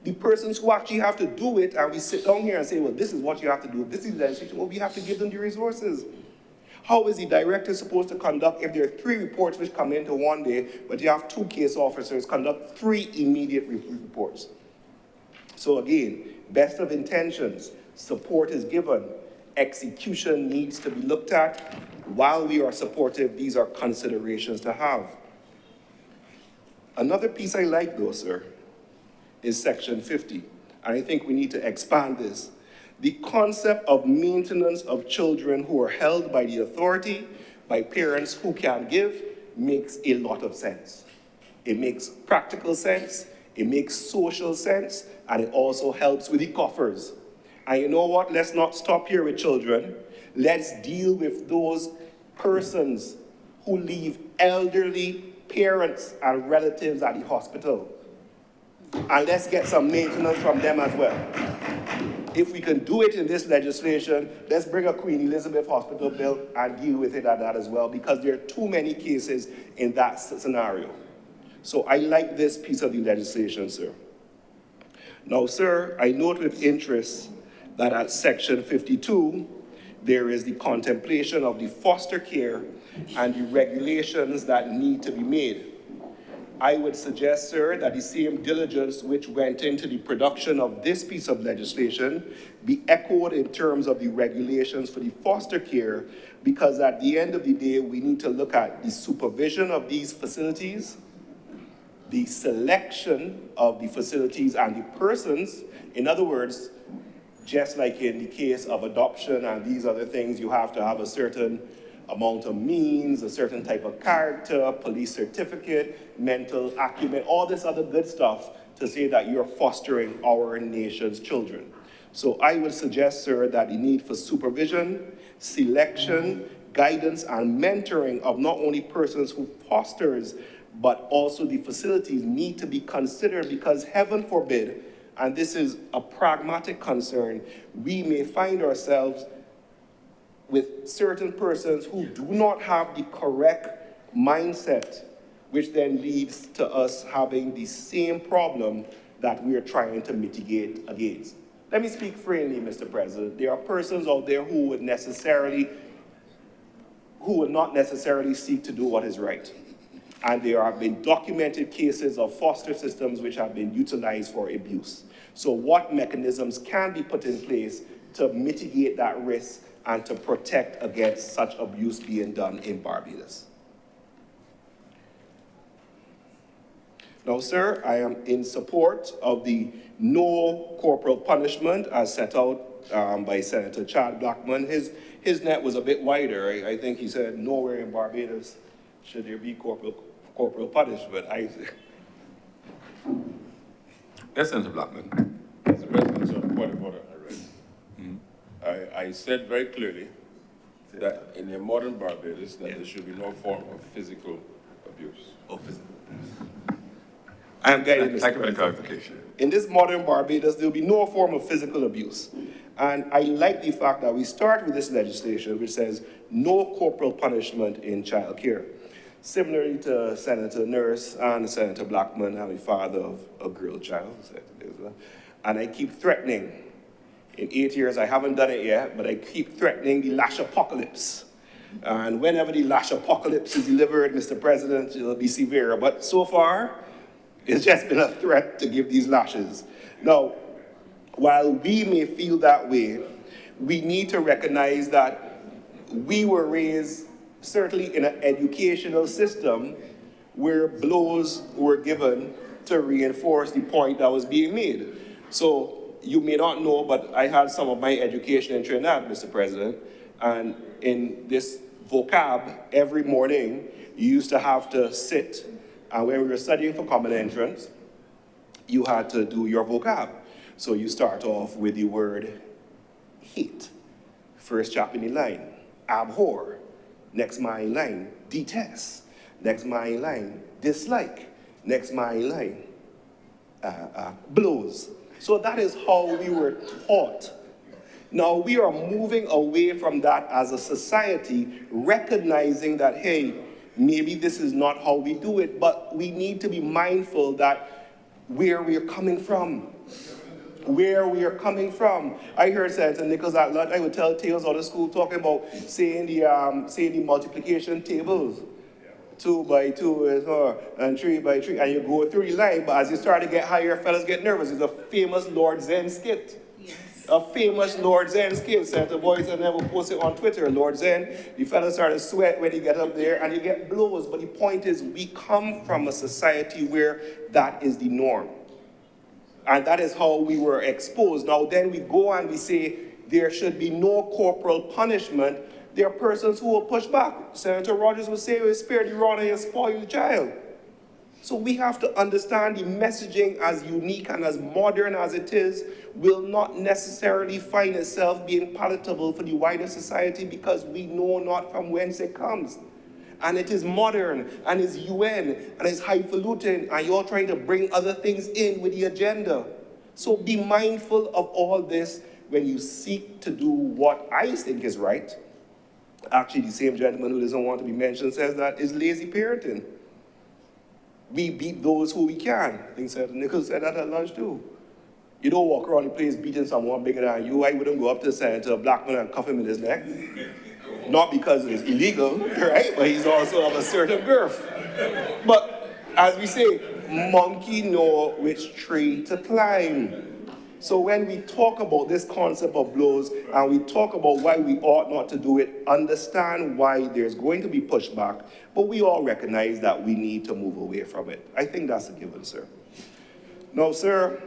Speaker 10: the persons who actually have to do it, and we sit down here and say, well, this is what you have to do, this is the legislation. Well, we have to give them the resources. How is the director supposed to conduct if there are 3 reports which come into one day, but you have 2 case officers conduct 3 immediate reports? So again, best of intentions, support is given, execution needs to be looked at. While we are supportive, these are considerations to have. Another piece I like though, sir, is section 50. And I think we need to expand this. The concept of maintenance of children who are held by the authority, by parents who can give, makes a lot of sense. It makes practical sense, it makes social sense, and it also helps with the coffers. And you know what? Let's not stop here with children. Let's deal with those persons who leave elderly parents and relatives at the hospital. And let's get some maintenance from them as well. if we can do it in this legislation, let's bring a Queen Elizabeth Hospital bill and deal with it at that as well, because there are too many cases in that scenario. So I like this piece of the legislation, sir. Now, sir, I note with interest that at section 52, there is the contemplation of the foster care and the regulations that need to be made. I would suggest, sir, that the same diligence which went into the production of this piece of legislation be echoed in terms of the regulations for the foster care, because at the end of the day, we need to look at the supervision of these facilities, the selection of the facilities and the persons. In other words, just like in the case of adoption and these other things, you have to have a certain amount of means, a certain type of character, police certificate, mental acumen, all this other good stuff to say that you're fostering our nation's children. So I would suggest, sir, that the need for supervision, selection, guidance, and mentoring of not only persons who fosters, but also the facilities need to be considered, because heaven forbid, and this is a pragmatic concern, we may find ourselves with certain persons who do not have the correct mindset, which then leads to us having the same problem that we are trying to mitigate against. Let me speak freely, Mr. President. There are persons out there who would not necessarily seek to do what is right. And there have been documented cases of foster systems which have been utilized for abuse. So what mechanisms can be put in place to mitigate that risk and to protect against such abuse being done in Barbados? Now, sir, I am in support of the no corporal punishment as set out by Senator Chad Blackman. His net was a bit wider. I think he said nowhere in Barbados should there be corporal punishment.
Speaker 3: Yes, Senator Blackman.
Speaker 7: Mr. President, sir, point of order, I said very clearly that in a modern Barbados that there should be no form of physical abuse.
Speaker 10: I am guided, Mr.
Speaker 3: Thank you for the
Speaker 10: President.
Speaker 3: clarification.
Speaker 10: In this modern Barbados, there will be no form of physical abuse. And I like the fact that we start with this legislation which says no corporal punishment in child care. Similarly to Senator Nurse and Senator Blackman, I'm a father of a girl child, and I keep threatening. In 8 years, I haven't done it yet, but I keep threatening the lash apocalypse. And whenever the lash apocalypse is delivered, Mr. President, it'll be severe. But so far, it's just been a threat to give these lashes. Now, while we may feel that way, we need to recognize that we were raised certainly in an educational system where blows were given to reinforce the point that was being made. So you may not know, but I had some of my education in Trinidad, Mr. President, and in this vocab, every morning, you used to have to sit, and when we were studying for common entrance, you had to do your vocab. So you start off with the word hate, first chap in the line, abhor, next mile line, detest, next mile line, dislike, next mile line, blows. So that is how we were taught. Now we are moving away from that as a society, recognizing that, hey, maybe this is not how we do it, but we need to be mindful that where we are coming from. Where we are coming from. I heard Senator Nichols at lunch, I would tell tales out of school talking about saying the multiplication tables. 2 by 2 is 4, and 3 by 3, and you go through the line, but as you start to get higher, fellas get nervous. It's a famous Lord Zen skit. Yes. A famous Lord Zen skit. Senator Boyson never posted on Twitter. Lord Zen, the fellas start to sweat when you get up there, and you get blows. But the point is, we come from a society where that is the norm. And that is how we were exposed. Now then we go and we say there should be no corporal punishment. There are persons who will push back. Senator Rogers would say, spare the rod and you spoil the child. So we have to understand the messaging, as unique and as modern as it is, will not necessarily find itself being palatable for the wider society, because we know not from whence it comes. And it is modern, and it's UN, and it's highfalutin, and you're trying to bring other things in with the agenda. So be mindful of all this. when you seek to do what I think is right, actually the same gentleman who doesn't want to be mentioned says that is lazy parenting. We beat those who we can. I think Senator Nichols said that at lunch too. You don't walk around the place beating someone bigger than you. I wouldn't go up to Senator Blackman and cuff him in his neck. Not because it's illegal, right? But he's also of a certain girth. But as we say, monkey know which tree to climb. So when we talk about this concept of blows and we talk about why we ought not to do it, understand why there's going to be pushback, but we all recognize that we need to move away from it. I think that's a given, sir. Now, sir,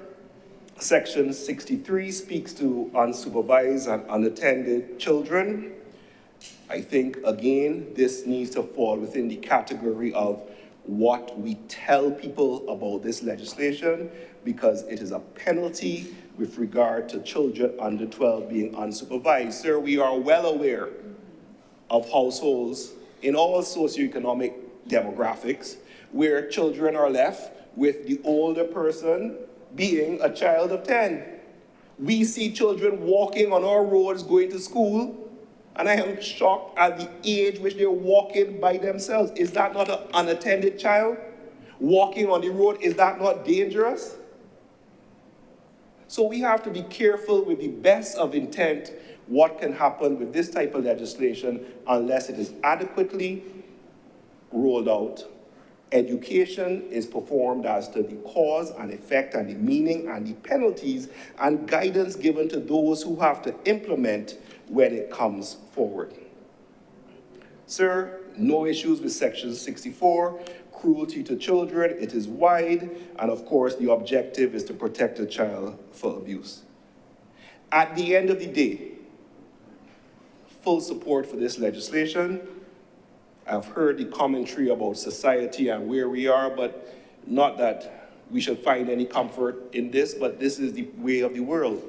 Speaker 10: Section 63 speaks to unsupervised and unattended children. I think, again, this needs to fall within the category of what we tell people about this legislation, because it is a penalty with regard to children under 12 being unsupervised. Sir, we are well aware of households in all socioeconomic demographics where children are left with the older person being a child of 10. We see children walking on our roads going to school, and I am shocked at the age which they're walking by themselves. Is that not an unattended child? Walking on the road, is that not dangerous? So we have to be careful with the best of intent what can happen with this type of legislation unless it is adequately rolled out. Education is performed as to the cause and effect and the meaning and the penalties and guidance given to those who have to implement when it comes forward. Sir, no issues with Section 64, cruelty to children, it is wide, and of course the objective is to protect a child from abuse. At the end of the day, full support for this legislation. I've heard the commentary about society and where we are, but not that we should find any comfort in this, but this is the way of the world.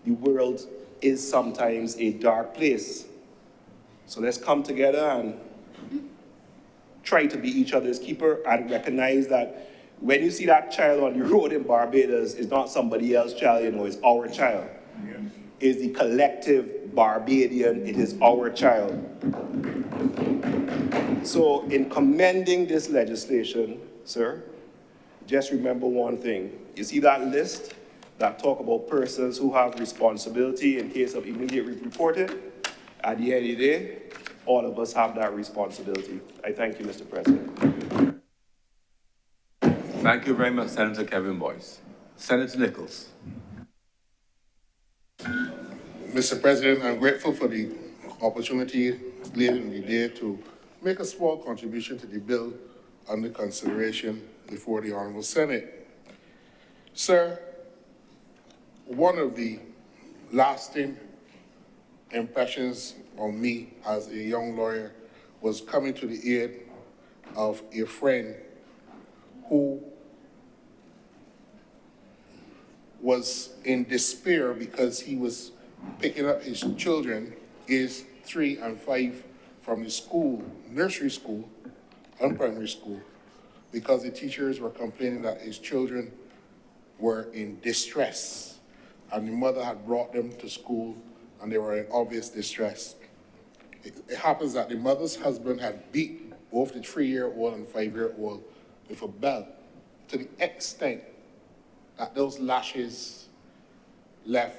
Speaker 10: The world is sometimes a dark place. So let's come together and try to be each other's keeper and recognize that when you see that child on the road in Barbados, it's not somebody else's child, you know, it's our child. Yes. It's the collective Barbadian, it is our child. So in commending this legislation, sir, just remember one thing. You see that list that talk about persons who have responsibility in case of immediate reporting? At the end of the day, all of us have that responsibility. I thank you, Mr. President.
Speaker 3: Thank you very much, Senator Kevin Boyce. Senator Nichols.
Speaker 11: Mr. President, I'm grateful for the opportunity later in the day to make a small contribution to the bill under consideration before the Honorable Senate. Sir, one of the lasting impressions on me as a young lawyer was coming to the aid of a friend who was in despair because he was picking up his children, aged 3 and 5, from the school, nursery school and primary school, because the teachers were complaining that his children were in distress, and the mother had brought them to school and they were in obvious distress. It happens that the mother's husband had beat both the 3-year-old and 5-year-old with a belt to the extent that those lashes left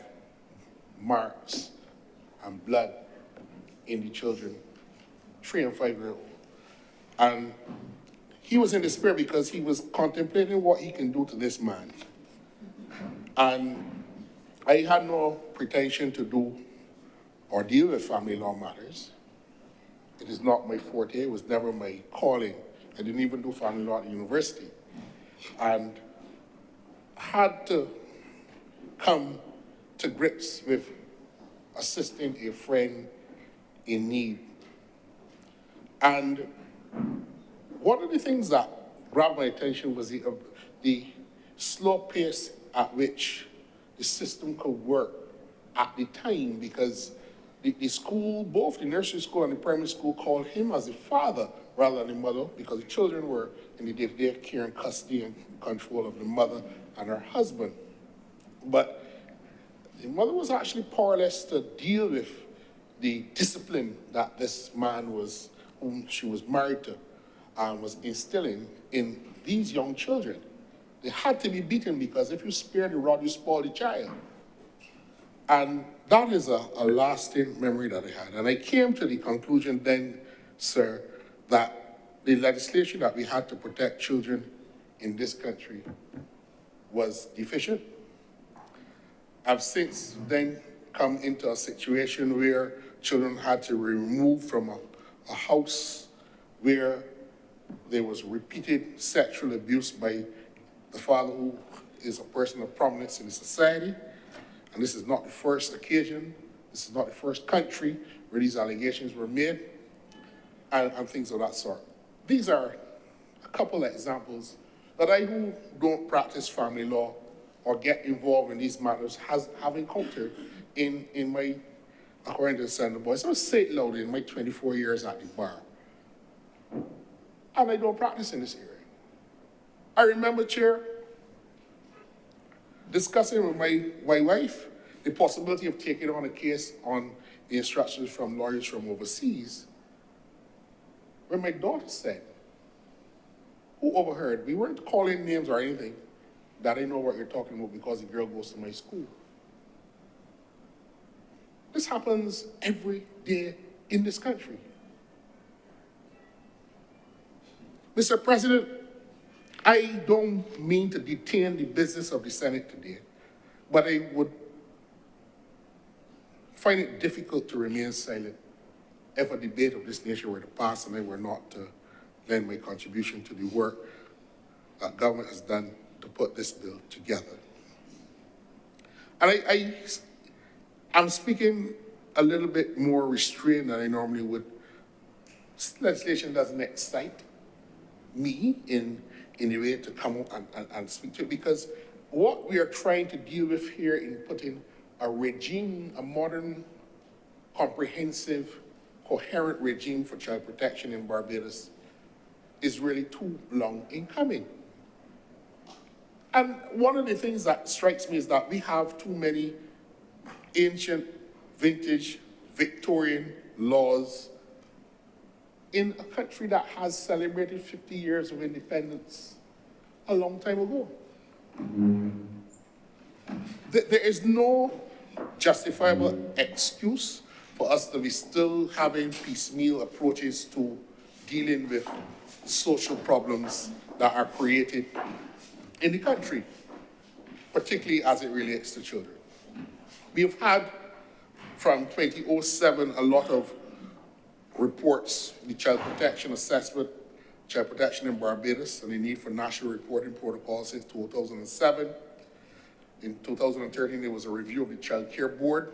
Speaker 11: marks and blood in the children, 3 and 5-year-old. And he was in despair because he was contemplating what he can do to this man. And I had no pretension to do or deal with family law matters. It is not my forte, it was never my calling. I didn't even do family law at university. And had to come to grips with assisting a friend in need. And one of the things that grabbed my attention was the slow pace at which the system could work at the time, because the school, both the nursery school and the primary school, called him as the father rather than the mother, because the children were in the day-to-day care and custody and control of the mother and her husband. But the mother was actually powerless to deal with the discipline that this man was, whom she was married to, was instilling in these young children. They had to be beaten because if you spare the rod, you spoil the child. And that is a lasting memory that I had. And I came to the conclusion then, sir, that the legislation that we had to protect children in this country was deficient. I've since then come into a situation where children had to be removed from a house where there was repeated sexual abuse by the father, who is a person of prominence in the society. And this is not the first occasion, this is not the first country where these allegations were made, and things of that sort. These are a couple of examples that I, who don't practice family law or get involved in these matters, have encountered in my, according to the Senator Boyce, I say it loudly, in my 24 years at the bar. And I don't practice in this area. I remember, Chair, discussing with my wife the possibility of taking on a case on the instructions from lawyers from overseas, when my daughter said, who overheard, we weren't calling names or anything, that I know what you're talking about because the girl goes to my school. This happens every day in this country. Mr. President, I don't mean to detain the business of the Senate today, but I would find it difficult to remain silent if a debate of this nature were to pass and I were not to lend my contribution to the work that government has done to put this bill together. And I'm speaking a little bit more restrained than I normally would. Legislation doesn't excite me in a way to come out and speak to it, because what we are trying to deal with here in putting a regime, a modern, comprehensive, coherent regime for child protection in Barbados is really too long in coming. And one of the things that strikes me is that we have too many ancient, vintage, Victorian laws in a country that has celebrated 50 years of independence a long time ago. There is no justifiable excuse for us to be still having piecemeal approaches to dealing with social problems that are created in the country, particularly as it relates to children. We've had, from 2007, a lot of reports, the Child Protection Assessment, Child Protection in Barbados, and the need for national reporting protocols since 2007. In 2013, there was a review of the Child Care Board.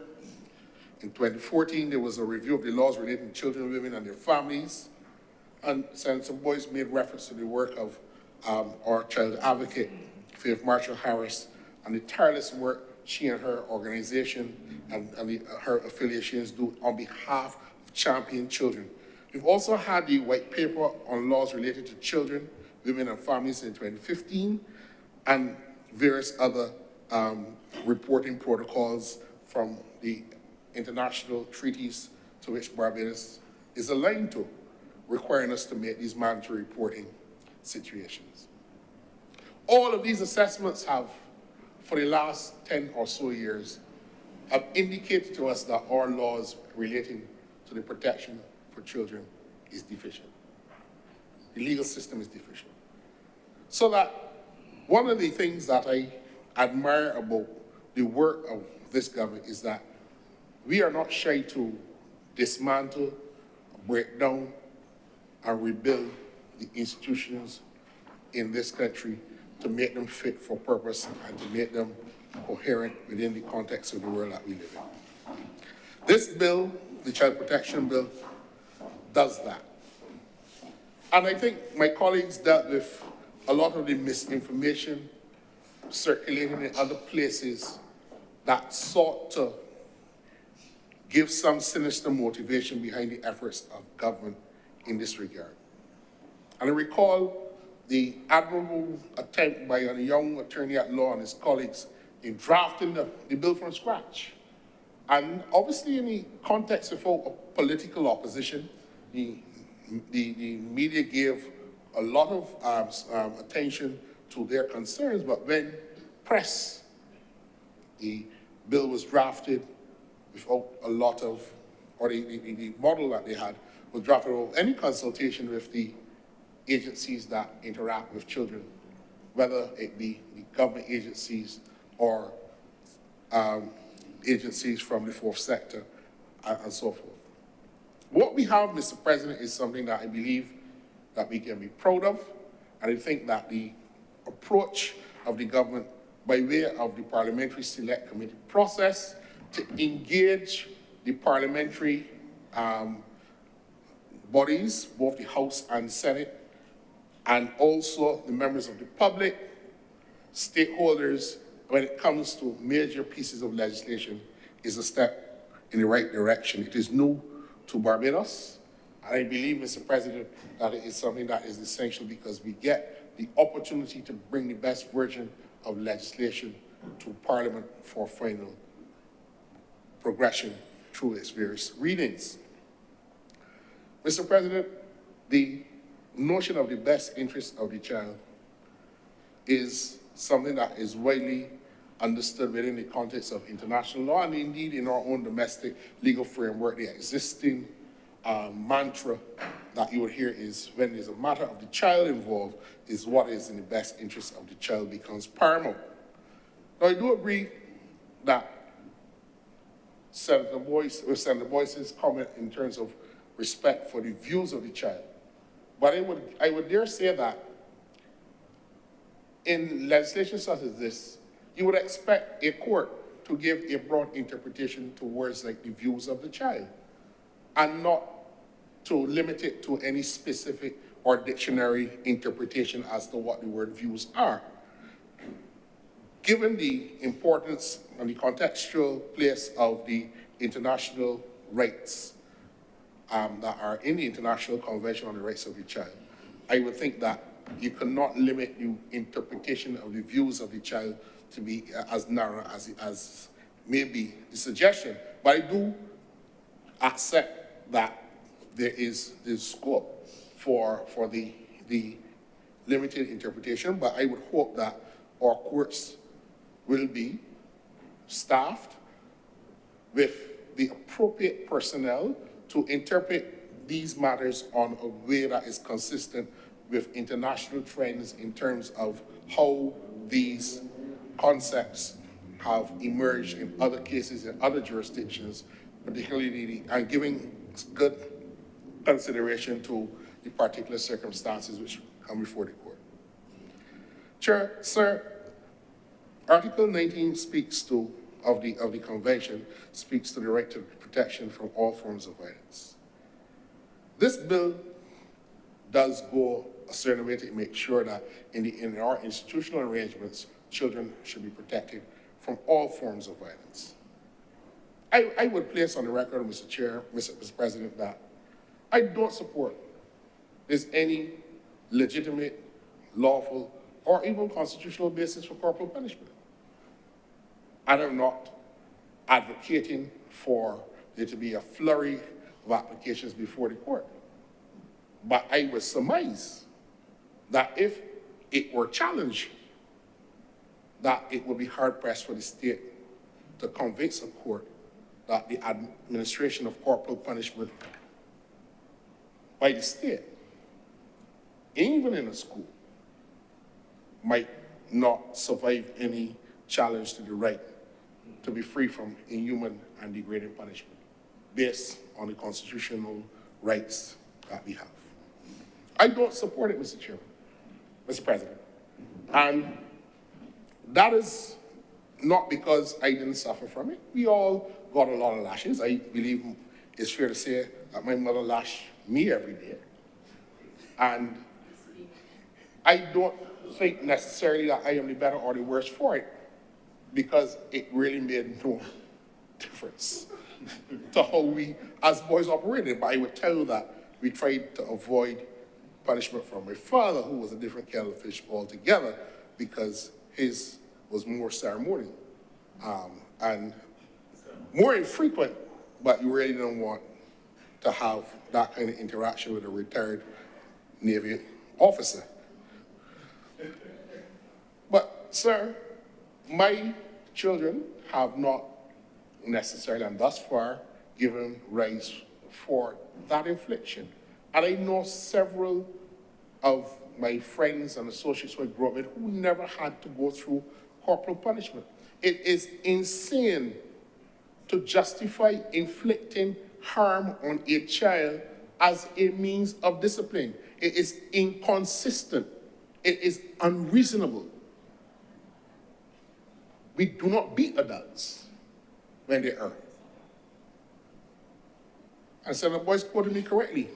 Speaker 11: In 2014, there was a review of the laws relating to children, women, and their families. And Senator Boyce made reference to the work of our child advocate, Faith Marshall Harris, and the tireless work she and her organization and her affiliations do on behalf of championing children. We've also had the white paper on laws related to children, women, and families in 2015, and various other reporting protocols from the international treaties to which Barbados is aligned to, requiring us to make these mandatory reporting situations. All of these assessments have, for the last 10 or so years, have indicated to us that our laws relating to the protection for children is deficient. The legal system is deficient. So that one of the things that I admire about the work of this government is that we are not shy to dismantle, break down, and rebuild the institutions in this country to make them fit for purpose and to make them coherent within the context of the world that we live in. This bill, the Child Protection Bill, does that. And I think my colleagues dealt with a lot of the misinformation circulating in other places that sought to give some sinister motivation behind the efforts of government in this regard. And I recall the admirable attempt by a young attorney at law and his colleagues in drafting the bill from scratch. And obviously in the context of political opposition, the media gave a lot of attention to their concerns, but when pressed, the bill was drafted without a lot of, or the model that they had was drafted without any consultation with the agencies that interact with children, whether it be the government agencies or agencies from the fourth sector and so forth. What we have, Mr. President, is something that I believe that we can be proud of, and I think that the approach of the government by way of the Parliamentary Select Committee process to engage the parliamentary bodies, both the House and Senate, and also the members of the public, stakeholders, when it comes to major pieces of legislation, is a step in the right direction. It is new to Barbados, and I believe, Mr. President, that it is something that is essential because we get the opportunity to bring the best version of legislation to Parliament for final progression through its various readings. Mr. President, the notion of the best interest of the child is something that is widely understood within the context of international law and indeed in our own domestic legal framework. The existing mantra that you would hear is when there's a matter of the child involved, is what is in the best interest of the child becomes paramount. Now, I do agree that Senator Boyce's comment in terms of respect for the views of the child, but I would dare say that in legislation such as this, you would expect a court to give a broad interpretation towards like the views of the child and not to limit it to any specific or dictionary interpretation as to what the word views are. Given the importance and the contextual place of the international rights that are in the International Convention on the Rights of the Child, I would think that you cannot limit the interpretation of the views of the child to be as narrow as may be the suggestion. But I do accept that there is this scope for the limited interpretation, but I would hope that our courts will be staffed with the appropriate personnel to interpret these matters on a way that is consistent with international trends in terms of how these concepts have emerged in other cases in other jurisdictions, particularly and giving good consideration to the particular circumstances which come before the court. Chair, sir, Article 19 speaks of the Convention speaks to the right to protection from all forms of violence. This bill does go a certain way to make sure that in our institutional arrangements, children should be protected from all forms of violence. I would place on the record, Mr. Chair, Mr. President, that I don't support there's any legitimate, lawful, or even constitutional basis for corporal punishment. And I'm not advocating for there to be a flurry of applications before the court. But I would surmise that if it were challenged, that it would be hard-pressed for the state to convince a court that the administration of corporal punishment by the state, even in a school, might not survive any challenge to the right to be free from inhuman and degrading punishment based on the constitutional rights that we have. I don't support it, Mr. Chairman, Mr. President. And that is not because I didn't suffer from it. We all got a lot of lashes. I believe it's fair to say that my mother lashed me every day. And I don't think necessarily that I am the better or the worse for it, because it really made no difference to how we as boys operated. But I would tell you that we tried to avoid punishment from my father, who was a different kettle of fish altogether, because his was more ceremonial. And more infrequent, but you really don't want to have that kind of interaction with a retired Navy officer. But, sir, my children have not necessarily, and thus far, given rise for that infliction. And I know several of my friends and associates who I grew up with who never had to go through corporal punishment. It is insane to justify inflicting harm on a child as a means of discipline. It is inconsistent. It is unreasonable. We do not beat adults when they err. And so the boys quoted me correctly.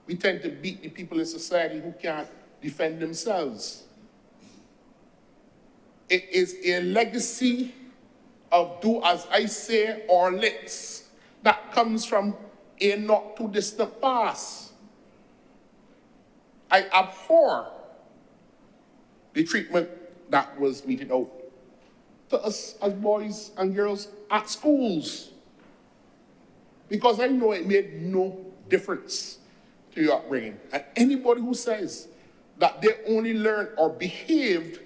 Speaker 11: We tend to beat the people in society who can't defend themselves. It is a legacy of do as I say or let's that comes from a not too distant past. I abhor the treatment that was meted out to us as boys and girls at schools, because I know it made no difference to your upbringing. And anybody who says that they only learned or behaved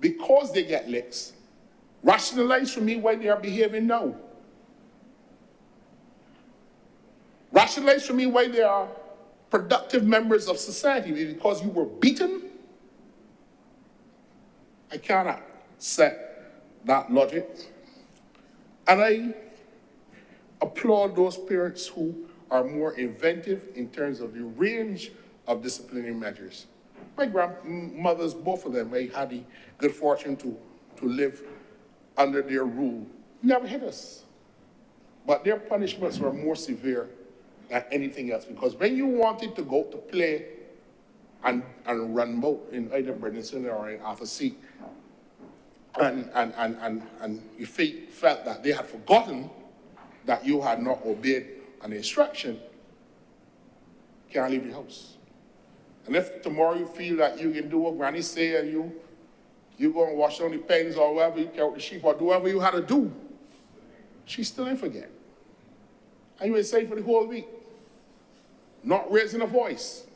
Speaker 11: because they get licks, rationalize for me why they are behaving now. Rationalize for me why they are productive members of society. Because you were beaten? I cannot set that logic. And I applaud those parents who are more inventive in terms of the range of disciplinary measures. My grandmothers, both of them, I had the good fortune to live under their rule, never hit us. But their punishments were more severe than anything else, because when you wanted to go to play and run boat in either Bredinson or in Arthur Seat, and you felt that they had forgotten that you had not obeyed an instruction, can't leave the house. And if tomorrow you feel that you can do what Granny say and you go and wash down the pens or whatever, you count the sheep or do whatever you had to do, she still ain't forget. And you were safe for the whole week, not raising a voice.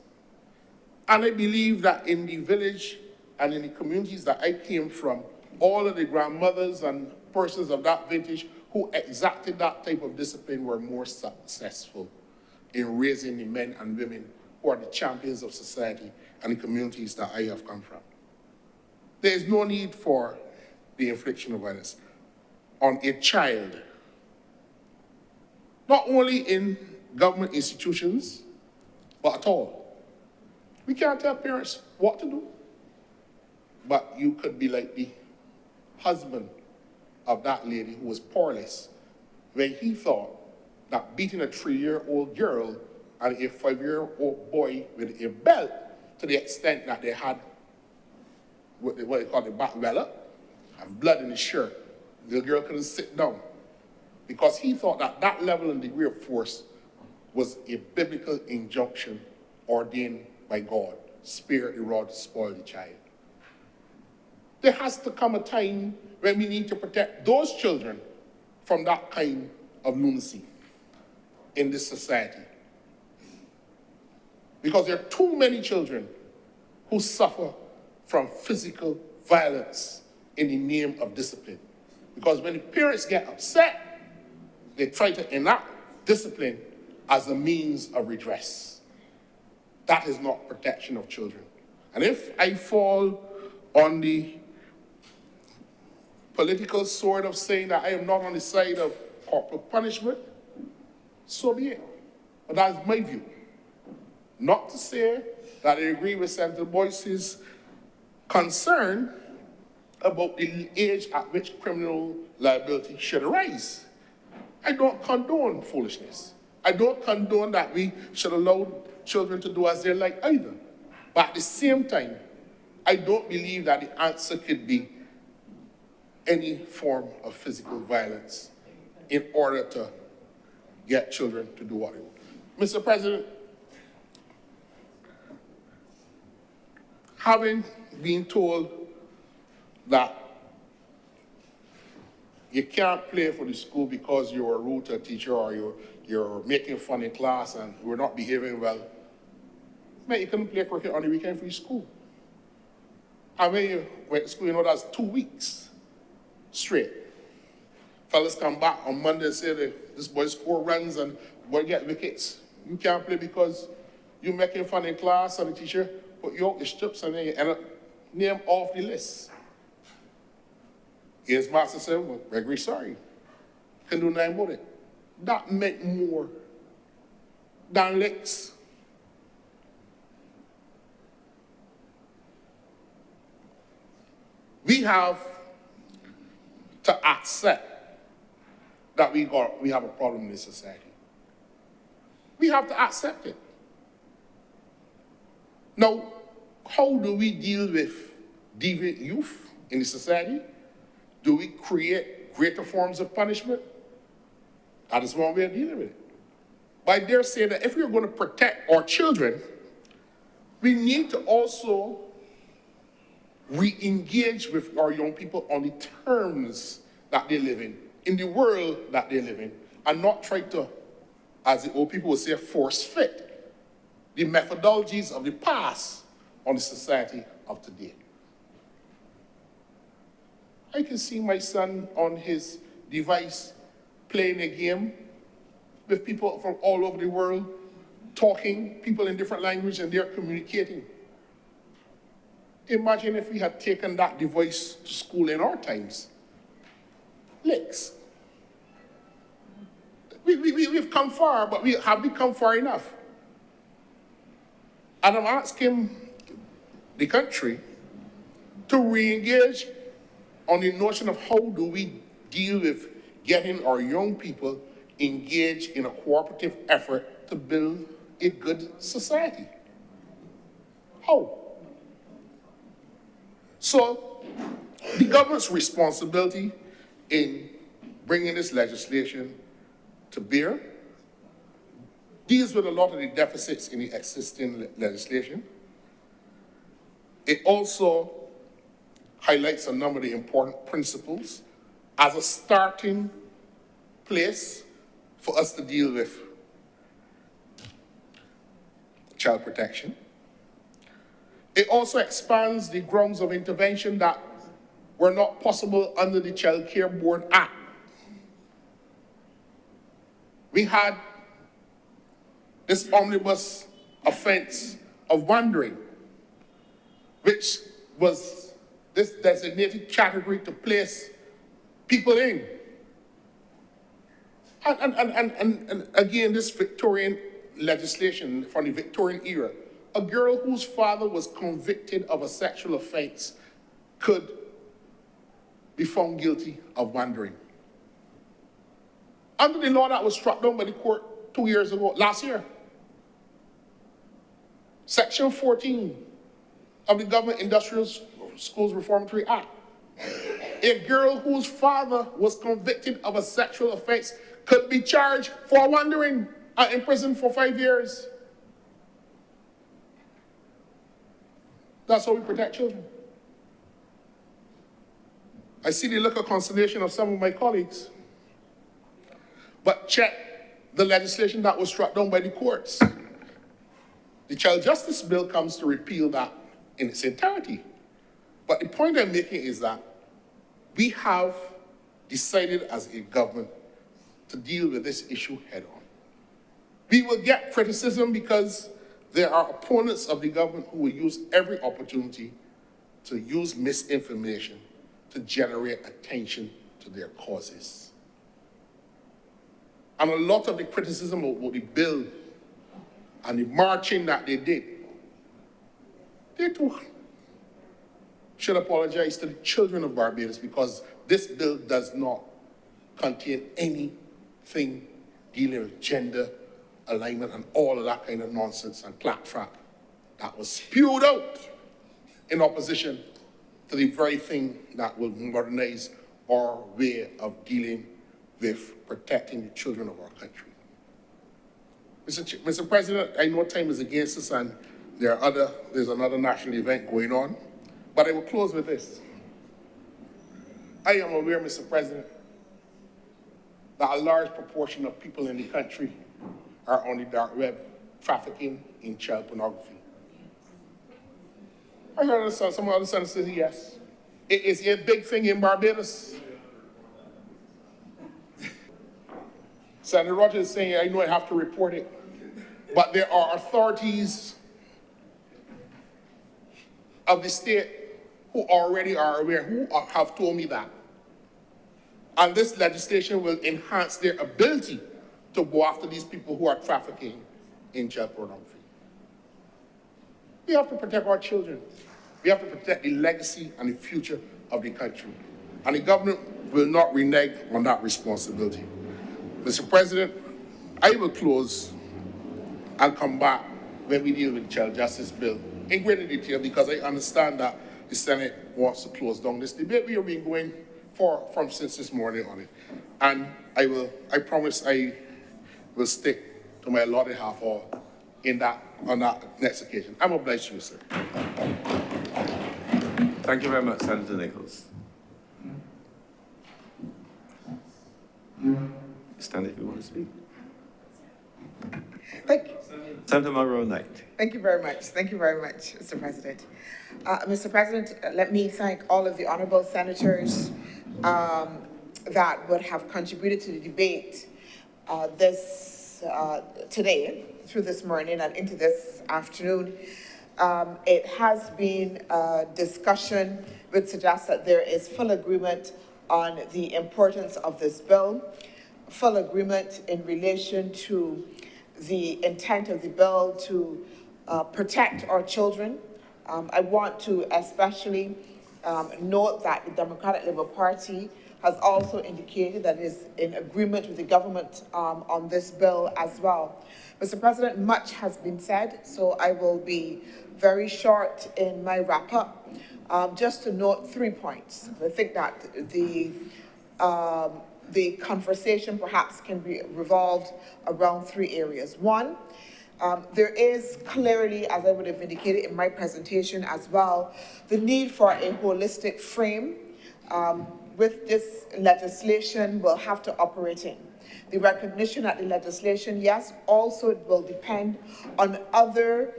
Speaker 11: And I believe that in the village and in the communities that I came from, all of the grandmothers and persons of that vintage who exacted that type of discipline were more successful in raising the men and women who are the champions of society and the communities that I have come from. There is no need for the infliction of violence on a child, not only in government institutions, but at all. We can't tell parents what to do, but you could be like the husband of that lady who was powerless when he thought that beating a 3-year-old girl and a 5-year-old boy with a belt to the extent that they had what they call the back well up and blood in his shirt, the girl couldn't sit down because he thought that that level and degree of force was a biblical injunction ordained by God. Spare the rod, spoil the child. There has to come a time when we need to protect those children from that kind of lunacy in this society. Because there are too many children who suffer from physical violence in the name of discipline. Because when the parents get upset, they try to enact discipline as a means of redress. That is not protection of children. And if I fall on the political sword of saying that I am not on the side of corporal punishment, so be it. But that's my view. Not to say that I agree with Senator Boyce's concern about the age at which criminal liability should arise. I don't condone foolishness. I don't condone that we should allow children to do as they like either. But at the same time, I don't believe that the answer could be any form of physical violence in order to get children to do what they want. Mr. President, having been told that You can't play for the school because you're rude to a teacher or you're making fun in class and you're not behaving well. Man, you couldn't play cricket on the weekend for your school. And when you went to school, you know that's 2 weeks straight. Fellas come back on Monday and say this boy score runs and boy get wickets. You can't play because you're making fun in class and the teacher put you out the strips and then you end up name off the list. His master said, well, Gregory, sorry. Can do nothing about it. That meant more than licks. We have to accept that we have a problem in this society. We have to accept it. Now, how do we deal with deviant youth in the society? Do we create greater forms of punishment? That is one way of dealing with it. But I dare say that if we're going to protect our children, we need to also re-engage with our young people on the terms that they live in the world that they live in, and not try to, as the old people would say, force fit the methodologies of the past on the society of today. I can see my son on his device playing a game with people from all over the world, talking, people in different languages, and they're communicating. Imagine if we had taken that device to school in our times. Licks. We've come far, but have we come far enough? And I'm asking the country to re-engage on the notion of how do we deal with getting our young people engaged in a cooperative effort to build a good society. How? So, the government's responsibility in bringing this legislation to bear deals with a lot of the deficits in the existing legislation. It also highlights a number of the important principles as a starting place for us to deal with child protection. It also expands the grounds of intervention that were not possible under the Child Care Board Act. We had this omnibus offense of wandering, which was this designated category to place people in. And again, this Victorian legislation from the Victorian era, a girl whose father was convicted of a sexual offense could be found guilty of wandering. Under the law that was struck down by the court last year, Section 14 of the Government Industrial Schools Reformatory Act, a girl whose father was convicted of a sexual offense could be charged for wandering and imprisoned for 5 years. That's how we protect children. I see the look of consternation of some of my colleagues. But check the legislation that was struck down by the courts. The Child Justice Bill comes to repeal that in its entirety. But the point I'm making is that we have decided as a government to deal with this issue head on. We will get criticism because there are opponents of the government who will use every opportunity to use misinformation to generate attention to their causes. And a lot of the criticism of the bill and the marching that they did, they too should apologize to the children of Barbados, because this bill does not contain anything dealing with gender alignment and all of that kind of nonsense and claptrap that was spewed out in opposition to the very thing that will modernize our way of dealing with protecting the children of our country. Mr. President, I know time is against us and there's another national event going on, but I will close with this. I am aware, Mr. President, that a large proportion of people in the country are on the dark web trafficking in child pornography? I heard some other senators say yes. It is a big thing in Barbados. Senator Rogers is saying, I know I have to report it, but there are authorities of the state who already are aware, who have told me that. And this legislation will enhance their ability to go after these people who are trafficking in child pornography. We have to protect our children. We have to protect the legacy and the future of the country. And the government will not renege on that responsibility. Mr. President, I will close and come back when we deal with the Child Justice Bill in greater detail, because I understand that the Senate wants to close down this debate we have been going from since this morning on it. And I promise I will stick to my allotted half hour on that next occasion. I'm obliged to you, sir.
Speaker 3: Thank you very much, Senator Nichols. Stand if you want to speak.
Speaker 12: Thank you.
Speaker 3: Senator Monroe Knight.
Speaker 12: Thank you very much. Thank you very much, Mr. President. Mr. President, let me thank all of the honorable senators that would have contributed to the debate today, through this morning and into this afternoon. It has been a discussion which suggests that there is full agreement on the importance of this bill, full agreement in relation to the intent of the bill to protect our children. I want to especially note that the Democratic Labour Party has also indicated that it is in agreement with the government on this bill as well. Mr. President, much has been said, so I will be very short in my wrap-up. Just to note 3 points. I think that the conversation perhaps can be revolved around 3 areas. One, there is clearly, as I would have indicated in my presentation as well, the need for a holistic frame with this legislation will have to operate in. The recognition that the legislation, yes, also will depend on other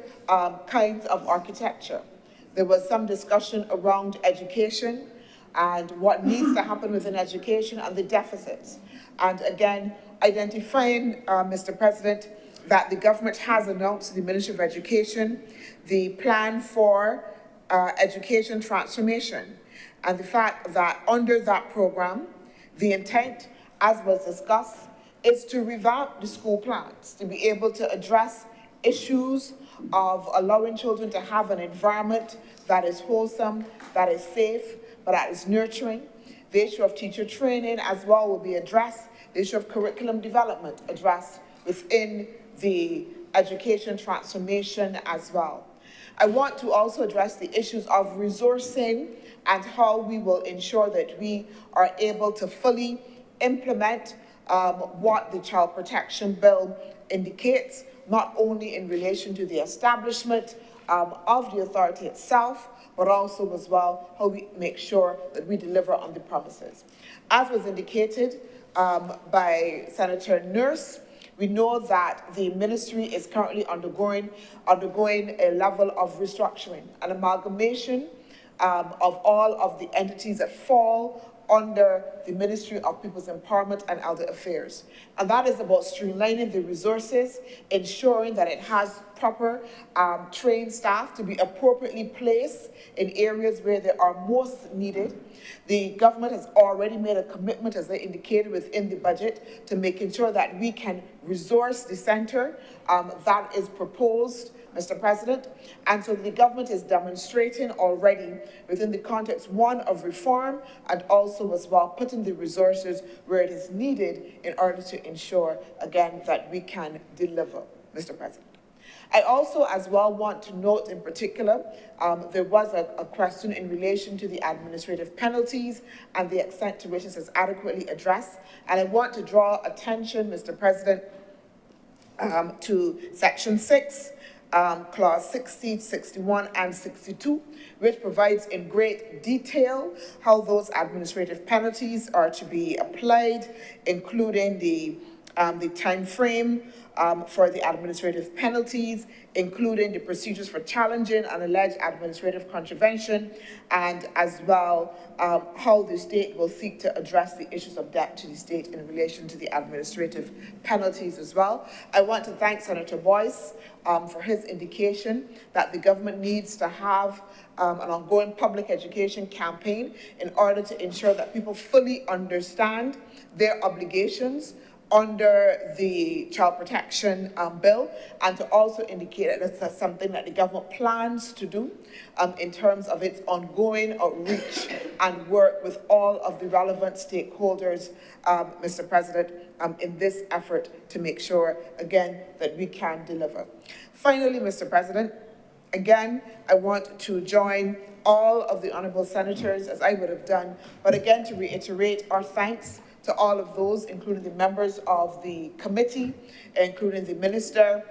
Speaker 12: kinds of architecture. There was some discussion around education and what needs to happen within education and the deficits. And again, identifying, Mr. President, that the government has announced to the Ministry of Education the plan for education transformation, and the fact that under that program, the intent, as was discussed, is to revamp the school plans, to be able to address issues of allowing children to have an environment that is wholesome, that is safe, but that is nurturing. The issue of teacher training as well will be addressed. The issue of curriculum development addressed within the education transformation as well. I want to also address the issues of resourcing and how we will ensure that we are able to fully implement what the Child Protection Bill indicates, not only in relation to the establishment of the authority itself, but also as well how we make sure that we deliver on the promises. As was indicated by Senator Nurse, we know that the ministry is currently undergoing a level of restructuring, an amalgamation of all of the entities that fall under the Ministry of People's Empowerment and Elder Affairs. And that is about streamlining the resources, ensuring that it has proper trained staff to be appropriately placed in areas where they are most needed. The government has already made a commitment, as I indicated within the budget, to making sure that we can resource the center that is proposed, Mr. President. And so the government is demonstrating already within the context, one, of reform, and also as well putting the resources where it is needed in order to ensure, again, that we can deliver, Mr. President. I also as well want to note in particular, there was a question in relation to the administrative penalties and the extent to which this is adequately addressed. And I want to draw attention, Mr. President, to Section 6, clause 60, 61, and 62, which provides in great detail how those administrative penalties are to be applied, including the time frame for the administrative penalties, including the procedures for challenging an alleged administrative contravention, and as well how the state will seek to address the issues of debt to the state in relation to the administrative penalties as well. I want to thank Senator Boyce for his indication that the government needs to have an ongoing public education campaign in order to ensure that people fully understand their obligations under the Child Protection Bill, and to also indicate that that's something that the government plans to do in terms of its ongoing outreach and work with all of the relevant stakeholders, Mr. President, in this effort to make sure, again, that we can deliver. Finally, Mr. President, again, I want to join all of the honourable senators, as I would have done, but again to reiterate our thanks to all of those, including the members of the committee, including the minister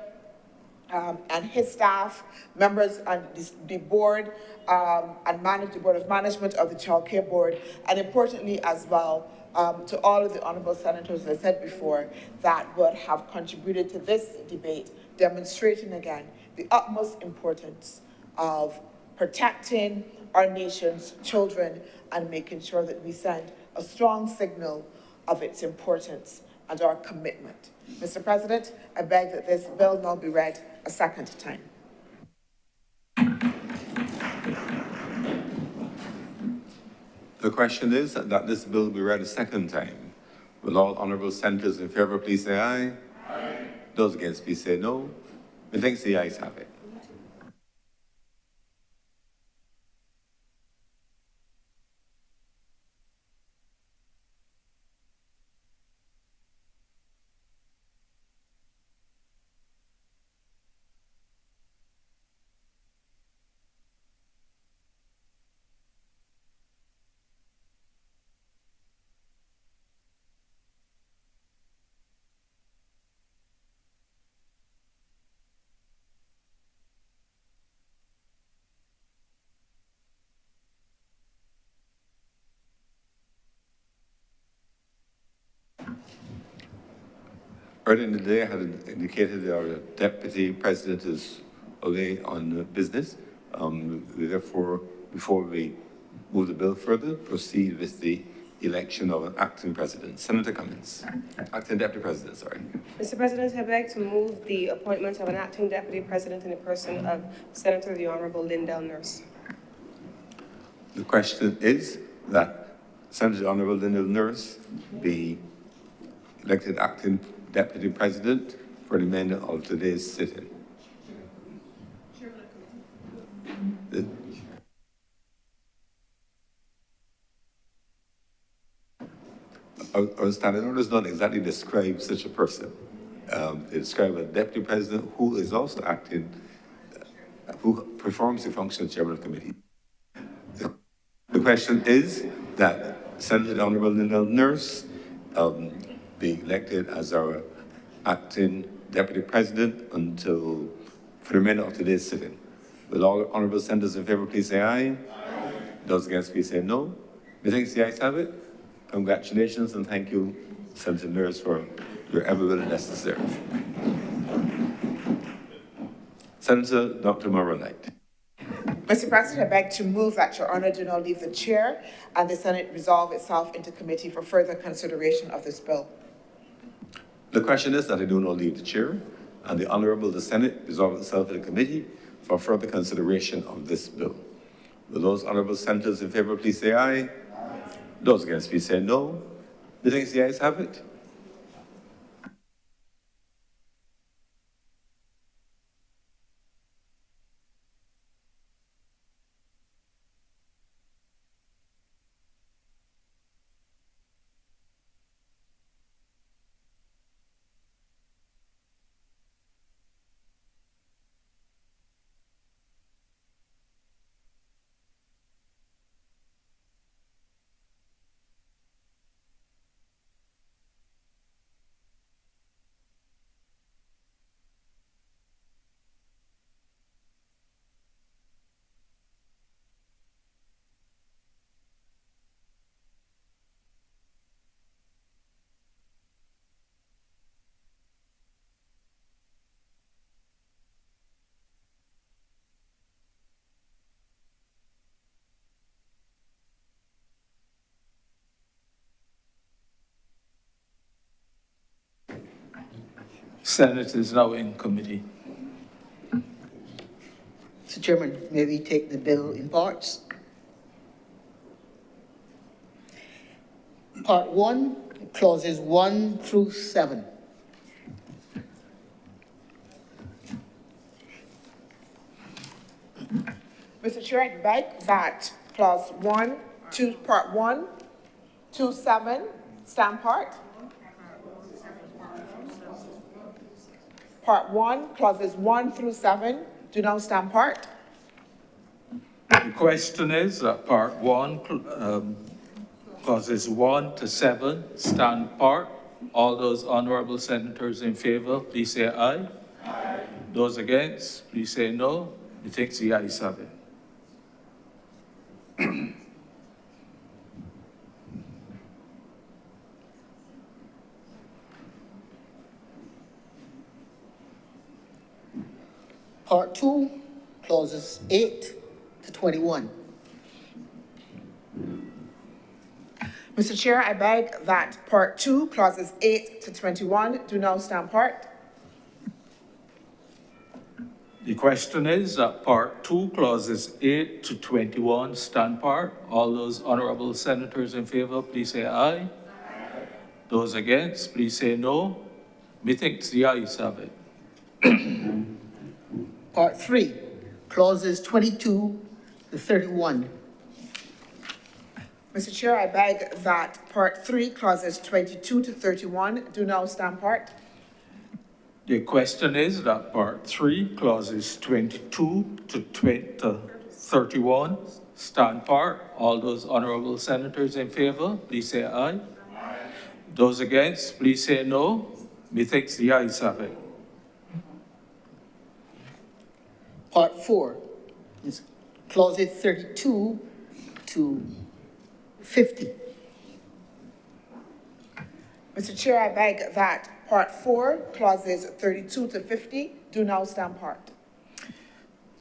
Speaker 12: and his staff, members on the board and the Board of Management of the Child Care Board, and importantly as well, to all of the honourable senators, as I said before, that would have contributed to this debate, demonstrating again the utmost importance of protecting our nation's children and making sure that we send a strong signal of its importance and our commitment. Mr. President, I beg that this bill now be read a second time.
Speaker 3: The question is that this bill be read a second time. Will all honourable senators in favour please say aye? Aye. Those against please say no. Methinks the ayes have it. Earlier in the day, I had indicated that our Deputy President is away on business. Therefore, before we move the bill further, proceed with the election of an acting president. Senator Cummins. Acting Deputy President, sorry.
Speaker 2: Mr. President, I beg to move the appointment of an acting Deputy President in the person of Senator the Honourable Lindell Nurse.
Speaker 3: The question is that Senator the Honourable Lindell Nurse be elected acting Deputy President for the remainder of today's sitting. Our standing order does not exactly describe such a person. They describe a Deputy President who is also acting, who performs the function of Chairman of the Committee. The question is that Senator the Honourable Lindell Nurse be elected as our acting Deputy President until, for the remainder of today's sitting. Will all honourable senators in favour please say aye? Aye. Those against please say no. Methinks the ayes have it. Congratulations and thank you, Senator Nurse, for your ever willingness to serve. Senator Dr. Maura Knight.
Speaker 12: Mr. President, I beg to move that Your Honour do not leave the chair and the Senate resolve itself into committee for further consideration of this bill.
Speaker 3: The question is that I do not leave the chair and the Honourable the Senate resolve itself in the committee for further consideration of this bill. Will those honourable senators in favour please say aye? Aye. Those against please say no. Methinks the ayes have it.
Speaker 9: Senate is now in committee.
Speaker 13: Mr. Chairman, may we take the bill in parts? Part 1, clauses 1 through 7.
Speaker 12: Mr. Chair, I beg that clause 1, 2, part 1, 2, 7, stand part. Part 1, clauses 1 through 7, do now stand part.
Speaker 9: The question is that part 1, clauses 1 to 7 stand part. All those honorable senators in favor, please say aye. Aye. Those against, please say no. Methinks the ayes have it.
Speaker 13: Part 2, clauses 8 to 21.
Speaker 12: Mr. Chair, I beg that part 2, clauses 8 to 21, do now stand part.
Speaker 9: The question is that part 2, clauses 8 to 21 stand part. All those honorable senators in favor, please say aye. Aye. Those against, please say no. Methinks the ayes have it.
Speaker 13: Part 3, clauses 22 to 31.
Speaker 12: Mr. Chair, I beg that part 3, clauses 22 to 31, do now stand part.
Speaker 9: The question is that part 3, clauses 22 to 31 stand part. All those honorable senators in favor, please say aye. Aye. Those against, please say no. Methinks the ayes have it.
Speaker 13: Part 4 is clauses 32 to 50.
Speaker 12: Mr. Chair, I beg that part 4, clauses 32 to 50, do now stand part.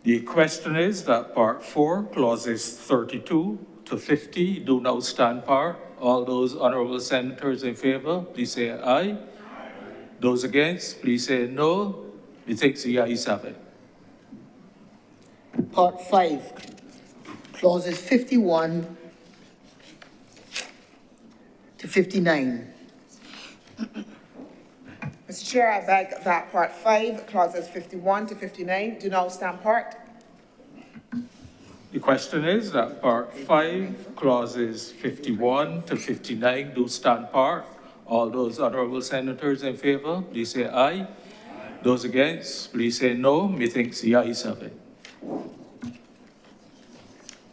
Speaker 9: The question is that part 4, clauses 32 to 50 do now stand part. All those honorable senators in favor, please say aye. Aye. Those against, please say no. Methinks the ayes have it.
Speaker 13: Part 5, clauses 51 to 59.
Speaker 12: Mr. Chair, I beg that part 5, clauses 51 to 59, do now stand part.
Speaker 9: The question is that part 5, clauses 51 to 59 do stand part. All those honorable senators in favor, please say aye. Aye. Those against, please say no. Methinks the ayes have it.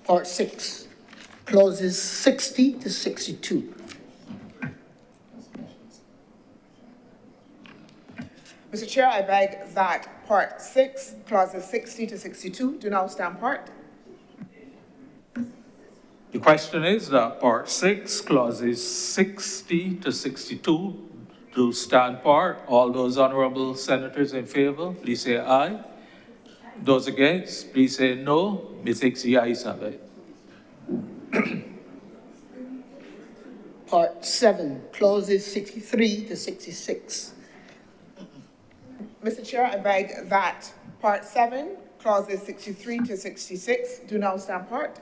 Speaker 13: Part 6, clauses 60 to 62.
Speaker 12: Mr. Chair, I beg that part 6, clauses 60 to 62, do now stand part.
Speaker 9: The question is that part 6, clauses 60 to 62 do stand part. All those honorable senators in favor, please say aye. Those against, please say no. Methinks the ayes have it.
Speaker 13: Part 7, clauses 63 to 66.
Speaker 12: Mr. Chair, I beg that part 7, clauses 63 to 66, do now stand part.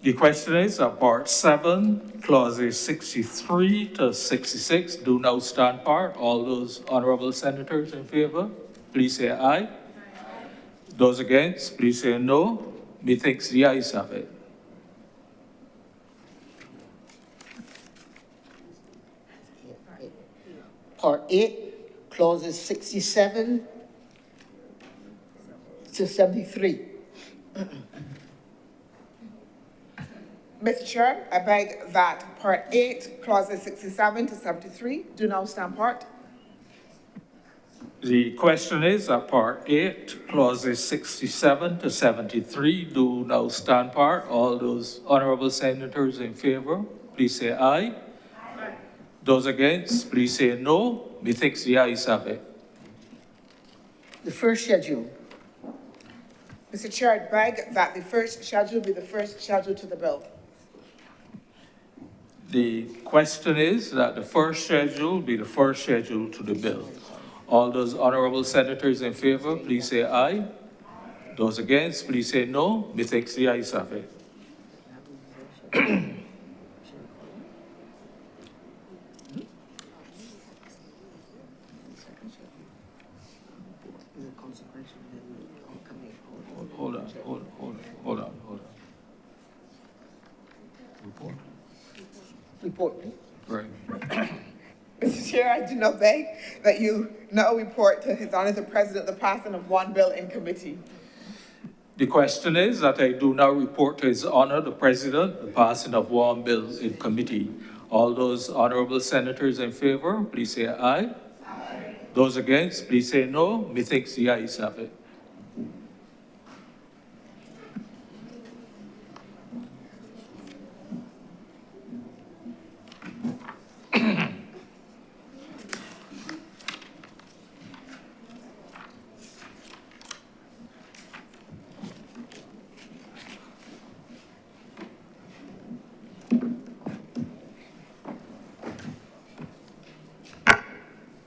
Speaker 9: The question is that part 7, clauses 63 to 66 do now stand part. All those honorable senators in favor, please say aye. Aye. Those against, please say no. Methinks the ayes have it.
Speaker 13: Part 8, clauses 67 to 73.
Speaker 12: Mr. Chair, I beg that part 8, clauses 67 to 73, do now stand part.
Speaker 9: The question is that part 8, clauses 67 to 73 do now stand part. All those honorable senators in favor, please say aye. Aye. Those against, please say no. Methinks the ayes have it.
Speaker 13: The first schedule.
Speaker 12: Mr. Chair, I beg that the first schedule be the first schedule to the bill.
Speaker 9: The question is that the first schedule be the first schedule to the bill. All those honorable senators in favor, please say aye. Those against, please say no. Methinks the ayes have it. Hold on.
Speaker 13: Report.
Speaker 9: Right.
Speaker 12: Mr. Chair, I do now beg that you now report to His Honor the President the passing of one bill in committee.
Speaker 9: The question is that I do now report to His Honor the President the passing of one bill in committee. All those honorable senators in favor, please say aye. Aye. Those against, please say no. Methinks the ayes have it.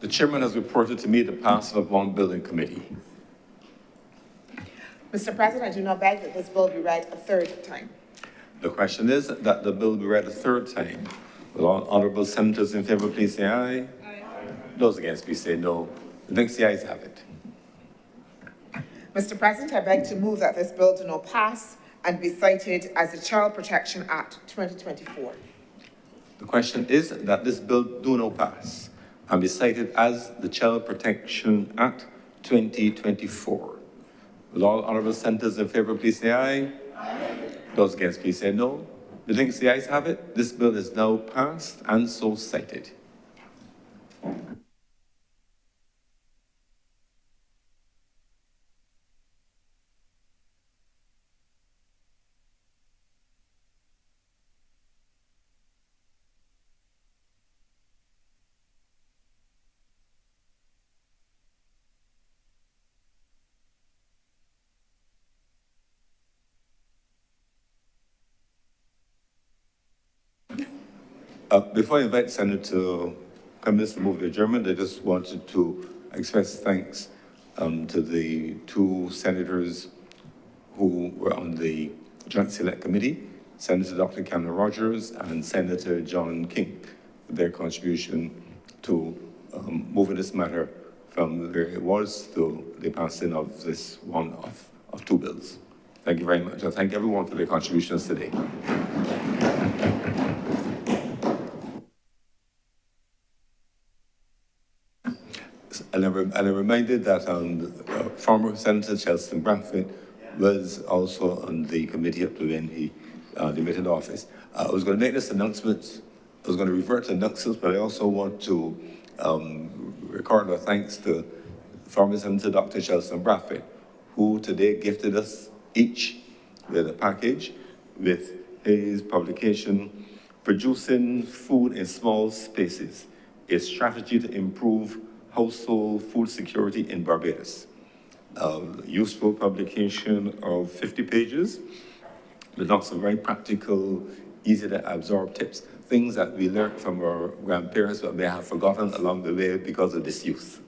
Speaker 3: The chairman has reported to me the passing of one bill in committee.
Speaker 12: Mr. President, I do now beg that this bill be read a third time.
Speaker 3: The question is that the bill be read a third time. Will all honorable senators in favor please say aye? Aye. Those against please say no. Methinks the ayes have it.
Speaker 12: Mr. President, I beg to move that this bill do not pass and be cited as the Child Protection Act 2024.
Speaker 3: The question is that this bill do not pass and be cited as the Child Protection Act 2024. Will all honorable senators in favor please say aye? Aye. Those against please say no. Methinks the ayes have it. This bill is now passed and so cited. Before I invite Senator Cummins to move the adjournment, I just wanted to express thanks to the two senators who were on the Joint Select Committee, Senator Dr. Cameron Rogers and Senator John King, for their contribution to moving this matter from where it was to the passing of this one of two bills. Thank you very much. I thank everyone for their contributions today. And I'm reminded that former Senator Chelston Bradford was also on the committee up to when he demitted office. I was going to make this announcement. I was going to revert to announcements, but I also want to record our thanks to former Senator Dr. Chelston Bradford, who today gifted us each with a package with his publication, Producing Food in Small Spaces, a Strategy to Improve Household Food Security in Barbados. Useful publication of 50 pages with lots of very practical, easy to absorb tips, things that we learned from our grandparents but may have forgotten along the way because of disuse.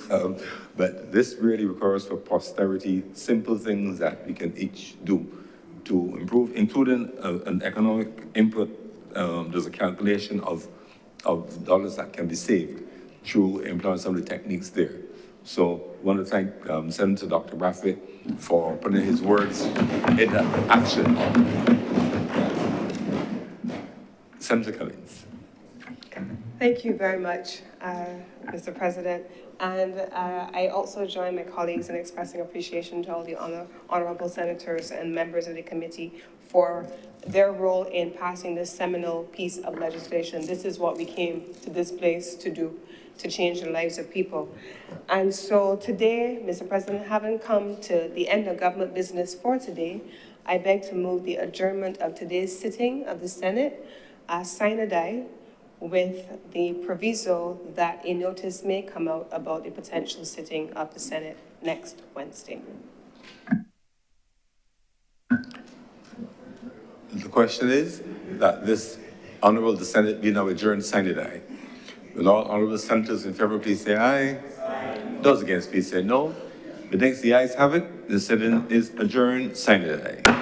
Speaker 3: But this really requires for posterity simple things that we can each do to improve, including an economic input. There's a calculation of dollars that can be saved through employing some of the techniques there. So I want to thank Senator Dr. Bradford for putting his words into action. Senator Cummins.
Speaker 2: Thank you very much, Mr. President. And I also join my colleagues in expressing appreciation to all the honorable senators and members of the committee for their role in passing this seminal piece of legislation. This is what we came to this place to do, to change the lives of people. And so today, Mr. President, having come to the end of government business for today, I beg to move the adjournment of today's sitting of the Senate sine die, with the proviso that a notice may come out about the potential sitting of the Senate next Wednesday.
Speaker 3: The question is that this Honorable, the Senate be now adjourned, sign it aye. Will all honorable senators in favor, please say aye. Those against, please say no. The next, the ayes have it. The sitting is adjourned, sign it aye.